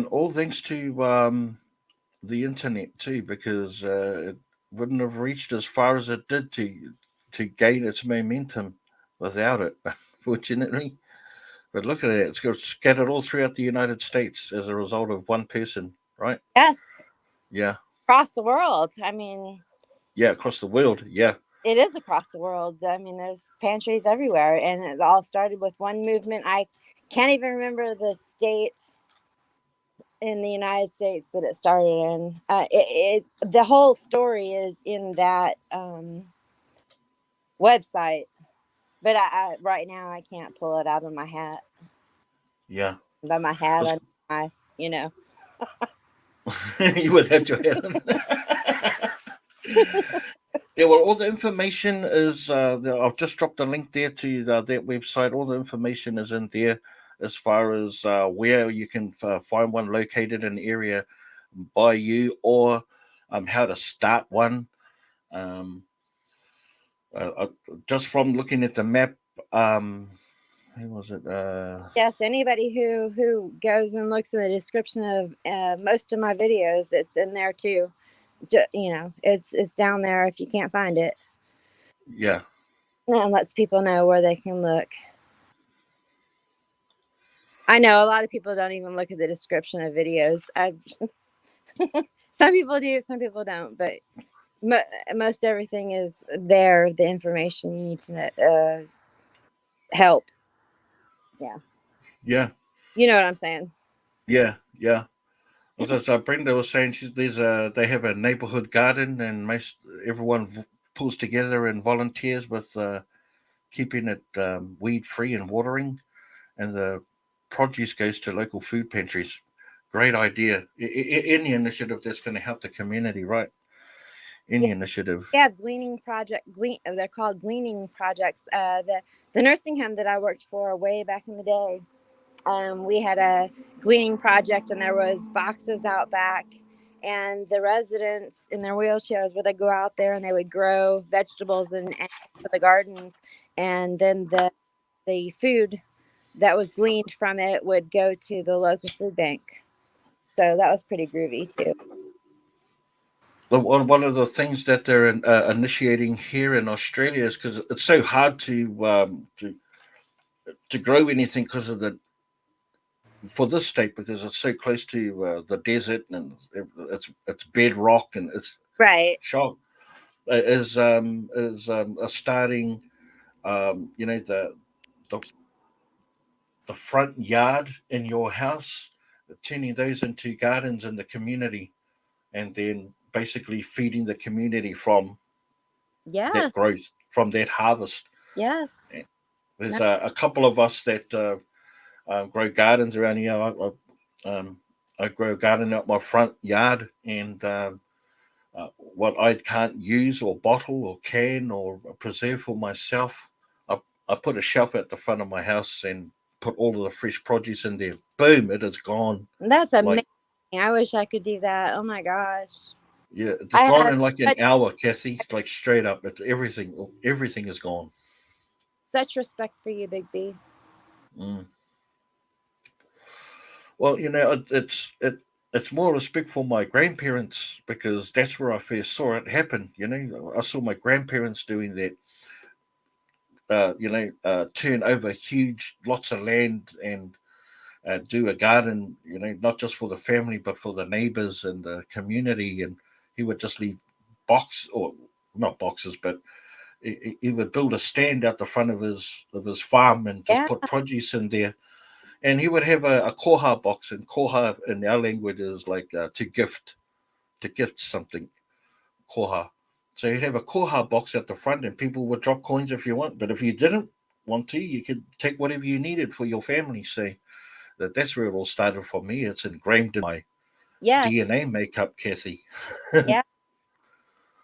all thanks to the internet too, because it wouldn't have reached as far as it did to gain its momentum without it, unfortunately. But look at it; it's got scattered all throughout the United States as a result of one person, right? Yes, Yeah, across the world. I mean, yeah, across the world. Yeah, it is across the world. I mean, there's pantries everywhere, and it all started with one movement. I can't even remember the state in the United States that it started in. The whole story is in that website, but I right now I can't pull it out of my hat. yeah. By my hat, It's, I my you would have your head on. Yeah, well, all the information is. I've just dropped a link there to that website. All the information is in there as far as where you can find one located in the area by you, or how to start one. Um, just from looking at the map, who was it? yes. Anybody who goes and looks in the description of most of my videos, it's in there too. It's down there if you can't find it, Yeah, and lets people know where they can look. I know a lot of people don't even look at the description of videos. Some people do, some people don't, but most everything is there. The information you need to help. Yeah, yeah, you know what I'm saying. yeah, yeah. As Brenda was saying, they have a neighborhood garden, and most everyone pulls together and volunteers with keeping it weed free and watering, and the produce goes to local food pantries. Great idea. Any initiative that's going to help the community, right? Yeah, Any initiative. we have gleaning project. They're called gleaning projects. The nursing home that I worked for way back in the day. We had a gleaning project, and there was boxes out back, and the residents in their wheelchairs would go out there and they would grow vegetables and for the gardens, and then the food that was gleaned from it would go to the local food bank. So that was pretty groovy too. One of the things that they're initiating here in Australia is because it's so hard to grow anything because of the for this state, because it's so close to the desert, and it's bedrock, and it's Right. shock is starting the the the front yard in your house, turning those into gardens in the community, and then basically feeding the community from Yeah. that growth, from that harvest. Yes. There's No, a couple of us that grow gardens around here. I grow a garden out my front yard, and what I can't use or bottle or can or preserve for myself, I, I put a shelf at the front of my house and put all of the fresh produce in there. Boom, it is gone. that's Like, amazing. I wish I could do that. Oh my gosh. yeah, it's I gone have in like an such, hour, Kathy. Like straight up, it's everything is gone. such respect for you, Big B. Mm. Well, it's more respect for my grandparents, because that's where I first saw it happen. I saw my grandparents doing that. Turn over huge lots of land and do a garden. Not just for the family but for the neighbors and the community. And he would just leave box or not boxes, but he would build a stand out the front of his farm and just Yeah. put produce in there. And he would have a koha box, and koha in our language is like to gift something, koha. So you'd have a koha box at the front, and people would drop coins if you want. But if you didn't want to, you could take whatever you needed for your family. So that's where it all started for me. It's ingrained in my Yes. DNA makeup, Kathy. Yeah.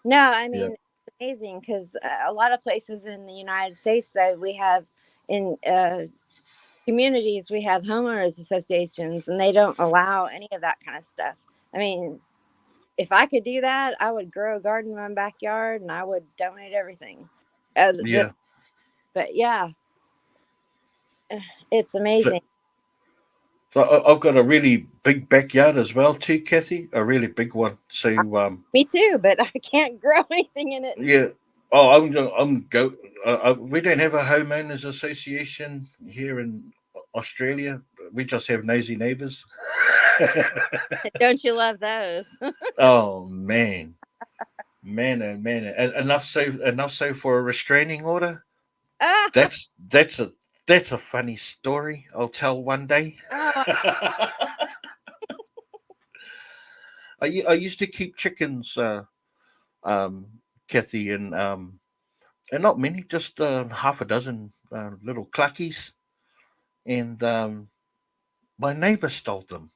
No, I Yeah, mean, it's amazing because a lot of places in the United States that we have in communities, we have homeowners associations, and they don't allow any of that kind of stuff. I mean, if I could do that, I would grow a garden in my backyard and I would donate everything. Yeah. But yeah, it's So, amazing. I've got a really big backyard as well too, Kathy. A really big one. So Me too, but I can't grow anything in it. yeah. Oh, I'm go. We don't have a homeowners association here in Australia. We just have nosy neighbours. Don't you love those? Oh man, oh man, and enough so for a restraining order. Ah, That's a funny story. I'll tell one day. oh, I used to keep chickens, um, Kathy, and not many, just half a dozen little cluckies, and my neighbour stole them.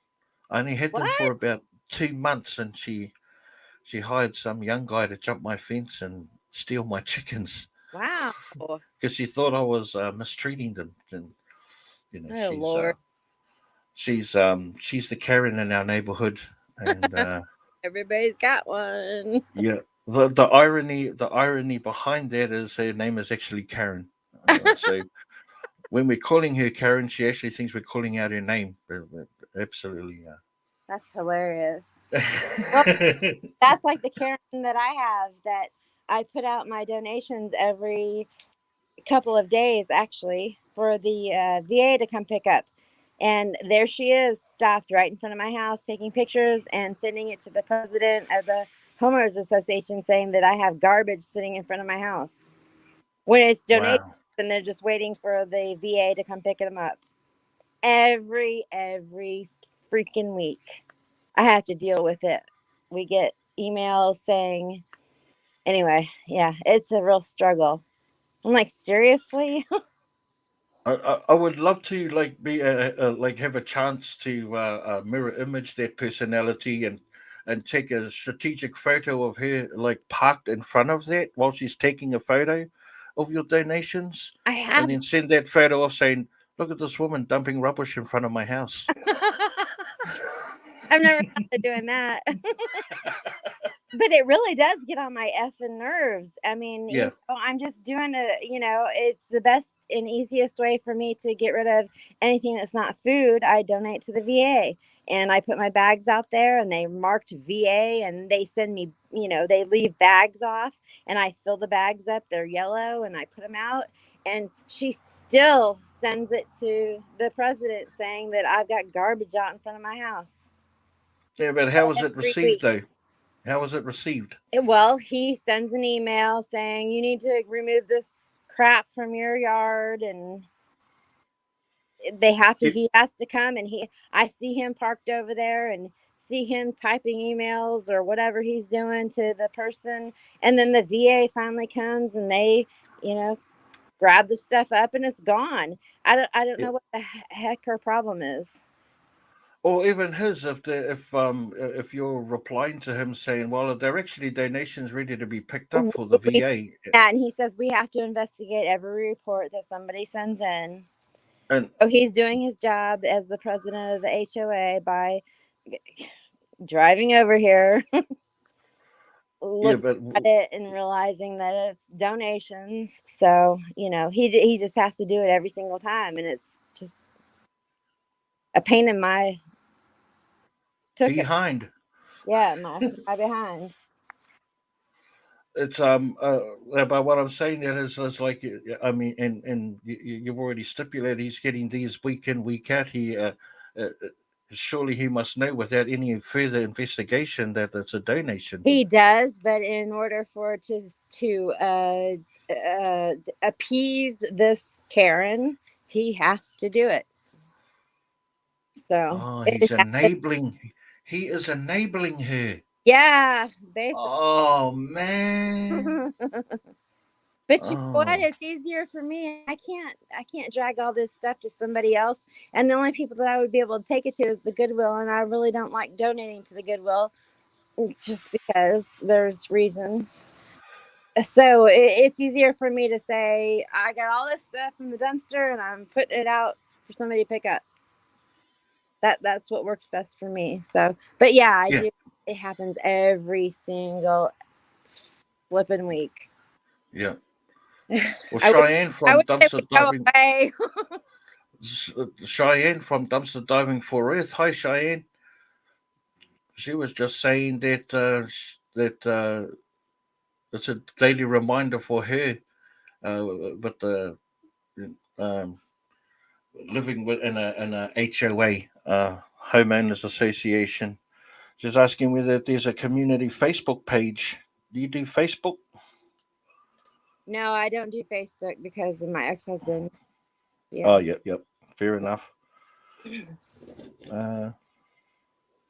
I only had them for what? about 2 months, and she hired some young guy to jump my fence and steal my chickens Wow. because she thought I was mistreating them. And you know, Oh, Lord. she's the Karen in our neighborhood, and Everybody's got one. yeah, the irony behind that is her name is actually Karen. So when we're calling her Karen, she actually thinks we're calling out her name. But absolutely, That's hilarious. Well, that's like the Karen that I have that I put out my donations every couple of days, actually, for the VA to come pick up. And there she is, stopped right in front of my house, taking pictures and sending it to the president of the homeowners association, saying that I have garbage sitting in front of my house when it's donated, wow. and they're just waiting for the VA to come pick them up. Every freaking week, I have to deal with it. We get emails saying, anyway, yeah, it's a real struggle. I'm like, seriously? I would love to like be like have a chance to mirror image that personality and take a strategic photo of her like parked in front of that while she's taking a photo of your donations, I and have. then send that photo off saying, "Look at this woman dumping rubbish in front of my house." I've never thought of doing that. But it really does get on my effing nerves. I mean, Yeah, I'm just doing it's the best and easiest way for me to get rid of anything that's not food. I donate to the VA and I put my bags out there and they marked VA and they send me, they leave bags off and I fill the bags up. They're yellow and I put them out. And she still sends it to the president saying that I've got garbage out in front of my house yeah, but how was it every received week. though? How was it received? Well, he sends an email saying you need to remove this crap from your yard, and It, he has to come, and I see him parked over there and see him typing emails or whatever he's doing to the person, and then the VA finally comes and they, grab the stuff up and it's gone. I don't it, know what the heck her problem is. or even his if you're replying to him saying, well, there are actually donations ready to be picked up for the VA. And he says we have to investigate every report that somebody sends in. And So he's doing his job as the president of the HOA by driving over here, yeah, looking but at it and realizing that it's donations. So, he just has to do it every single time. And it's just a pain in my took it. behind. Yeah, my behind. It's But what I'm saying there is like, I mean, and you've already stipulated he's getting these week in week out. Uh, Surely he must know without any further investigation that it's a donation. He does, but in order for it to appease this Karen, he has to do it. So Oh, it he is enabling her. yeah, basically. Oh man. But you know what? Oh It's easier for me. I can't drag all this stuff to somebody else. And the only people that I would be able to take it to is the Goodwill. And I really don't like donating to the Goodwill just because there's reasons. So it's easier for me to say, I got all this stuff from the dumpster and I'm putting it out for somebody to pick up. That's what works best for me. So, but yeah, I yeah. do. it happens every single flipping week. Yeah. Well, I wish, Cheyenne I from wish it would Dumpster go Diving, away. Cheyenne from Dumpster Diving for Earth. Hi, Cheyenne. She was just saying that it's a daily reminder for her. But um, living in a HOA, homeowners association. Just asking whether there's a community Facebook page. Do you do Facebook? No, I don't do Facebook because of my ex-husband. Oh, Yeah. yep. Fair enough. Uh,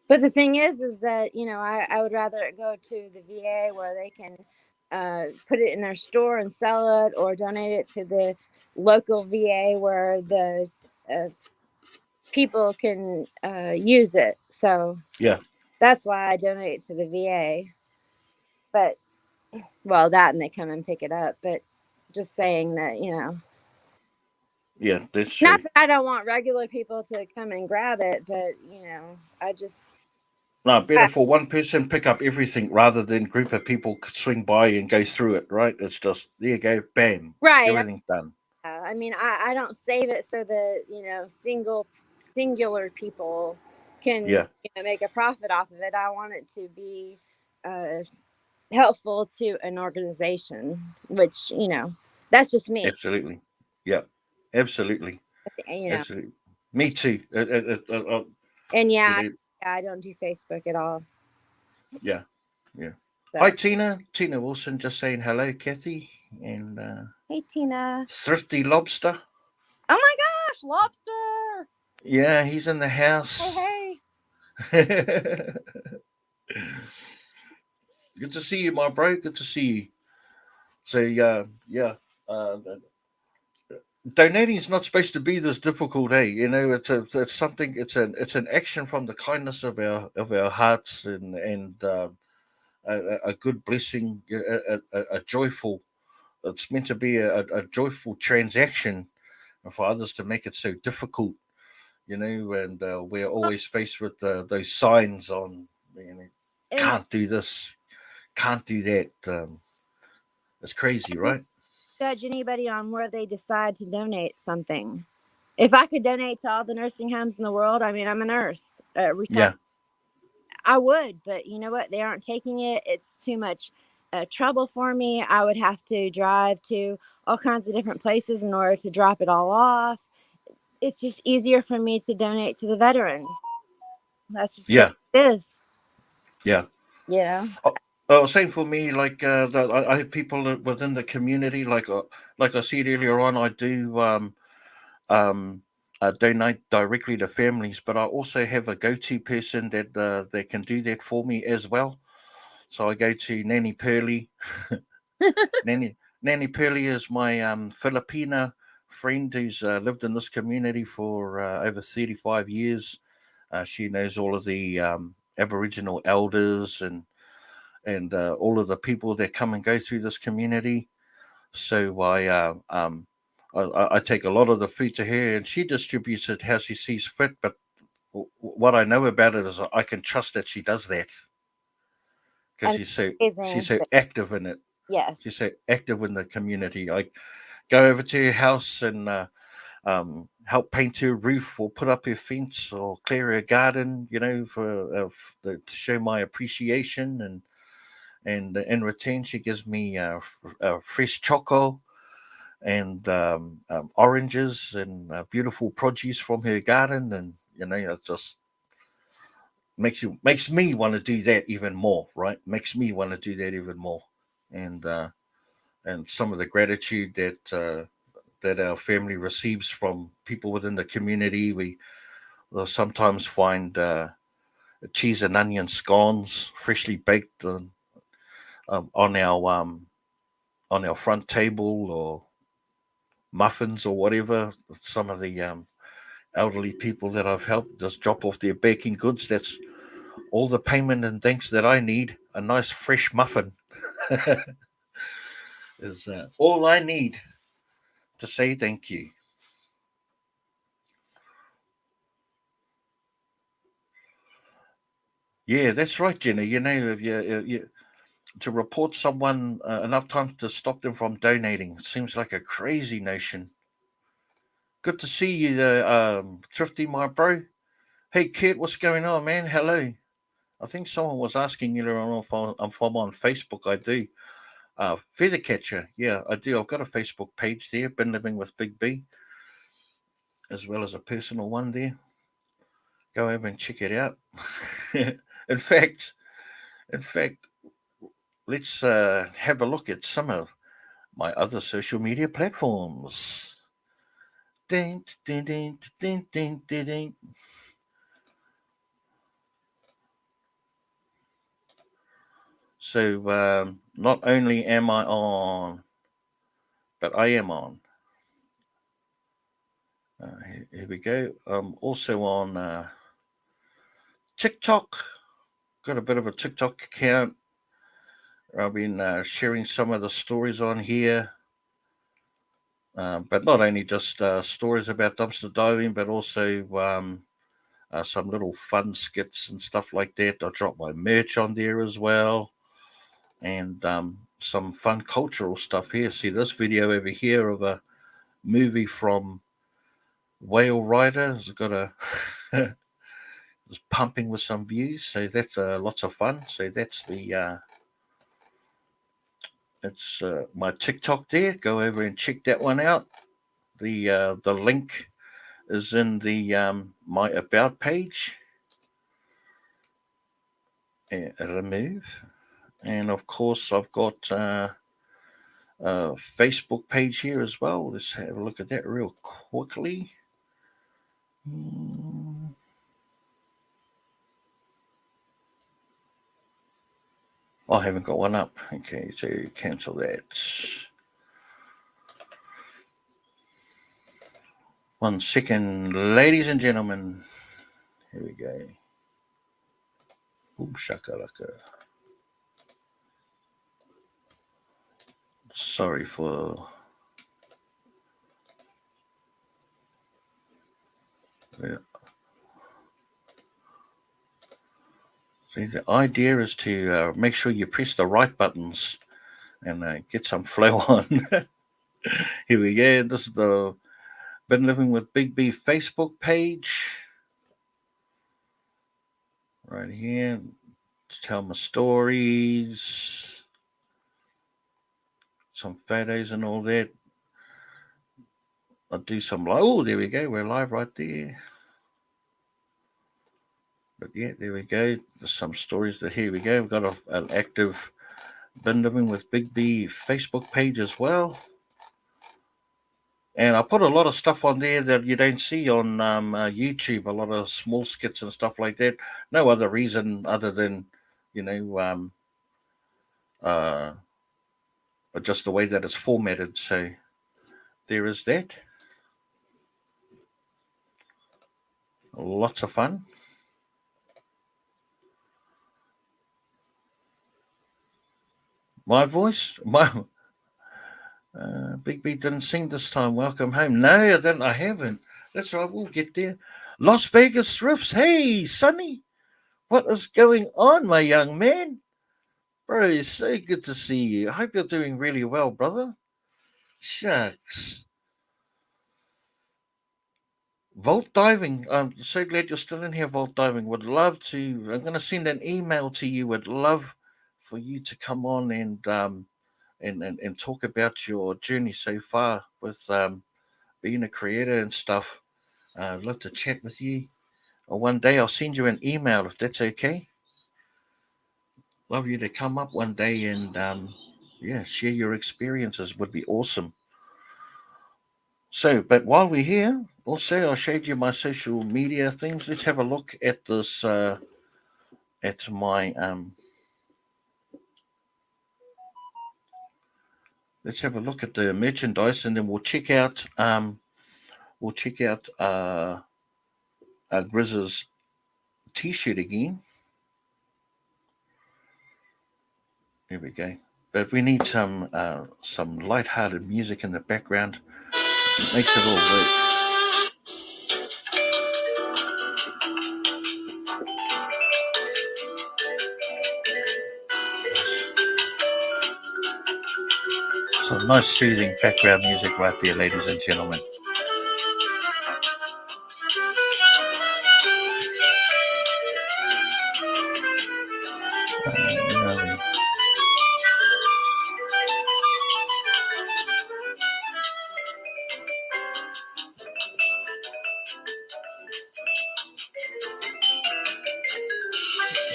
But the thing is that, I would rather it go to the VA where they can put it in their store and sell it, or donate it to the local VA where the uh, people can use it. So yeah, that's why I donate to the VA. But, well, that and they come and pick it up. But just saying that, yeah, that's not true. that I don't want regular people to come and grab it, but, I just, No, better for one person pick up everything rather than group of people swing by and go through it. Right? It's just there you go, bam, right. everything done. I mean, I don't save it so that singular people can Yeah, make a profit off of it. I want it to be uh, helpful to an organization, which that's just me. absolutely. Yeah, absolutely, You know, absolutely. Me too. and You yeah, know, I don't do Facebook at all. yeah, yeah. Hi, So Tina. Tina Wilson just saying hello, Kathy, and hey, Tina. Thrifty Lobster. Oh my gosh, lobster! Yeah, he's in the Hey, house. hey. Good to see you, my bro. Good to see you. So, yeah. Uh, Donating is not supposed to be this difficult, eh? It's something. It's an action from the kindness of our hearts, and a good blessing, a joyful. It's meant to be a joyful transaction, and for others to make it so difficult, and we're always faced with those signs on, And can't do this, can't do that. It's crazy, right? judge anybody on where they decide to donate something. If I could donate to all the nursing homes in the world, I mean, I'm a nurse, retired. Yeah, I would, but you know what? They aren't taking it. It's too much trouble for me. I would have to drive to all kinds of different places in order to drop it all off. It's just easier for me to donate to the veterans. That's just the way yeah, it is. yeah. You know, Same for me. Like I have people within the community. Like I said earlier on, I do um, donate directly to families, but I also have a go-to person that can do that for me as well. So I go to Nanny Pearly. Nanny Pearly is my Filipina friend who's lived in this community for over 35 years. She knows all of the Aboriginal elders and all of the people that come and go through this community. So I take a lot of the food to her, and she distributes it how she sees fit. But what I know about it is I can trust that she does that because she's amazing. so active in it. Yes. She's so active in the community. I go over to her house and help paint her roof or put up her fence or clear her garden. To show my appreciation, and in return she gives me fresh choco and oranges and beautiful produce from her garden, and it just makes me want to do that even more, right? Makes me want to do that even more, and some of the gratitude that our family receives from people within the community. We will sometimes find cheese and onion scones freshly baked um, on our um, on our front table, or muffins or whatever. Some of the elderly people that I've helped just drop off their baking goods. That's all the payment and thanks that I need. A nice fresh muffin is all I need to say thank you. Yeah, that's right, Jenny. If to report someone enough time to stop them from donating seems like a crazy notion. Good to see you, Thrifty, my bro. Hey, Kurt, what's going on, man? Hello. I think someone was asking you if I'm on Facebook. I do. Feathercatcher, yeah, I do. I've got a Facebook page there, Been Living with Big B, as well as a personal one there. Go over and check it out. in fact, in fact, let's have a look at some of my other social media platforms. Ding, ding, ding, ding, ding, ding, ding. So not only am I on, but I am on. Here we go. I'm also on TikTok. Got a bit of a TikTok account. I've been sharing some of the stories on here, but not only just stories about dumpster diving, but also some little fun skits and stuff like that. I drop my merch on there as well, and some fun cultural stuff here. See this video over here of a movie from Whale Rider. It's got a it's pumping with some views, so that's lots of fun. So that's it's my TikTok there. Go over and check that one out. The link is in the my about page. Remove, and of course I've got a Facebook page here as well. Let's have a look at that real quickly. I haven't got one up. Okay, so cancel that. 1 second, ladies and gentlemen. Here we go. Boom shakalaka. Sorry for yeah. See, the idea is to make sure you press the right buttons and get some flow on. Here we go. This is the Been Living with Big B Facebook page. Right here. Tell my stories. Some photos and all that. I'll do some live. Oh, there we go. We're live right there. But yeah, there we go. There's some stories that here we go. We've got an active Been Living with Big B Facebook page as well. And I put a lot of stuff on there that you don't see on YouTube, a lot of small skits and stuff like that. No other reason other than, just the way that it's formatted. So there is that. Lots of fun. My voice, Big B didn't sing this time. Welcome home. No, I haven't. That's right. We'll get there. Las Vegas Thrifts. Hey, Sonny. What is going on, my young man? Bro, it's so good to see you. I hope you're doing really well, brother. Shucks. Vault diving. I'm so glad you're still in here, vault diving. Would love to. I'm going to send an email to you. Would love for you to come on and talk about your journey so far with being a creator and stuff. I'd love to chat with you. Or one day I'll send you an email if that's okay. Love you to come up one day and share your experiences. Would be awesome. So, but while we're here, also I showed you my social media things. Let's have a look at this. At my let's have a look at the merchandise, and then we'll check out Grizz's T-shirt again. Here we go. But we need some light-hearted music in the background. It makes it all work. Some nice soothing background music right there, ladies and gentlemen.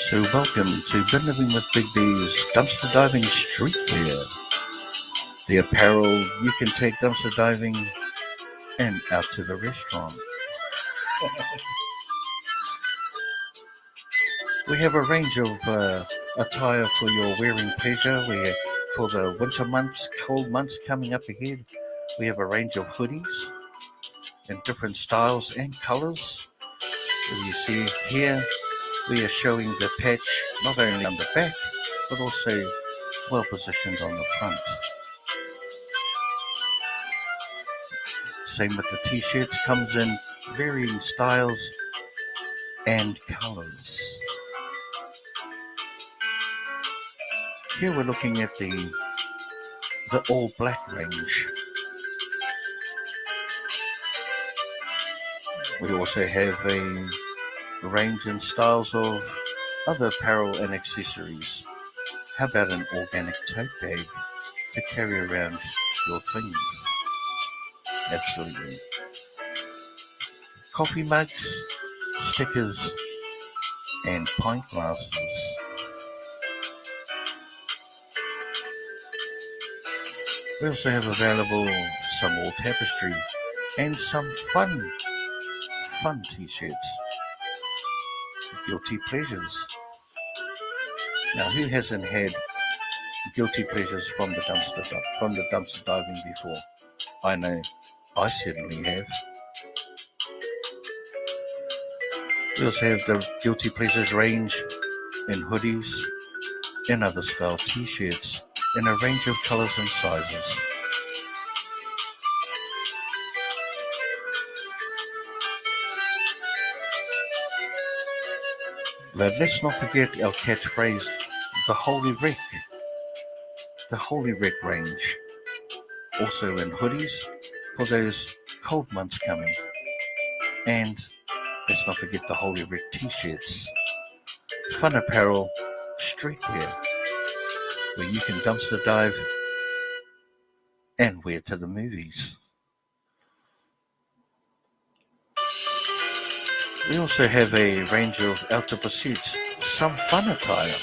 So welcome to Been Living with Big B's Dumpster Diving Streetwear. The apparel you can take dumpster diving and out to the restaurant. We have a range of attire for your wearing pleasure. For the winter months, cold months coming up ahead, we have a range of hoodies in different styles and colors. As you see here, we are showing the patch not only on the back, but also well positioned on the front. Same with the t-shirts, comes in varying styles and colors. Here we're looking at the all black range. We also have a range and styles of other apparel and accessories. How about an organic tote bag to carry around your things? Absolutely. Coffee mugs, stickers, and pint glasses. We also have available some wall tapestry and some fun t-shirts. Guilty pleasures. Now, who hasn't had guilty pleasures from the dumpster diving before? I know I certainly have. We also have the guilty pleasures range in hoodies and other style t-shirts in a range of colors and sizes. But let's not forget our catchphrase, the Holy Wreck. The Holy Wreck range. Also in hoodies for those cold months coming. And let's not forget the Holy Wreck t-shirts. Fun apparel, streetwear, where you can dumpster dive and wear to the movies. We also have a range of outdoor pursuits, some fun attire.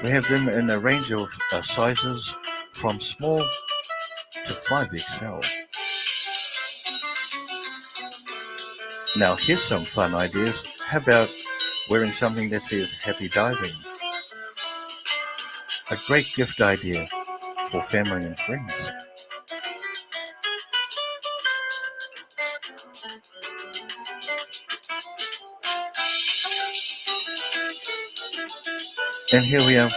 We have them in a range of sizes from small to 5XL. Now here's some fun ideas. How about wearing something that says happy diving? A great gift idea for family and friends. And here we are.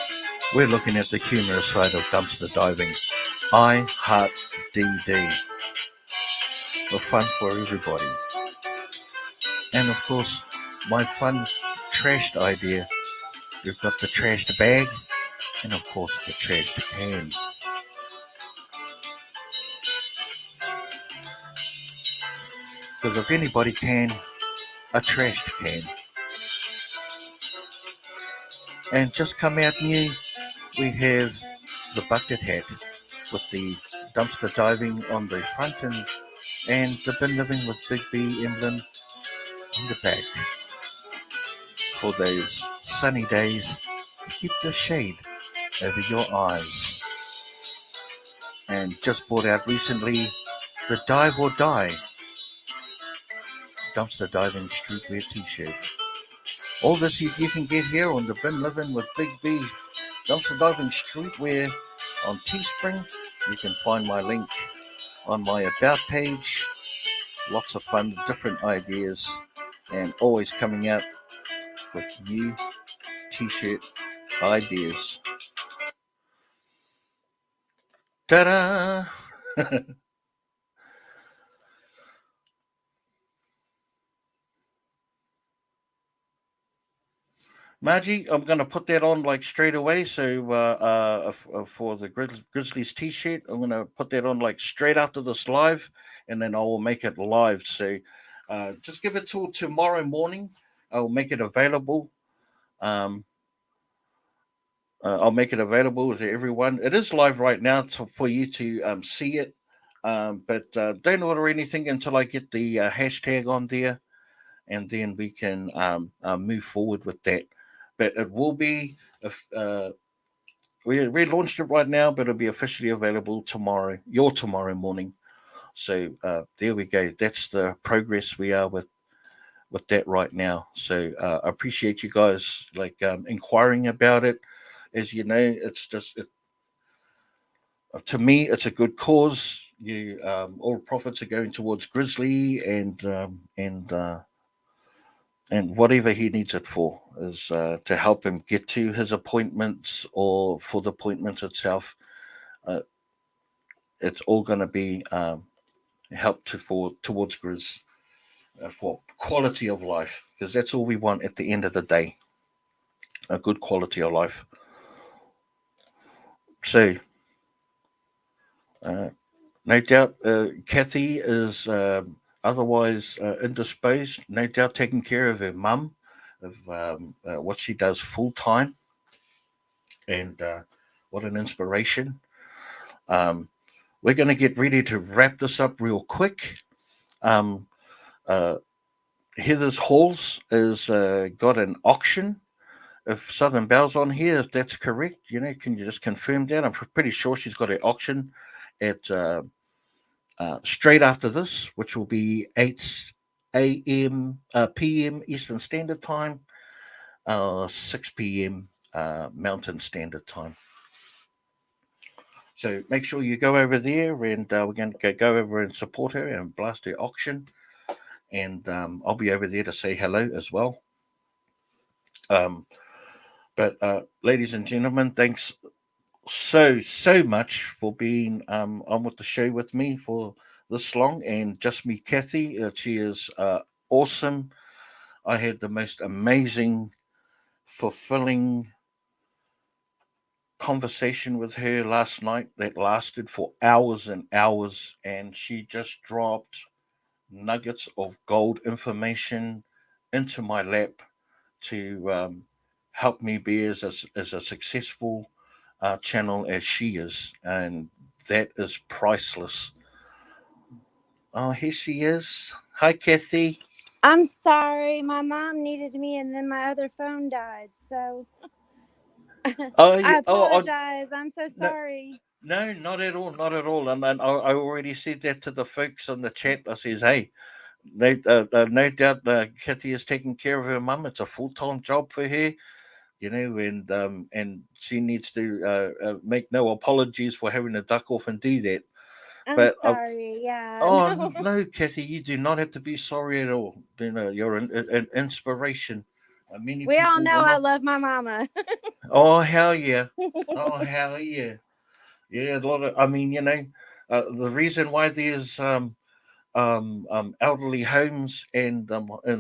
We're looking at the humorous side of dumpster diving. I Heart DD. For fun for everybody. And of course, my fun trashed idea. We've got the trashed bag and of course the trashed can. Because if anybody can, a trashed can. And just come out new, we have the bucket hat with the dumpster diving on the front and the Been Living with Big B emblem on the back. For those sunny days, keep the shade over your eyes. And just brought out recently the Dive or Die dumpster diving streetwear t-shirt. All this you can get here on the Been Living with Big B dumpster diving streetwear on Teespring. You can find my link on my About page. Lots of fun, different ideas, and always coming out with new t-shirt ideas. Ta-da! Margie, I'm going to put that on like straight away. So for the Grizzlies T-shirt, I'm going to put that on like straight after this live, and then I will make it live. So just give it till tomorrow morning. I'll make it available. Um, I'll make it available to everyone. It is live right now for you to see it. But don't order anything until I get the hashtag on there, and then we can move forward with that. But it will be, we launched it right now, but it'll be officially available tomorrow, your tomorrow morning. So there we go. That's the progress we are with that right now. So I appreciate you guys like inquiring about it. As you know, it's just to me, it's a good cause. You all profits are going towards Grizzly, and whatever he needs it for is to help him get to his appointments or for the appointments itself. Uh, it's all going to be help for towards Grizz for quality of life, because that's all we want at the end of the day, a good quality of life. So uh, no doubt Kathy is otherwise indisposed, no doubt taking care of her mum, of what she does full time, and what an inspiration. Um, we're going to get ready to wrap this up real quick. Um, uh, Heather's Halls has got an auction. If Southern Bell's on here, if that's correct, can you just confirm that? I'm pretty sure she's got an auction at straight after this, which will be 8 a.m. p.m. Eastern Standard Time, 6 p.m. Mountain Standard Time. So make sure you go over there, and we're going to go over and support her and blast her auction. And I'll be over there to say hello as well. Um, but ladies and gentlemen, thanks so much for being on with the show with me for this long, and just me, Kathy. She is awesome. I had the most amazing, fulfilling conversation with her last night that lasted for hours and hours, and she just dropped nuggets of gold information into my lap to help me be as a successful channel as she is, and that is priceless. Oh, here she is. Hi, Kathy. I'm sorry. My mom needed me and then my other phone died. So Oh, I yeah. apologize. I'm so No, sorry. no, not at all, not at all. And I already said that to the folks in the chat. I says, hey, no doubt Kitty is taking care of her mum. It's a full time job for her, and she needs to make no apologies for having to duck off and do that. I'm But sorry. Yeah. oh No. no, Kathy, you do not have to be sorry at all. You're an inspiration. Many We all people know will I not. love my mama. Oh hell yeah! Oh hell yeah! Yeah, a lot of. I mean, the reason why there's elderly homes and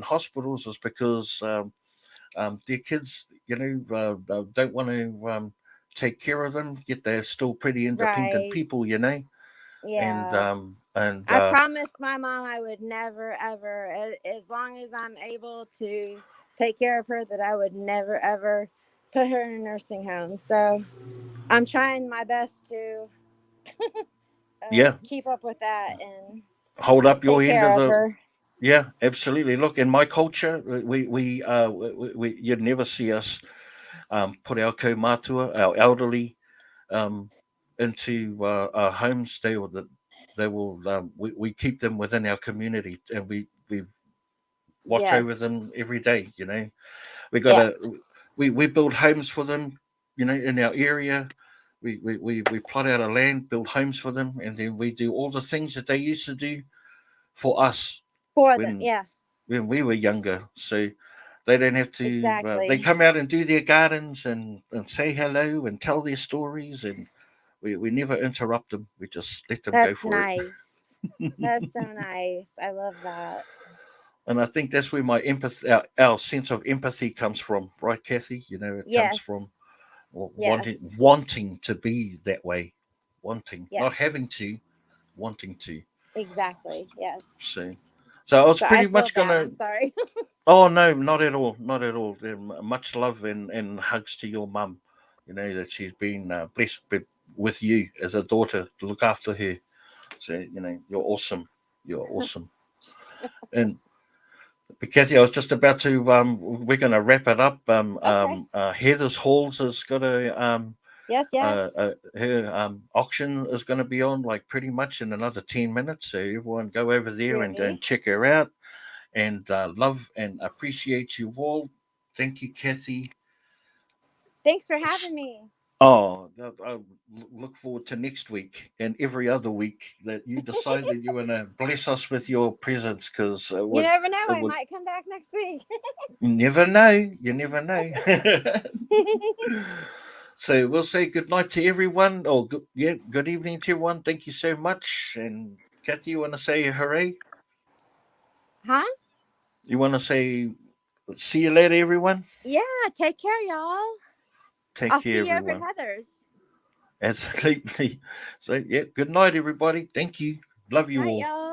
hospitals is because their kids, don't want to take care of them. Yet they're still pretty independent Right. people, and Yeah. and I promised my mom I would never, ever, as long as I'm able to take care of her, that I would never, ever put her in a nursing home. So I'm trying my best to yeah, keep up with that and hold up your take end of care of the. her. Yeah, absolutely. Look, in my culture, you'd never see us put our kaumatua, our elderly, um, into our homes. We keep them within our community, and we watch Yes. over them every day. We got Yeah. to we build homes for them. In our area, we plot out a land, build homes for them, and then we do all the things that they used to do for us For them. when Yeah. when we were younger. So they don't have to. They Exactly. come out and do their gardens and say hello and tell their stories, and we never interrupt them. We just let them go That's for it. nice. That's so nice. I love that. And I think that's where my empathy, our sense of empathy comes from, right, Kathy? It comes Yes. from Yes. wanting to be that way, wanting, Yes. not having to, wanting to. Exactly. Yes. See, so I was So I pretty feel much bad. gonna. I'm sorry. Oh no, not at all, not at all. Much love and hugs to your mum. That she's been blessed with you as a daughter to look after her. So you're awesome. You're awesome. And Kathy, I was just about to. We're going to wrap it up. Okay. Heather's Halls has got Yes. Yes. her auction is going to be on like pretty much in another 10 minutes. So everyone go over there and go Great. and check her out. And love and appreciate you all. Thank you, Kathy. Thanks for having me. Oh, I look forward to next week and every other week that you decide that you want to bless us with your presence, because You never know. it I would. might come back next week. You never know. You never know. So we'll say good night to everyone. Or good evening to everyone. Thank you so much. And Kathy, you want to say hooray? Huh? You want to say see you later, everyone? Yeah. Take care, y'all. Take I'll care, see you over at everyone. Heather's. Absolutely. So, yeah, good night, everybody. Thank you. Love you Night, all. y'all.